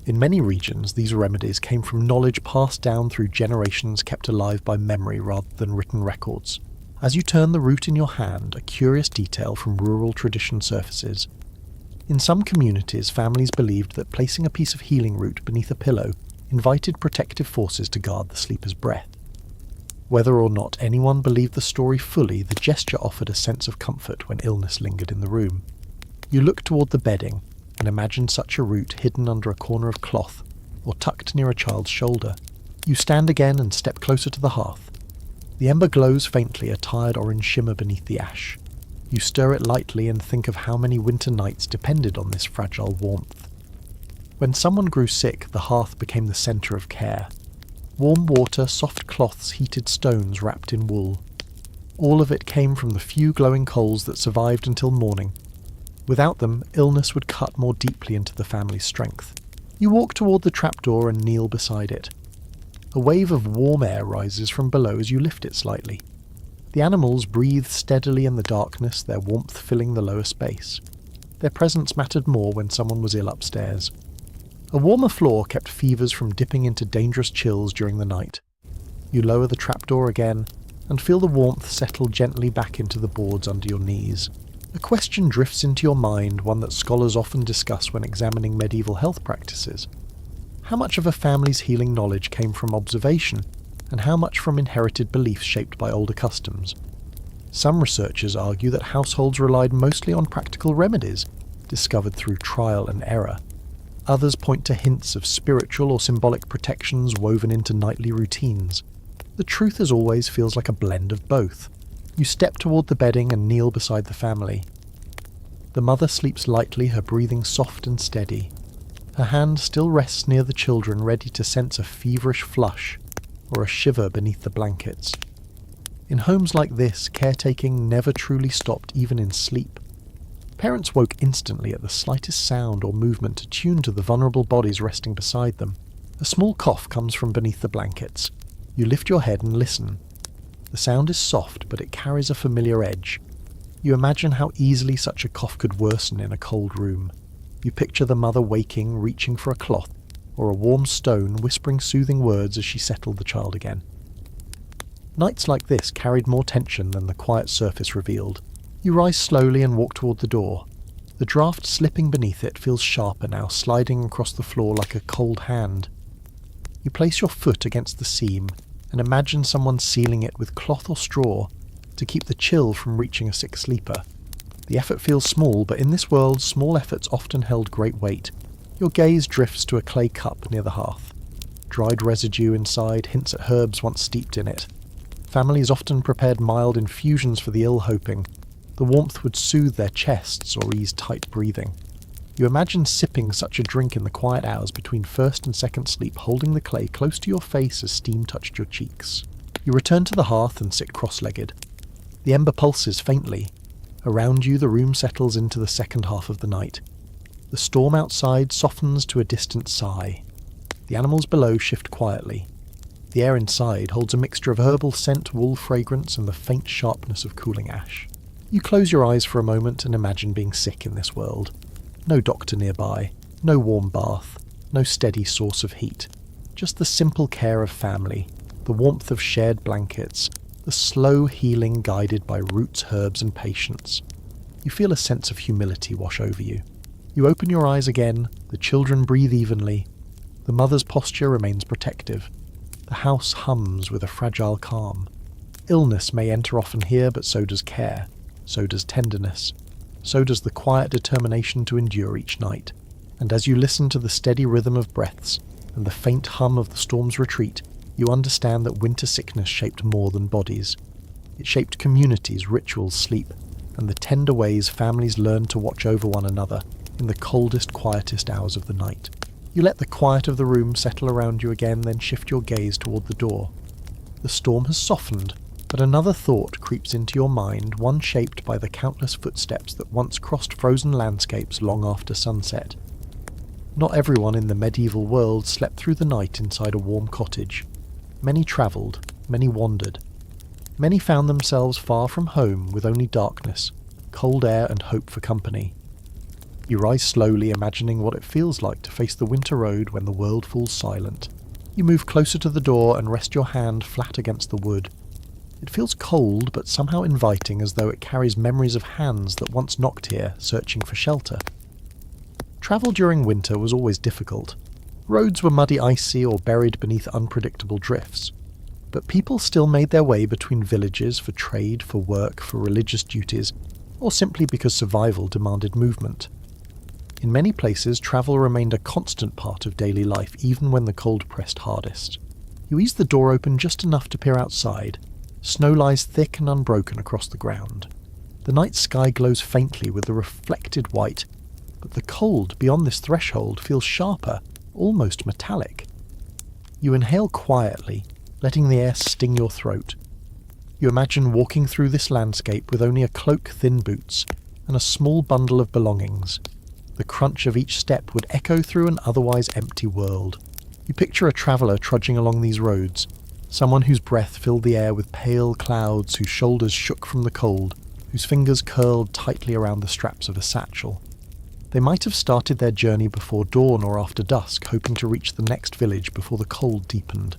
[SPEAKER 1] In many regions, these remedies came from knowledge passed down through generations, kept alive by memory rather than written records. As you turn the root in your hand, a curious detail from rural tradition surfaces. In some communities, families believed that placing a piece of healing root beneath a pillow invited protective forces to guard the sleeper's breath. Whether or not anyone believed the story fully, the gesture offered a sense of comfort when illness lingered in the room. You look toward the bedding and imagine such a root hidden under a corner of cloth or tucked near a child's shoulder. You stand again and step closer to the hearth. The ember glows faintly, a tired orange shimmer beneath the ash. You stir it lightly and think of how many winter nights depended on this fragile warmth. When someone grew sick, the hearth became the centre of care. Warm water, soft cloths, heated stones wrapped in wool. All of it came from the few glowing coals that survived until morning. Without them, illness would cut more deeply into the family's strength. You walk toward the trapdoor and kneel beside it. A wave of warm air rises from below as you lift it slightly. The animals breathe steadily in the darkness, their warmth filling the lower space. Their presence mattered more when someone was ill upstairs. A warmer floor kept fevers from dipping into dangerous chills during the night. You lower the trapdoor again, and feel the warmth settle gently back into the boards under your knees. A question drifts into your mind, one that scholars often discuss when examining medieval health practices. How much of a family's healing knowledge came from observation, and how much from inherited beliefs shaped by older customs? Some researchers argue that households relied mostly on practical remedies, discovered through trial and error. Others point to hints of spiritual or symbolic protections woven into nightly routines. The truth as always feels like a blend of both. You step toward the bedding and kneel beside the family. The mother sleeps lightly, her breathing soft and steady. Her hand still rests near the children, ready to sense a feverish flush or a shiver beneath the blankets. In homes like this, caretaking never truly stopped even in sleep. Parents woke instantly at the slightest sound or movement attuned to the vulnerable bodies resting beside them. A small cough comes from beneath the blankets. You lift your head and listen. The sound is soft, but it carries a familiar edge. You imagine how easily such a cough could worsen in a cold room. You picture the mother waking, reaching for a cloth, or a warm stone, whispering soothing words as she settled the child again. Nights like this carried more tension than the quiet surface revealed. You rise slowly and walk toward the door. The draft slipping beneath it feels sharper now, sliding across the floor like a cold hand. You place your foot against the seam and imagine someone sealing it with cloth or straw to keep the chill from reaching a sick sleeper. The effort feels small, but in this world, small efforts often held great weight. Your gaze drifts to a clay cup near the hearth. Dried residue inside hints at herbs once steeped in it. Families often prepared mild infusions for the ill-hoping. The warmth would soothe their chests or ease tight breathing. You imagine sipping such a drink in the quiet hours between first and second sleep, holding the clay close to your face as steam touched your cheeks. You return to the hearth and sit cross-legged. The ember pulses faintly. Around you, the room settles into the second half of the night. The storm outside softens to a distant sigh. The animals below shift quietly. The air inside holds a mixture of herbal scent, wool fragrance, and the faint sharpness of cooling ash. You close your eyes for a moment and imagine being sick in this world. No doctor nearby, no warm bath, no steady source of heat. Just the simple care of family, the warmth of shared blankets, the slow healing guided by roots, herbs, and patience. You feel a sense of humility wash over you. You open your eyes again, the children breathe evenly. The mother's posture remains protective. The house hums with a fragile calm. Illness may enter often here, but so does care. So does tenderness. So does the quiet determination to endure each night. And as you listen to the steady rhythm of breaths and the faint hum of the storm's retreat, you understand that winter sickness shaped more than bodies. It shaped communities, rituals, sleep, and the tender ways families learned to watch over one another in the coldest, quietest hours of the night. You let the quiet of the room settle around you again, then shift your gaze toward the door. The storm has softened, but another thought creeps into your mind, one shaped by the countless footsteps that once crossed frozen landscapes long after sunset. Not everyone in the medieval world slept through the night inside a warm cottage. Many travelled, many wandered. Many found themselves far from home with only darkness, cold air and hope for company. You rise slowly, imagining what it feels like to face the winter road when the world falls silent. You move closer to the door and rest your hand flat against the wood. It feels cold, but somehow inviting, as though it carries memories of hands that once knocked here, searching for shelter. Travel during winter was always difficult. Roads were muddy, icy, or buried beneath unpredictable drifts. But people still made their way between villages for trade, for work, for religious duties, or simply because survival demanded movement. In many places, travel remained a constant part of daily life, even when the cold pressed hardest. You ease the door open just enough to peer outside. Snow lies thick and unbroken across the ground. The night sky glows faintly with the reflected white, but the cold beyond this threshold feels sharper, almost metallic. You inhale quietly, letting the air sting your throat. You imagine walking through this landscape with only a cloak, thin boots, and a small bundle of belongings. The crunch of each step would echo through an otherwise empty world. You picture a traveller trudging along these roads, someone whose breath filled the air with pale clouds, whose shoulders shook from the cold, whose fingers curled tightly around the straps of a satchel. They might have started their journey before dawn or after dusk, hoping to reach the next village before the cold deepened.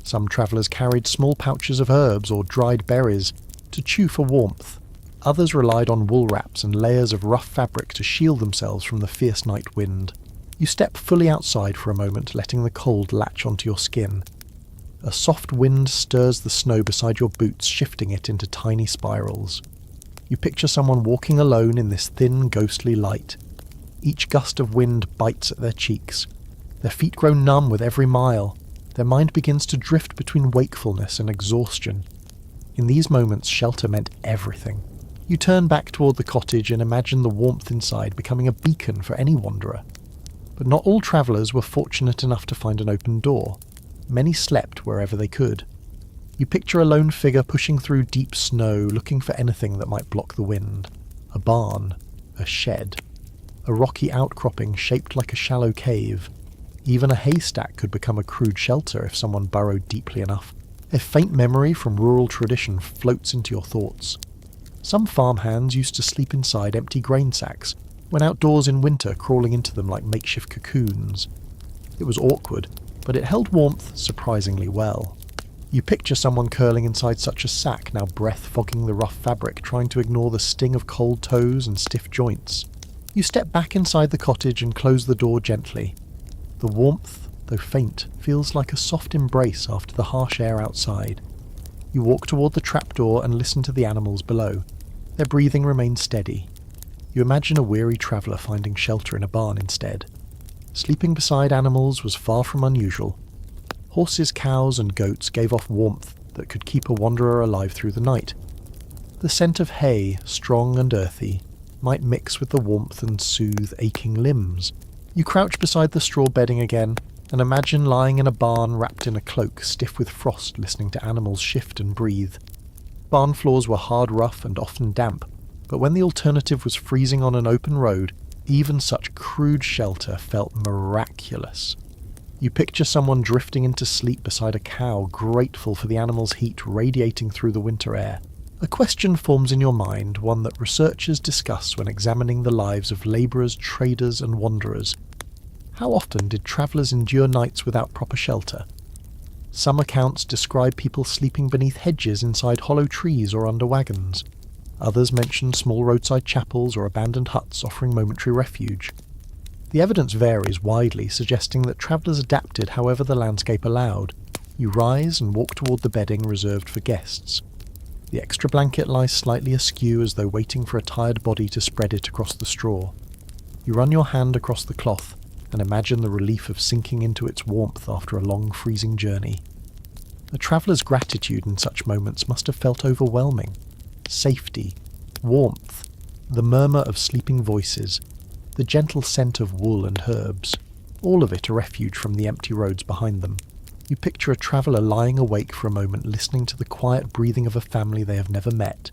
[SPEAKER 1] Some travellers carried small pouches of herbs or dried berries to chew for warmth. Others relied on wool wraps and layers of rough fabric to shield themselves from the fierce night wind. You step fully outside for a moment, letting the cold latch onto your skin. A soft wind stirs the snow beside your boots, shifting it into tiny spirals. You picture someone walking alone in this thin, ghostly light. Each gust of wind bites at their cheeks. Their feet grow numb with every mile. Their mind begins to drift between wakefulness and exhaustion. In these moments, shelter meant everything. You turn back toward the cottage and imagine the warmth inside becoming a beacon for any wanderer. But not all travellers were fortunate enough to find an open door. Many slept wherever they could. You picture a lone figure pushing through deep snow, looking for anything that might block the wind. A barn, a shed, a rocky outcropping shaped like a shallow cave. Even a haystack could become a crude shelter if someone burrowed deeply enough. A faint memory from rural tradition floats into your thoughts. Some farmhands used to sleep inside empty grain sacks, when outdoors in winter, crawling into them like makeshift cocoons. It was awkward, but it held warmth surprisingly well. You picture someone curling inside such a sack, now breath fogging the rough fabric, trying to ignore the sting of cold toes and stiff joints. You step back inside the cottage and close the door gently. The warmth, though faint, feels like a soft embrace after the harsh air outside. You walk toward the trapdoor and listen to the animals below. Their breathing remains steady. You imagine a weary traveller finding shelter in a barn instead. Sleeping beside animals was far from unusual. Horses, cows, and goats gave off warmth that could keep a wanderer alive through the night. The scent of hay, strong and earthy, might mix with the warmth and soothe aching limbs. You crouch beside the straw bedding again, and imagine lying in a barn wrapped in a cloak, stiff with frost, listening to animals shift and breathe. Barn floors were hard, rough, and often damp, but when the alternative was freezing on an open road, even such crude shelter felt miraculous. You picture someone drifting into sleep beside a cow, grateful for the animal's heat radiating through the winter air. A question forms in your mind, one that researchers discuss when examining the lives of labourers, traders, and wanderers. How often did travellers endure nights without proper shelter? Some accounts describe people sleeping beneath hedges, inside hollow trees, or under wagons. Others mention small roadside chapels or abandoned huts offering momentary refuge. The evidence varies widely, suggesting that travellers adapted however the landscape allowed. You rise and walk toward the bedding reserved for guests. The extra blanket lies slightly askew as though waiting for a tired body to spread it across the straw. You run your hand across the cloth and imagine the relief of sinking into its warmth after a long freezing journey. A traveller's gratitude in such moments must have felt overwhelming. Safety, warmth, the murmur of sleeping voices, the gentle scent of wool and herbs, all of it a refuge from the empty roads behind them. You picture a traveller lying awake for a moment, listening to the quiet breathing of a family they have never met.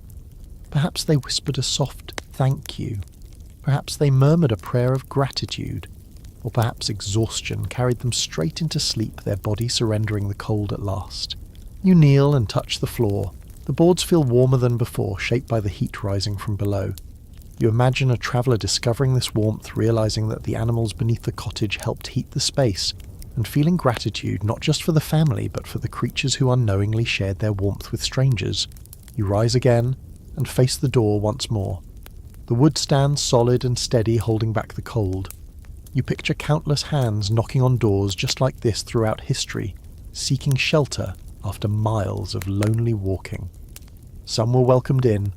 [SPEAKER 1] Perhaps they whispered a soft thank you. Perhaps they murmured a prayer of gratitude. Or perhaps exhaustion carried them straight into sleep, their body surrendering the cold at last. You kneel and touch the floor. The boards feel warmer than before, shaped by the heat rising from below. You imagine a traveller discovering this warmth, realising that the animals beneath the cottage helped heat the space, and feeling gratitude not just for the family but for the creatures who unknowingly shared their warmth with strangers. You rise again and face the door once more. The wood stands solid and steady, holding back the cold. You picture countless hands knocking on doors just like this throughout history, seeking shelter after miles of lonely walking. Some were welcomed in,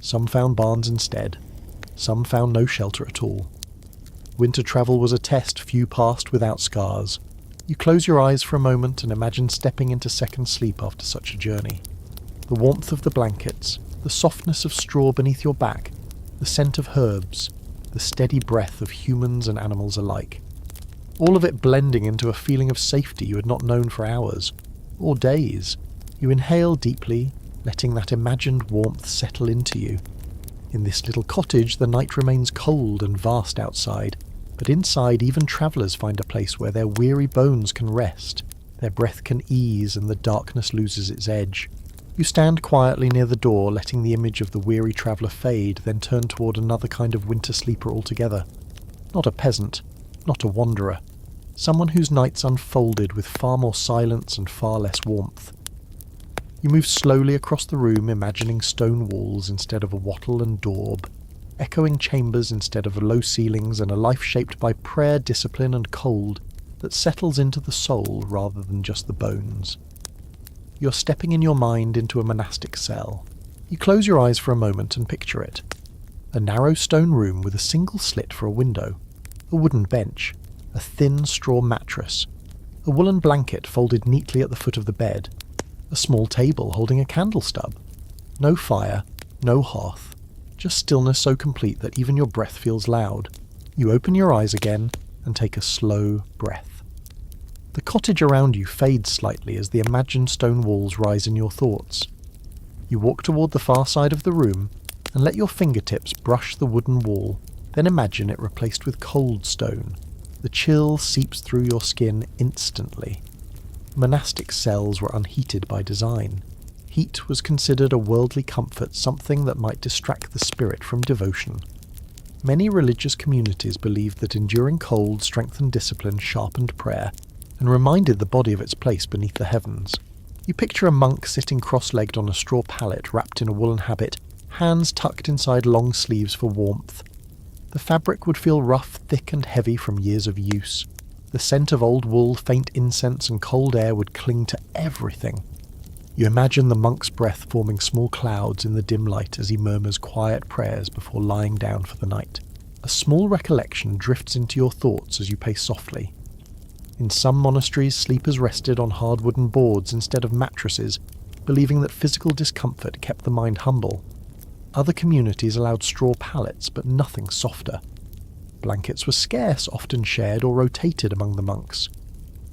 [SPEAKER 1] some found barns instead, some found no shelter at all. Winter travel was a test few passed without scars. You close your eyes for a moment and imagine stepping into second sleep after such a journey. The warmth of the blankets, the softness of straw beneath your back, the scent of herbs, the steady breath of humans and animals alike. All of it blending into a feeling of safety you had not known for hours, or days. You inhale deeply, letting that imagined warmth settle into you. In this little cottage, the night remains cold and vast outside, but inside even travellers find a place where their weary bones can rest, their breath can ease, and the darkness loses its edge. You stand quietly near the door, letting the image of the weary traveller fade, then turn toward another kind of winter sleeper altogether. Not a peasant, not a wanderer. Someone whose nights unfolded with far more silence and far less warmth. You move slowly across the room, imagining stone walls instead of a wattle and daub, echoing chambers instead of low ceilings, and a life shaped by prayer, discipline, and cold that settles into the soul rather than just the bones. You're stepping in your mind into a monastic cell. You close your eyes for a moment and picture it. A narrow stone room with a single slit for a window, a wooden bench, a thin straw mattress, a woolen blanket folded neatly at the foot of the bed, a small table holding a candle stub. No fire, no hearth, just stillness so complete that even your breath feels loud. You open your eyes again and take a slow breath. The cottage around you fades slightly as the imagined stone walls rise in your thoughts. You walk toward the far side of the room and let your fingertips brush the wooden wall, then imagine it replaced with cold stone. The chill seeps through your skin instantly. Monastic cells were unheated by design. Heat was considered a worldly comfort, something that might distract the spirit from devotion. Many religious communities believed that enduring cold strengthened discipline, sharpened prayer, and reminded the body of its place beneath the heavens. You picture a monk sitting cross-legged on a straw pallet wrapped in a woolen habit, hands tucked inside long sleeves for warmth. The fabric would feel rough, thick and heavy from years of use. The scent of old wool, faint incense and cold air would cling to everything. You imagine the monk's breath forming small clouds in the dim light as he murmurs quiet prayers before lying down for the night. A small recollection drifts into your thoughts as you pace softly. In some monasteries, sleepers rested on hard wooden boards instead of mattresses, believing that physical discomfort kept the mind humble. Other communities allowed straw pallets, but nothing softer. Blankets were scarce, often shared or rotated among the monks.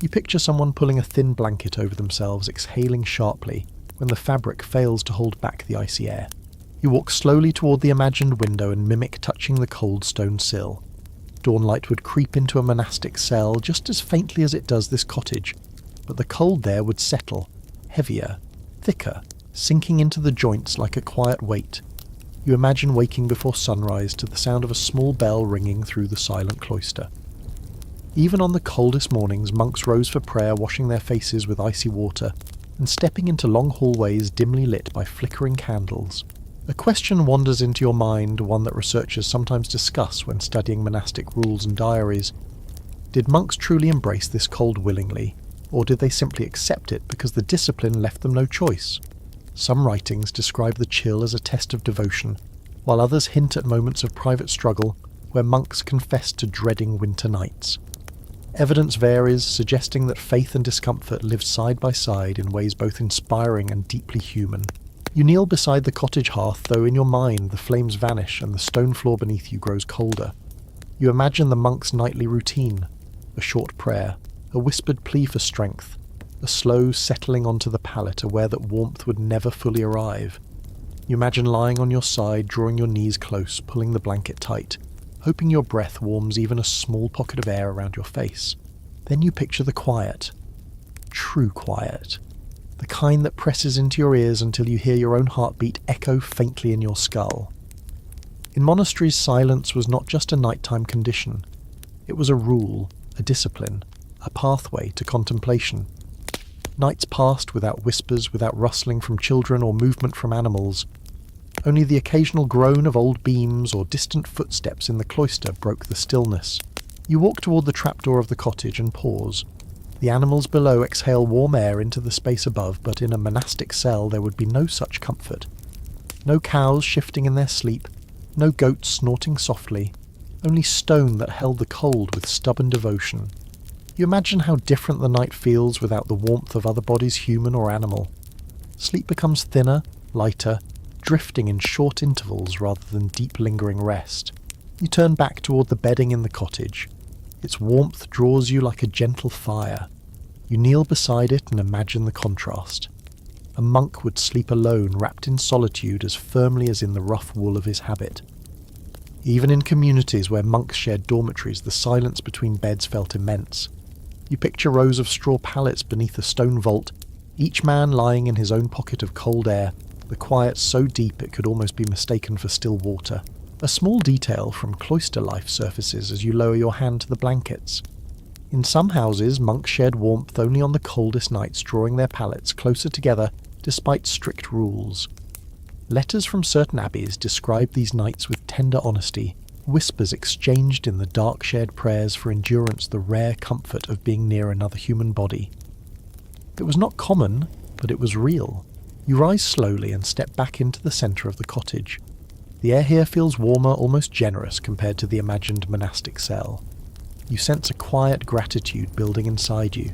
[SPEAKER 1] You picture someone pulling a thin blanket over themselves, exhaling sharply, when the fabric fails to hold back the icy air. You walk slowly toward the imagined window and mimic touching the cold stone sill. Dawnlight would creep into a monastic cell just as faintly as it does this cottage, but the cold there would settle, heavier, thicker, sinking into the joints like a quiet weight. You imagine waking before sunrise to the sound of a small bell ringing through the silent cloister. Even on the coldest mornings, monks rose for prayer, washing their faces with icy water, and stepping into long hallways dimly lit by flickering candles. A question wanders into your mind, one that researchers sometimes discuss when studying monastic rules and diaries. Did monks truly embrace this cold willingly, or did they simply accept it because the discipline left them no choice? Some writings describe the chill as a test of devotion, while others hint at moments of private struggle where monks confessed to dreading winter nights. Evidence varies, suggesting that faith and discomfort lived side by side in ways both inspiring and deeply human. You kneel beside the cottage hearth, though in your mind the flames vanish and the stone floor beneath you grows colder. You imagine the monk's nightly routine, a short prayer, a whispered plea for strength, a slow settling onto the pallet, aware that warmth would never fully arrive. You imagine lying on your side, drawing your knees close, pulling the blanket tight, hoping your breath warms even a small pocket of air around your face. Then you picture the quiet, true quiet. The kind that presses into your ears until you hear your own heartbeat echo faintly in your skull. In monasteries, silence was not just a nighttime condition. It was a rule, a discipline, a pathway to contemplation. Nights passed without whispers, without rustling from children or movement from animals. Only the occasional groan of old beams or distant footsteps in the cloister broke the stillness. You walk toward the trapdoor of the cottage and pause. The animals below exhale warm air into the space above, but in a monastic cell there would be no such comfort. No cows shifting in their sleep, no goats snorting softly, only stone that held the cold with stubborn devotion. You imagine how different the night feels without the warmth of other bodies, human or animal. Sleep becomes thinner, lighter, drifting in short intervals rather than deep lingering rest. You turn back toward the bedding in the cottage. Its warmth draws you like a gentle fire. You kneel beside it and imagine the contrast. A monk would sleep alone, wrapped in solitude as firmly as in the rough wool of his habit. Even in communities where monks shared dormitories, the silence between beds felt immense. You picture rows of straw pallets beneath a stone vault, each man lying in his own pocket of cold air, the quiet so deep it could almost be mistaken for still water. A small detail from cloister life surfaces as you lower your hand to the blankets. In some houses, monks shared warmth only on the coldest nights, drawing their pallets closer together despite strict rules. Letters from certain abbeys describe these nights with tender honesty, whispers exchanged in the dark shared prayers for endurance, the rare comfort of being near another human body. It was not common, but it was real. You rise slowly and step back into the centre of the cottage. The air here feels warmer, almost generous compared to the imagined monastic cell. You sense a quiet gratitude building inside you.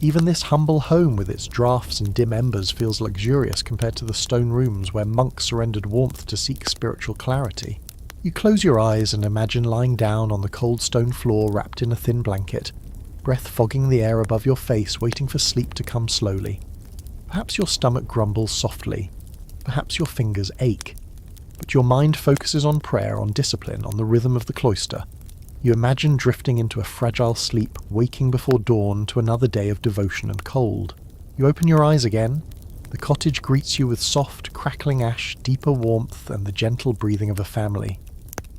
[SPEAKER 1] Even this humble home with its draughts and dim embers feels luxurious compared to the stone rooms where monks surrendered warmth to seek spiritual clarity. You close your eyes and imagine lying down on the cold stone floor wrapped in a thin blanket, breath fogging the air above your face, waiting for sleep to come slowly. Perhaps your stomach grumbles softly. Perhaps your fingers ache. But your mind focuses on prayer, on discipline, on the rhythm of the cloister. You imagine drifting into a fragile sleep, waking before dawn to another day of devotion and cold. You open your eyes again. The cottage greets you with soft, crackling ash, deeper warmth, and the gentle breathing of a family.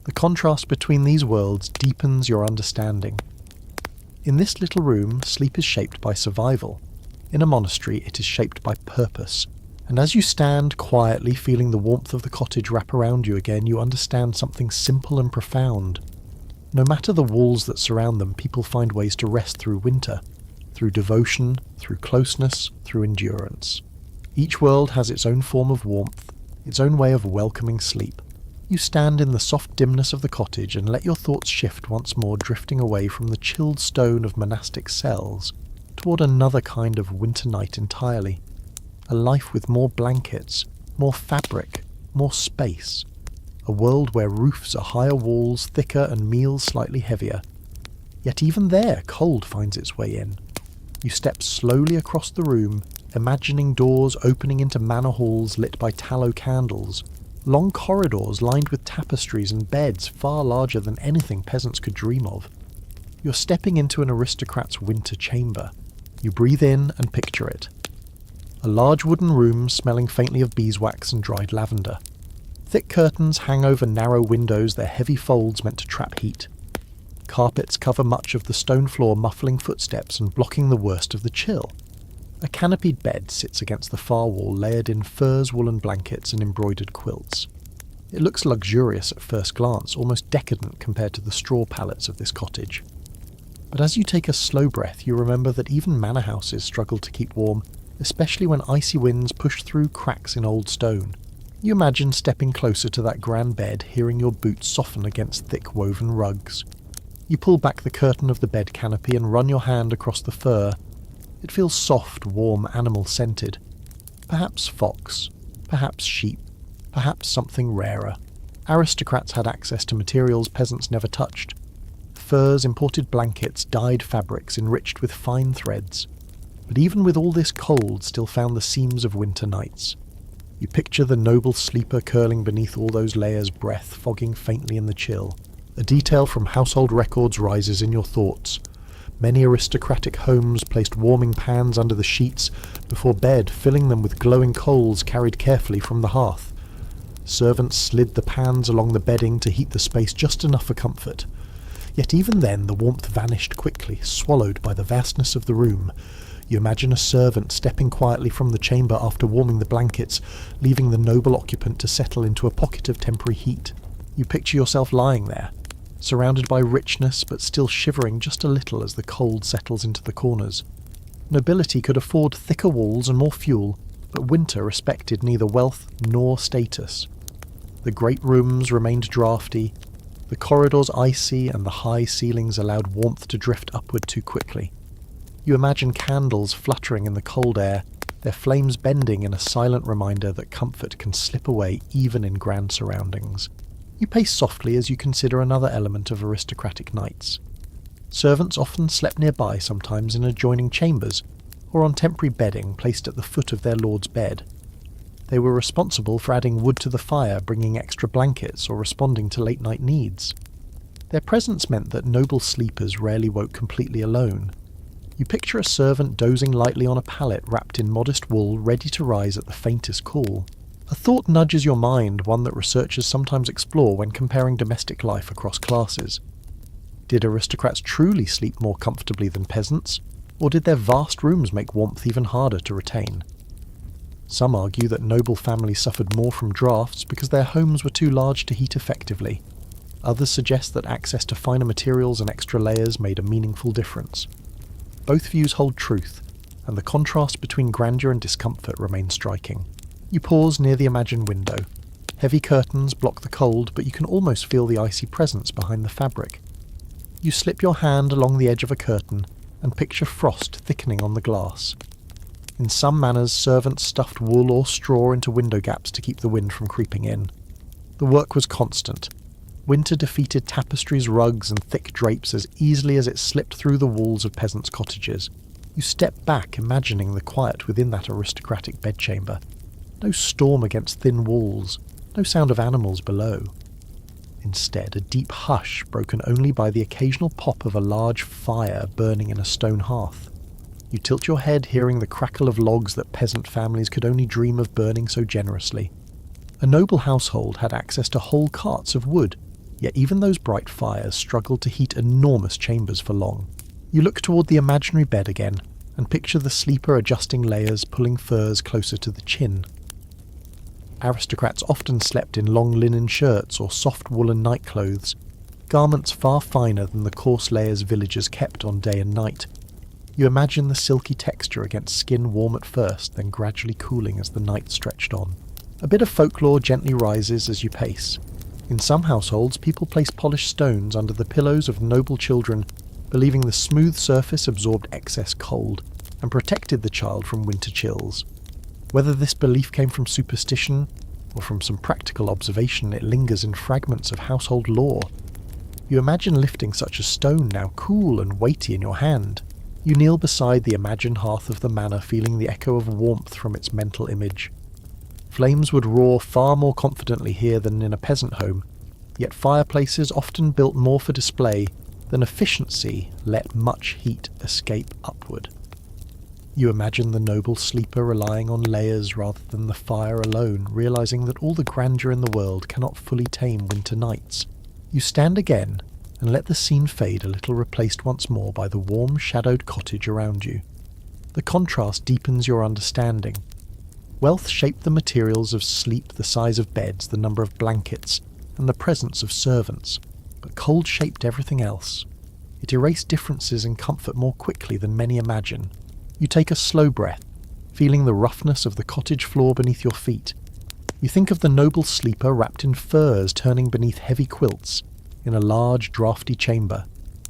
[SPEAKER 1] The contrast between these worlds deepens your understanding. In this little room, sleep is shaped by survival. In a monastery, it is shaped by purpose. And as you stand quietly, feeling the warmth of the cottage wrap around you again, you understand something simple and profound. No matter the walls that surround them, people find ways to rest through winter, through devotion, through closeness, through endurance. Each world has its own form of warmth, its own way of welcoming sleep. You stand in the soft dimness of the cottage and let your thoughts shift once more, drifting away from the chilled stone of monastic cells toward another kind of winter night entirely. A life with more blankets, more fabric, more space. A world where roofs are higher walls, thicker, and meals slightly heavier. Yet even there, cold finds its way in. You step slowly across the room, imagining doors opening into manor halls lit by tallow candles, long corridors lined with tapestries and beds far larger than anything peasants could dream of. You're stepping into an aristocrat's winter chamber. You breathe in and picture it. A large wooden room smelling faintly of beeswax and dried lavender. Thick curtains hang over narrow windows, their heavy folds meant to trap heat. Carpets cover much of the stone floor, muffling footsteps and blocking the worst of the chill. A canopied bed sits against the far wall, layered in furs, woolen blankets and embroidered quilts. It looks luxurious at first glance, almost decadent compared to the straw pallets of this cottage. But as you take a slow breath, you remember that even manor houses struggle to keep warm, especially when icy winds push through cracks in old stone. You imagine stepping closer to that grand bed, hearing your boots soften against thick woven rugs. You pull back the curtain of the bed canopy and run your hand across the fur. It feels soft, warm, animal-scented. Perhaps fox, perhaps sheep, perhaps something rarer. Aristocrats had access to materials peasants never touched. Furs, imported blankets, dyed fabrics enriched with fine threads. But even with all this cold still found the seams of winter nights. You picture the noble sleeper curling beneath all those layers, breath fogging faintly in the chill. A detail from household records rises in your thoughts. Many aristocratic homes placed warming pans under the sheets before bed, filling them with glowing coals carried carefully from the hearth. Servants slid the pans along the bedding to heat the space just enough for comfort. Yet even then the warmth vanished quickly, swallowed by the vastness of the room. You imagine a servant stepping quietly from the chamber after warming the blankets, leaving the noble occupant to settle into a pocket of temporary heat. You picture yourself lying there, surrounded by richness but still shivering just a little as the cold settles into the corners. Nobility could afford thicker walls and more fuel, but winter respected neither wealth nor status. The great rooms remained drafty, the corridors icy, and the high ceilings allowed warmth to drift upward too quickly. You imagine candles fluttering in the cold air, their flames bending in a silent reminder that comfort can slip away even in grand surroundings. You pace softly as you consider another element of aristocratic nights. Servants often slept nearby, sometimes in adjoining chambers, or on temporary bedding placed at the foot of their lord's bed. They were responsible for adding wood to the fire, bringing extra blankets, or responding to late-night needs. Their presence meant that noble sleepers rarely woke completely alone. You picture a servant dozing lightly on a pallet wrapped in modest wool, ready to rise at the faintest call. A thought nudges your mind, one that researchers sometimes explore when comparing domestic life across classes. Did aristocrats truly sleep more comfortably than peasants, or did their vast rooms make warmth even harder to retain? Some argue that noble families suffered more from drafts because their homes were too large to heat effectively. Others suggest that access to finer materials and extra layers made a meaningful difference. Both views hold truth, and the contrast between grandeur and discomfort remains striking. You pause near the imagined window. Heavy curtains block the cold, but you can almost feel the icy presence behind the fabric. You slip your hand along the edge of a curtain and picture frost thickening on the glass. In some manors, servants stuffed wool or straw into window gaps to keep the wind from creeping in. The work was constant. Winter defeated tapestries, rugs, and thick drapes as easily as it slipped through the walls of peasants' cottages. You step back, imagining the quiet within that aristocratic bedchamber. No storm against thin walls, no sound of animals below. Instead, a deep hush broken only by the occasional pop of a large fire burning in a stone hearth. You tilt your head, hearing the crackle of logs that peasant families could only dream of burning so generously. A noble household had access to whole carts of wood, yet even those bright fires struggled to heat enormous chambers for long. You look toward the imaginary bed again, and picture the sleeper adjusting layers, pulling furs closer to the chin. Aristocrats often slept in long linen shirts or soft woolen nightclothes, garments far finer than the coarse layers villagers kept on day and night. You imagine the silky texture against skin warm at first, then gradually cooling as the night stretched on. A bit of folklore gently rises as you pace. In some households, people placed polished stones under the pillows of noble children, believing the smooth surface absorbed excess cold and protected the child from winter chills. Whether this belief came from superstition or from some practical observation, it lingers in fragments of household lore. You imagine lifting such a stone, now cool and weighty in your hand. You kneel beside the imagined hearth of the manor, feeling the echo of warmth from its mental image. Flames would roar far more confidently here than in a peasant home, yet fireplaces, often built more for display than efficiency, let much heat escape upward. You imagine the noble sleeper relying on layers rather than the fire alone, realizing that all the grandeur in the world cannot fully tame winter nights. You stand again and let the scene fade a little, replaced once more by the warm, shadowed cottage around you. The contrast deepens your understanding. Wealth shaped the materials of sleep, the size of beds, the number of blankets, and the presence of servants, but cold shaped everything else. It erased differences in comfort more quickly than many imagine. You take a slow breath, feeling the roughness of the cottage floor beneath your feet. You think of the noble sleeper wrapped in furs turning beneath heavy quilts in a large, drafty chamber.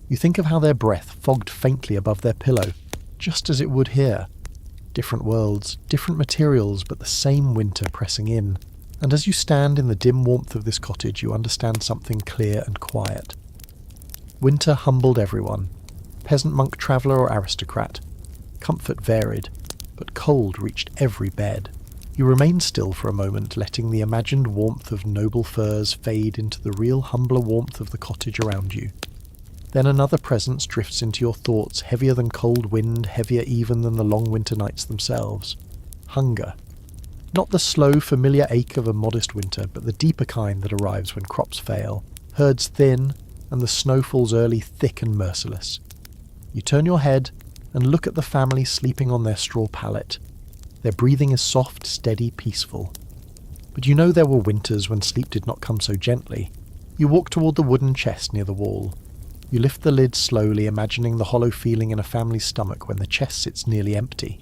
[SPEAKER 1] You think of how their breath fogged faintly above their pillow, just as it would here. Different worlds, different materials, but the same winter pressing in. And as you stand in the dim warmth of this cottage, you understand something clear and quiet. Winter humbled everyone, peasant, monk, traveller or aristocrat. Comfort varied, but cold reached every bed. You remain still for a moment, letting the imagined warmth of noble furs fade into the real humbler warmth of the cottage around you. Then another presence drifts into your thoughts, heavier than cold wind, heavier even than the long winter nights themselves. Hunger. Not the slow, familiar ache of a modest winter, but the deeper kind that arrives when crops fail, herds thin, and the snow falls early, thick and merciless. You turn your head and look at the family sleeping on their straw pallet. Their breathing is soft, steady, peaceful. But you know there were winters when sleep did not come so gently. You walk toward the wooden chest near the wall. You lift the lid slowly, imagining the hollow feeling in a family's stomach when the chest sits nearly empty.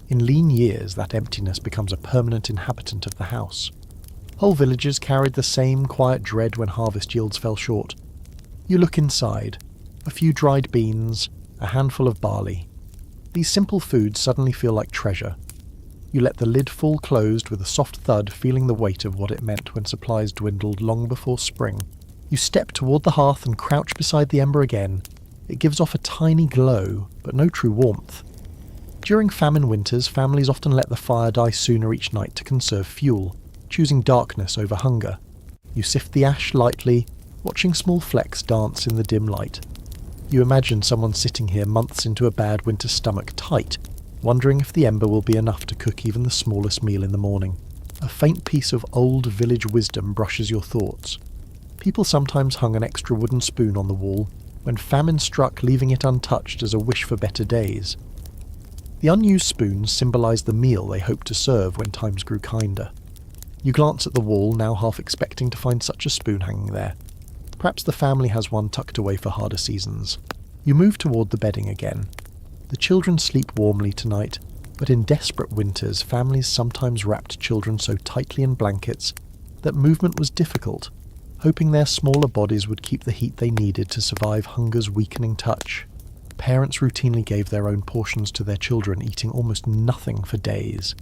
[SPEAKER 1] In lean years, that emptiness becomes a permanent inhabitant of the house. Whole villages carried the same quiet dread when harvest yields fell short. You look inside. A few dried beans, a handful of barley. These simple foods suddenly feel like treasure. You let the lid fall closed with a soft thud, feeling the weight of what it meant when supplies dwindled long before spring. You step toward the hearth and crouch beside the ember again. It gives off a tiny glow, but no true warmth. During famine winters, families often let the fire die sooner each night to conserve fuel, choosing darkness over hunger. You sift the ash lightly, watching small flecks dance in the dim light. You imagine someone sitting here months into a bad winter stomach tight, wondering if the ember will be enough to cook even the smallest meal in the morning. A faint piece of old village wisdom brushes your thoughts. People sometimes hung an extra wooden spoon on the wall, when famine struck, leaving it untouched as a wish for better days. The unused spoons symbolised the meal they hoped to serve when times grew kinder. You glance at the wall, now half expecting to find such a spoon hanging there. Perhaps the family has one tucked away for harder seasons. You move toward the bedding again. The children sleep warmly tonight, but in desperate winters, families sometimes wrapped children so tightly in blankets that movement was difficult, hoping their smaller bodies would keep the heat they needed to survive hunger's weakening touch. Parents routinely gave their own portions to their children, eating almost nothing for days.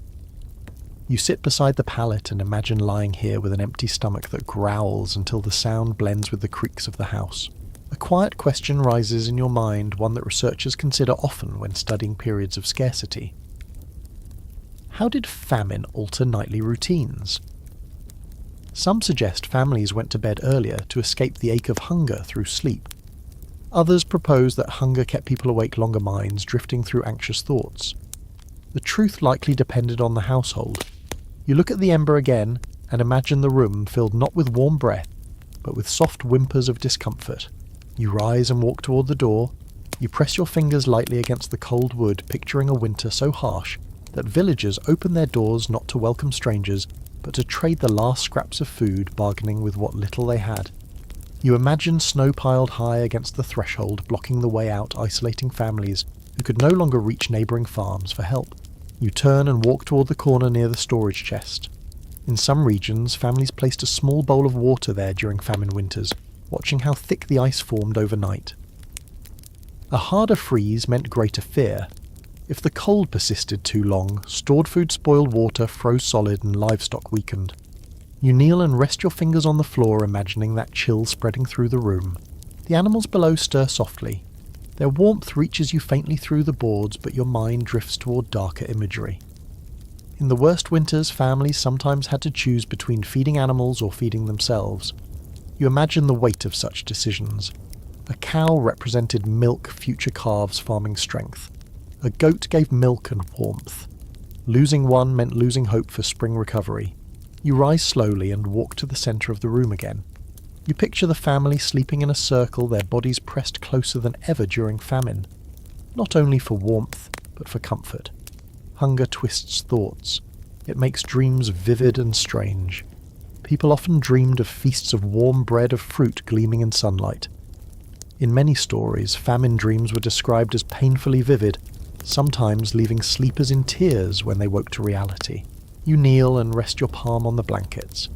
[SPEAKER 1] You sit beside the pallet and imagine lying here with an empty stomach that growls until the sound blends with the creaks of the house. A quiet question rises in your mind, one that researchers consider often when studying periods of scarcity. How did famine alter nightly routines? Some suggest families went to bed earlier to escape the ache of hunger through sleep. Others propose that hunger kept people awake longer, minds drifting through anxious thoughts. The truth likely depended on the household. You look at the ember again and imagine the room filled not with warm breath, but with soft whimpers of discomfort. You rise and walk toward the door. You press your fingers lightly against the cold wood, picturing a winter so harsh that villagers open their doors not to welcome strangers, but to trade the last scraps of food, bargaining with what little they had. You imagine snow piled high against the threshold, blocking the way out, isolating families who could no longer reach neighbouring farms for help. You turn and walk toward the corner near the storage chest. In some regions, families placed a small bowl of water there during famine winters, watching how thick the ice formed overnight. A harder freeze meant greater fear. If the cold persisted too long, stored food spoiled, water froze solid, and livestock weakened. You kneel and rest your fingers on the floor, imagining that chill spreading through the room. The animals below stir softly. Their warmth reaches you faintly through the boards, but your mind drifts toward darker imagery. In the worst winters, families sometimes had to choose between feeding animals or feeding themselves. You imagine the weight of such decisions. A cow represented milk, future calves, farming strength. A goat gave milk and warmth. Losing one meant losing hope for spring recovery. You rise slowly and walk to the centre of the room again. You picture the family sleeping in a circle, their bodies pressed closer than ever during famine. Not only for warmth, but for comfort. Hunger twists thoughts. It makes dreams vivid and strange. People often dreamed of feasts of warm bread of fruit gleaming in sunlight. In many stories, famine dreams were described as painfully vivid, sometimes leaving sleepers in tears when they woke to reality. You kneel and rest your palm on the blankets.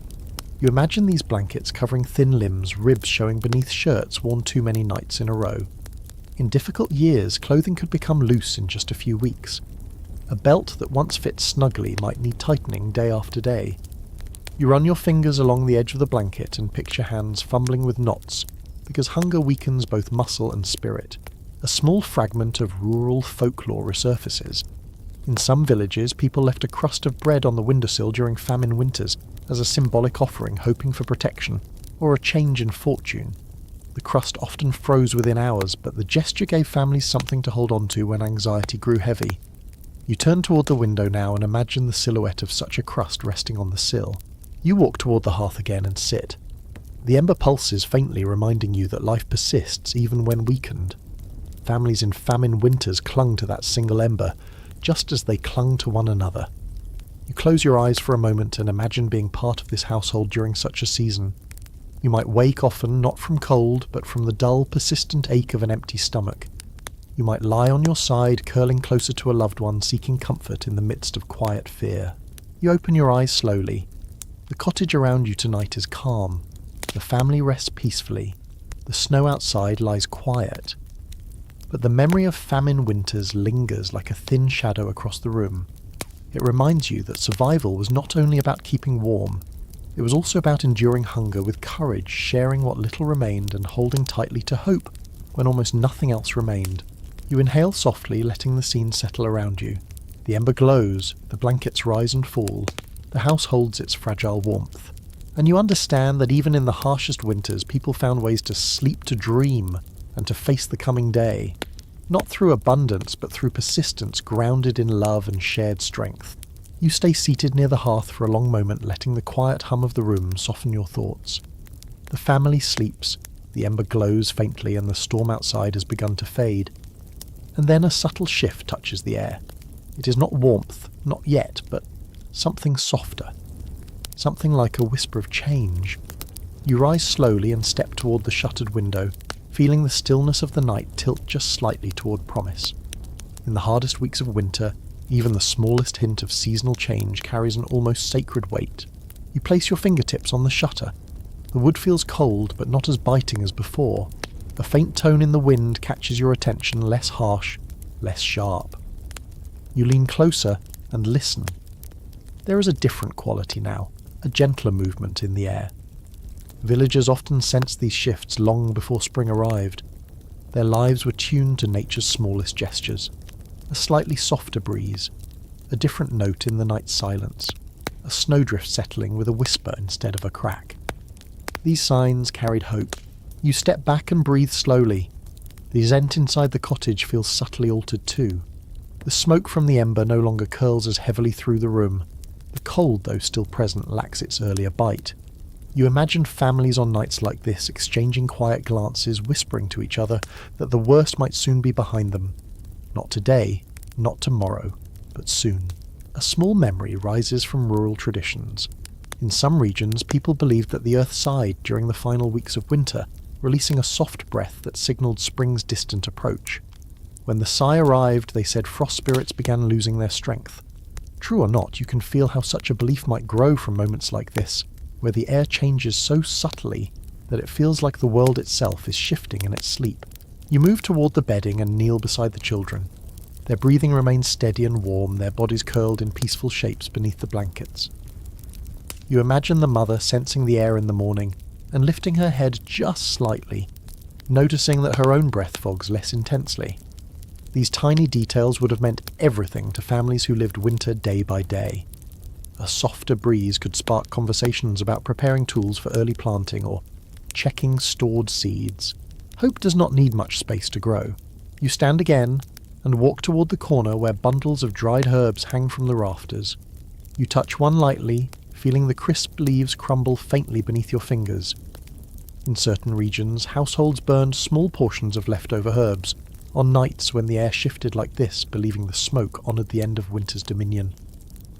[SPEAKER 1] You imagine these blankets covering thin limbs, ribs showing beneath shirts worn too many nights in a row. In difficult years, clothing could become loose in just a few weeks. A belt that once fit snugly might need tightening day after day. You run your fingers along the edge of the blanket and picture hands fumbling with knots, because hunger weakens both muscle and spirit. A small fragment of rural folklore resurfaces. In some villages, people left a crust of bread on the windowsill during famine winters as a symbolic offering, hoping for protection, or a change in fortune. The crust often froze within hours, but the gesture gave families something to hold on to when anxiety grew heavy. You turn toward the window now and imagine the silhouette of such a crust resting on the sill. You walk toward the hearth again and sit. The ember pulses faintly, reminding you that life persists even when weakened. Families in famine winters clung to that single ember, just as they clung to one another. You close your eyes for a moment and imagine being part of this household during such a season. You might wake often, not from cold, but from the dull, persistent ache of an empty stomach. You might lie on your side, curling closer to a loved one, seeking comfort in the midst of quiet fear. You open your eyes slowly. The cottage around you tonight is calm. The family rests peacefully. The snow outside lies quiet. But the memory of famine winters lingers like a thin shadow across the room. It reminds you that survival was not only about keeping warm, it was also about enduring hunger with courage, sharing what little remained and holding tightly to hope when almost nothing else remained. You inhale softly, letting the scene settle around you. The ember glows, the blankets rise and fall, the house holds its fragile warmth. And you understand that even in the harshest winters, people found ways to sleep to dream and to face the coming day. Not through abundance, but through persistence grounded in love and shared strength. You stay seated near the hearth for a long moment, letting the quiet hum of the room soften your thoughts. The family sleeps, the ember glows faintly, and the storm outside has begun to fade. And then a subtle shift touches the air. It is not warmth, not yet, but something softer. Something like a whisper of change. You rise slowly and step toward the shuttered window, feeling the stillness of the night tilt just slightly toward promise. In the hardest weeks of winter, even the smallest hint of seasonal change carries an almost sacred weight. You place your fingertips on the shutter. The wood feels cold, but not as biting as before. A faint tone in the wind catches your attention, less harsh, less sharp. You lean closer and listen. There is a different quality now, a gentler movement in the air. Villagers often sensed these shifts long before spring arrived. Their lives were tuned to nature's smallest gestures. A slightly softer breeze, a different note in the night silence, a snowdrift settling with a whisper instead of a crack. These signs carried hope. You step back and breathe slowly. The scent inside the cottage feels subtly altered too. The smoke from the ember no longer curls as heavily through the room. The cold, though still present, lacks its earlier bite. You imagine families on nights like this exchanging quiet glances, whispering to each other that the worst might soon be behind them. Not today, not tomorrow, but soon. A small memory rises from rural traditions. In some regions, people believed that the earth sighed during the final weeks of winter, releasing a soft breath that signaled spring's distant approach. When the sigh arrived, they said frost spirits began losing their strength. True or not, you can feel how such a belief might grow from moments like this, where the air changes so subtly that it feels like the world itself is shifting in its sleep. You move toward the bedding and kneel beside the children. Their breathing remains steady and warm, their bodies curled in peaceful shapes beneath the blankets. You imagine the mother sensing the air in the morning and lifting her head just slightly, noticing that her own breath fogs less intensely. These tiny details would have meant everything to families who lived winter day by day. A softer breeze could spark conversations about preparing tools for early planting or checking stored seeds. Hope does not need much space to grow. You stand again and walk toward the corner where bundles of dried herbs hang from the rafters. You touch one lightly, feeling the crisp leaves crumble faintly beneath your fingers. In certain regions, households burned small portions of leftover herbs on nights when the air shifted like this, believing the smoke honoured the end of winter's dominion.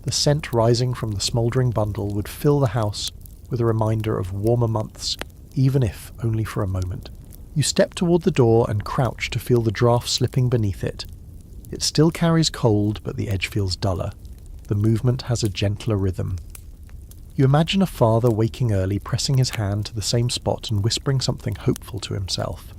[SPEAKER 1] The scent rising from the smouldering bundle would fill the house with a reminder of warmer months, even if only for a moment. You step toward the door and crouch to feel the draft slipping beneath it. It still carries cold, but the edge feels duller. The movement has a gentler rhythm. You imagine a father waking early, pressing his hand to the same spot and whispering something hopeful to himself.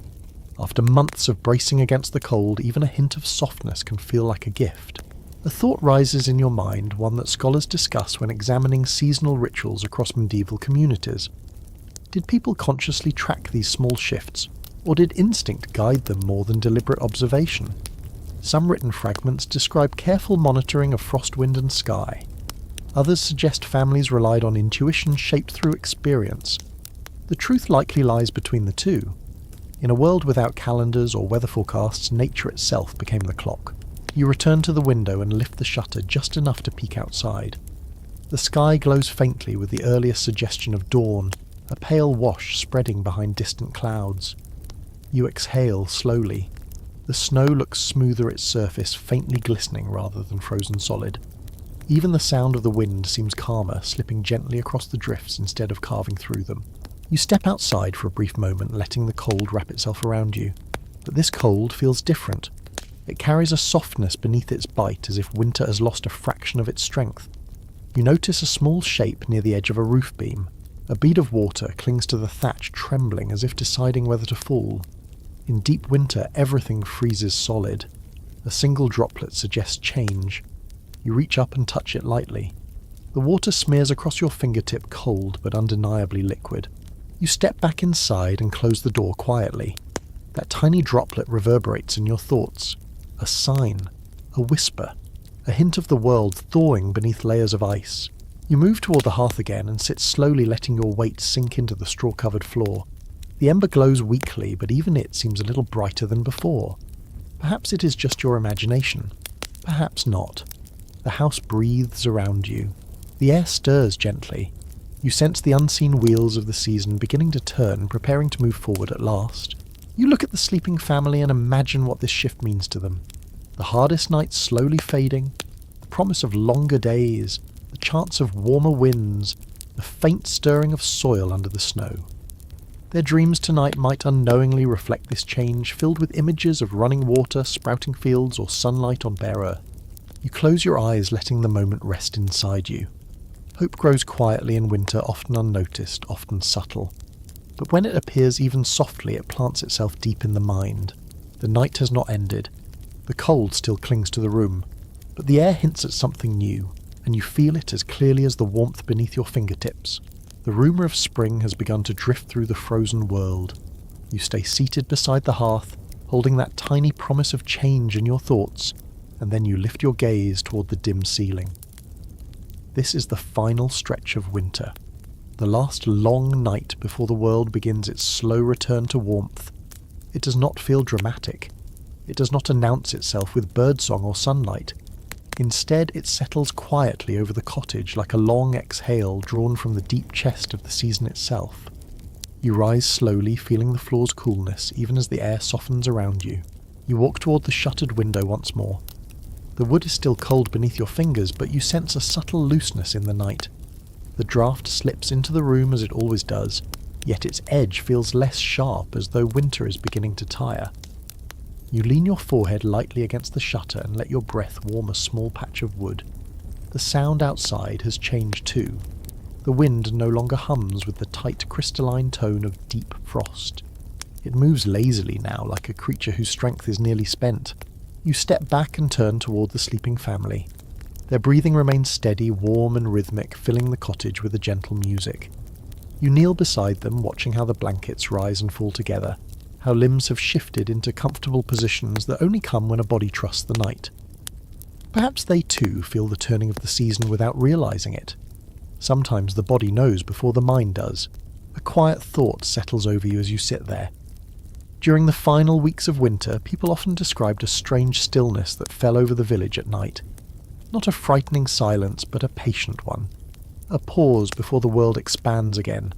[SPEAKER 1] After months of bracing against the cold, even a hint of softness can feel like a gift. A thought rises in your mind, one that scholars discuss when examining seasonal rituals across medieval communities. Did people consciously track these small shifts, or did instinct guide them more than deliberate observation? Some written fragments describe careful monitoring of frost, wind and sky. Others suggest families relied on intuition shaped through experience. The truth likely lies between the two. In a world without calendars or weather forecasts, nature itself became the clock. You return to the window and lift the shutter just enough to peek outside. The sky glows faintly with the earliest suggestion of dawn, a pale wash spreading behind distant clouds. You exhale slowly. The snow looks smoother its surface, faintly glistening rather than frozen solid. Even the sound of the wind seems calmer, slipping gently across the drifts instead of carving through them. You step outside for a brief moment, letting the cold wrap itself around you. But this cold feels different. It carries a softness beneath its bite, as if winter has lost a fraction of its strength. You notice a small shape near the edge of a roof beam. A bead of water clings to the thatch, trembling as if deciding whether to fall. In deep winter, everything freezes solid. A single droplet suggests change. You reach up and touch it lightly. The water smears across your fingertip, cold but undeniably liquid. You step back inside and close the door quietly. That tiny droplet reverberates in your thoughts. A sign. A whisper. A hint of the world thawing beneath layers of ice. You move toward the hearth again and sit slowly, letting your weight sink into the straw-covered floor. The ember glows weakly, but even it seems a little brighter than before. Perhaps it is just your imagination. Perhaps not. The house breathes around you. The air stirs gently. You sense the unseen wheels of the season beginning to turn, preparing to move forward at last. You look at the sleeping family and imagine what this shift means to them. The hardest nights slowly fading, the promise of longer days, the chance of warmer winds, the faint stirring of soil under the snow. Their dreams tonight might unknowingly reflect this change, filled with images of running water, sprouting fields, or sunlight on bare earth. You close your eyes, letting the moment rest inside you. Hope grows quietly in winter, often unnoticed, often subtle. But when it appears even softly, it plants itself deep in the mind. The night has not ended. The cold still clings to the room, but the air hints at something new, and you feel it as clearly as the warmth beneath your fingertips. The rumour of spring has begun to drift through the frozen world. You stay seated beside the hearth, holding that tiny promise of change in your thoughts, and then you lift your gaze toward the dim ceiling. This is the final stretch of winter, the last long night before the world begins its slow return to warmth. It does not feel dramatic. It does not announce itself with birdsong or sunlight. Instead, it settles quietly over the cottage like a long exhale drawn from the deep chest of the season itself. You rise slowly, feeling the floor's coolness even as the air softens around you. You walk toward the shuttered window once more. The wood is still cold beneath your fingers, but you sense a subtle looseness in the night. The draft slips into the room as it always does, yet its edge feels less sharp, as though winter is beginning to tire. You lean your forehead lightly against the shutter and let your breath warm a small patch of wood. The sound outside has changed too. The wind no longer hums with the tight crystalline tone of deep frost. It moves lazily now, like a creature whose strength is nearly spent. You step back and turn toward the sleeping family. Their breathing remains steady, warm and rhythmic, filling the cottage with a gentle music. You kneel beside them, watching how the blankets rise and fall together, how limbs have shifted into comfortable positions that only come when a body trusts the night. Perhaps they too feel the turning of the season without realizing it. Sometimes the body knows before the mind does. A quiet thought settles over you as you sit there. During the final weeks of winter, people often described a strange stillness that fell over the village at night. Not a frightening silence, but a patient one. A pause before the world expands again.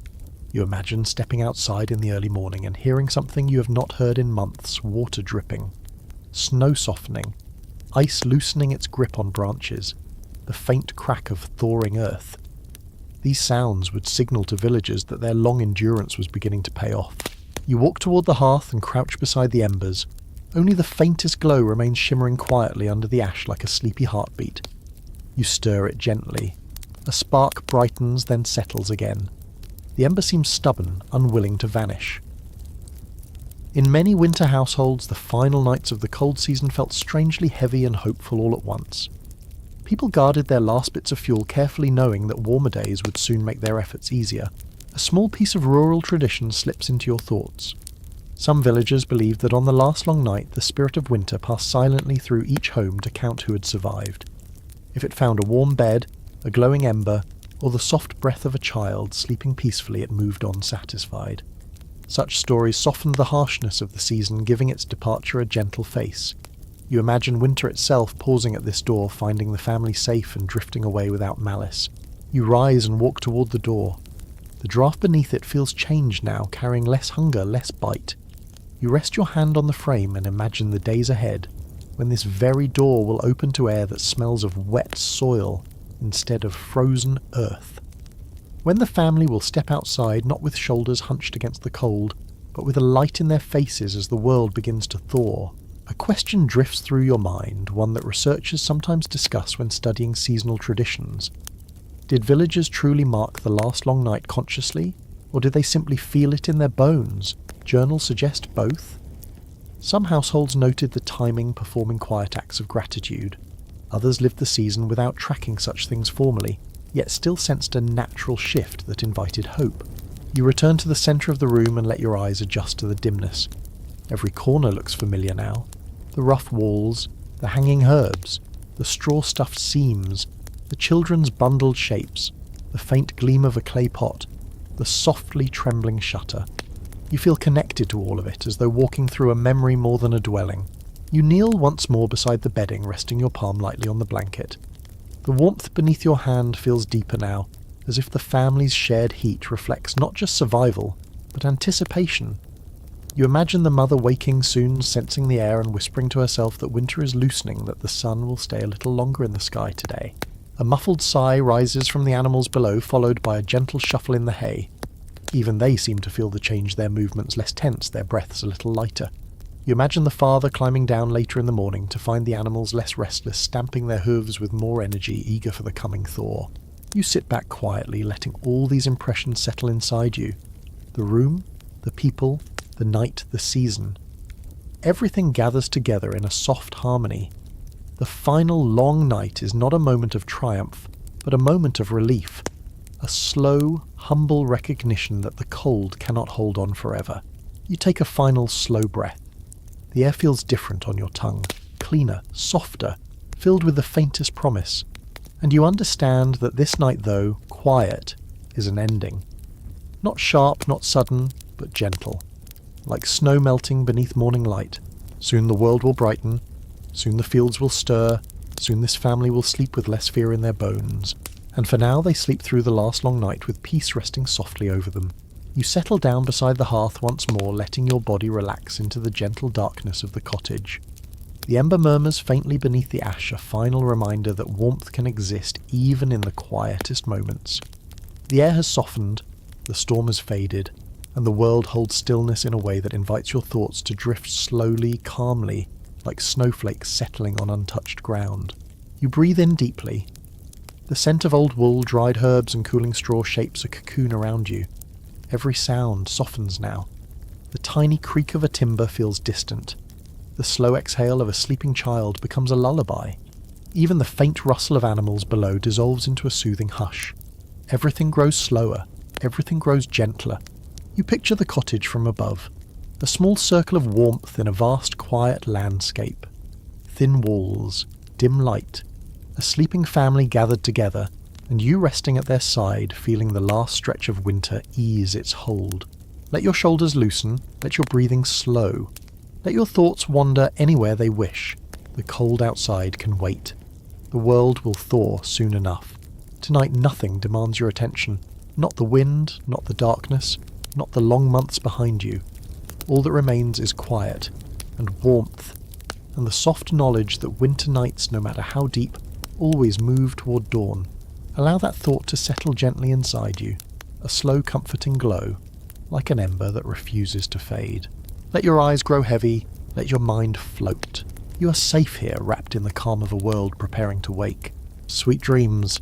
[SPEAKER 1] You imagine stepping outside in the early morning and hearing something you have not heard in months, water dripping, snow softening, ice loosening its grip on branches, the faint crack of thawing earth. These sounds would signal to villagers that their long endurance was beginning to pay off. You walk toward the hearth and crouch beside the embers. Only the faintest glow remains shimmering quietly under the ash like a sleepy heartbeat. You stir it gently. A spark brightens, then settles again. The ember seems stubborn, unwilling to vanish. In many winter households, the final nights of the cold season felt strangely heavy and hopeful all at once. People guarded their last bits of fuel, carefully knowing that warmer days would soon make their efforts easier. A small piece of rural tradition slips into your thoughts. Some villagers believed that on the last long night, the spirit of winter passed silently through each home to count who had survived. If it found a warm bed, a glowing ember, or the soft breath of a child sleeping peacefully, it moved on satisfied. Such stories softened the harshness of the season, giving its departure a gentle face. You imagine winter itself pausing at this door, finding the family safe and drifting away without malice. You rise and walk toward the door. The draft beneath it feels changed now, carrying less hunger, less bite. You rest your hand on the frame and imagine the days ahead, when this very door will open to air that smells of wet soil instead of frozen earth. When the family will step outside, not with shoulders hunched against the cold, but with a light in their faces as the world begins to thaw. A question drifts through your mind, one that researchers sometimes discuss when studying seasonal traditions. Did villagers truly mark the last long night consciously, or did they simply feel it in their bones? Journals suggest both. Some households noted the timing, performing quiet acts of gratitude. Others lived the season without tracking such things formally, yet still sensed a natural shift that invited hope. You return to the centre of the room and let your eyes adjust to the dimness. Every corner looks familiar now. The rough walls, the hanging herbs, the straw-stuffed seams, the children's bundled shapes, the faint gleam of a clay pot, the softly trembling shutter. You feel connected to all of it, as though walking through a memory more than a dwelling. You kneel once more beside the bedding, resting your palm lightly on the blanket. The warmth beneath your hand feels deeper now, as if the family's shared heat reflects not just survival, but anticipation. You imagine the mother waking soon, sensing the air and whispering to herself that winter is loosening, that the sun will stay a little longer in the sky today. A muffled sigh rises from the animals below, followed by a gentle shuffle in the hay. Even they seem to feel the change, their movements less tense, their breaths a little lighter. You imagine the father climbing down later in the morning to find the animals less restless, stamping their hooves with more energy, eager for the coming thaw. You sit back quietly, letting all these impressions settle inside you. The room, the people, the night, the season. Everything gathers together in a soft harmony. The final long night is not a moment of triumph, but a moment of relief. A slow, humble recognition that the cold cannot hold on forever. You take a final slow breath. The air feels different on your tongue, cleaner, softer, filled with the faintest promise. And you understand that this night, though quiet, is an ending. Not sharp, not sudden, but gentle. Like snow melting beneath morning light. Soon the world will brighten. Soon the fields will stir. Soon this family will sleep with less fear in their bones. And for now they sleep through the last long night with peace resting softly over them. You settle down beside the hearth once more, letting your body relax into the gentle darkness of the cottage. The ember murmurs faintly beneath the ash, a final reminder that warmth can exist even in the quietest moments. The air has softened, the storm has faded, and the world holds stillness in a way that invites your thoughts to drift slowly, calmly, like snowflakes settling on untouched ground. You breathe in deeply. The scent of old wool, dried herbs, and cooling straw shapes a cocoon around you. Every sound softens now. The tiny creak of a timber feels distant. The slow exhale of a sleeping child becomes a lullaby. Even the faint rustle of animals below dissolves into a soothing hush. Everything grows slower. Everything grows gentler. You picture the cottage from above. A small circle of warmth in a vast, quiet landscape. Thin walls, dim light, a sleeping family gathered together, and you resting at their side, feeling the last stretch of winter ease its hold. Let your shoulders loosen, let your breathing slow. Let your thoughts wander anywhere they wish. The cold outside can wait. The world will thaw soon enough. Tonight nothing demands your attention. Not the wind, not the darkness, not the long months behind you. All that remains is quiet, and warmth, and the soft knowledge that winter nights, no matter how deep, always move toward dawn. Allow that thought to settle gently inside you, a slow comforting glow, like an ember that refuses to fade. Let your eyes grow heavy, let your mind float. You are safe here, wrapped in the calm of a world preparing to wake. Sweet dreams.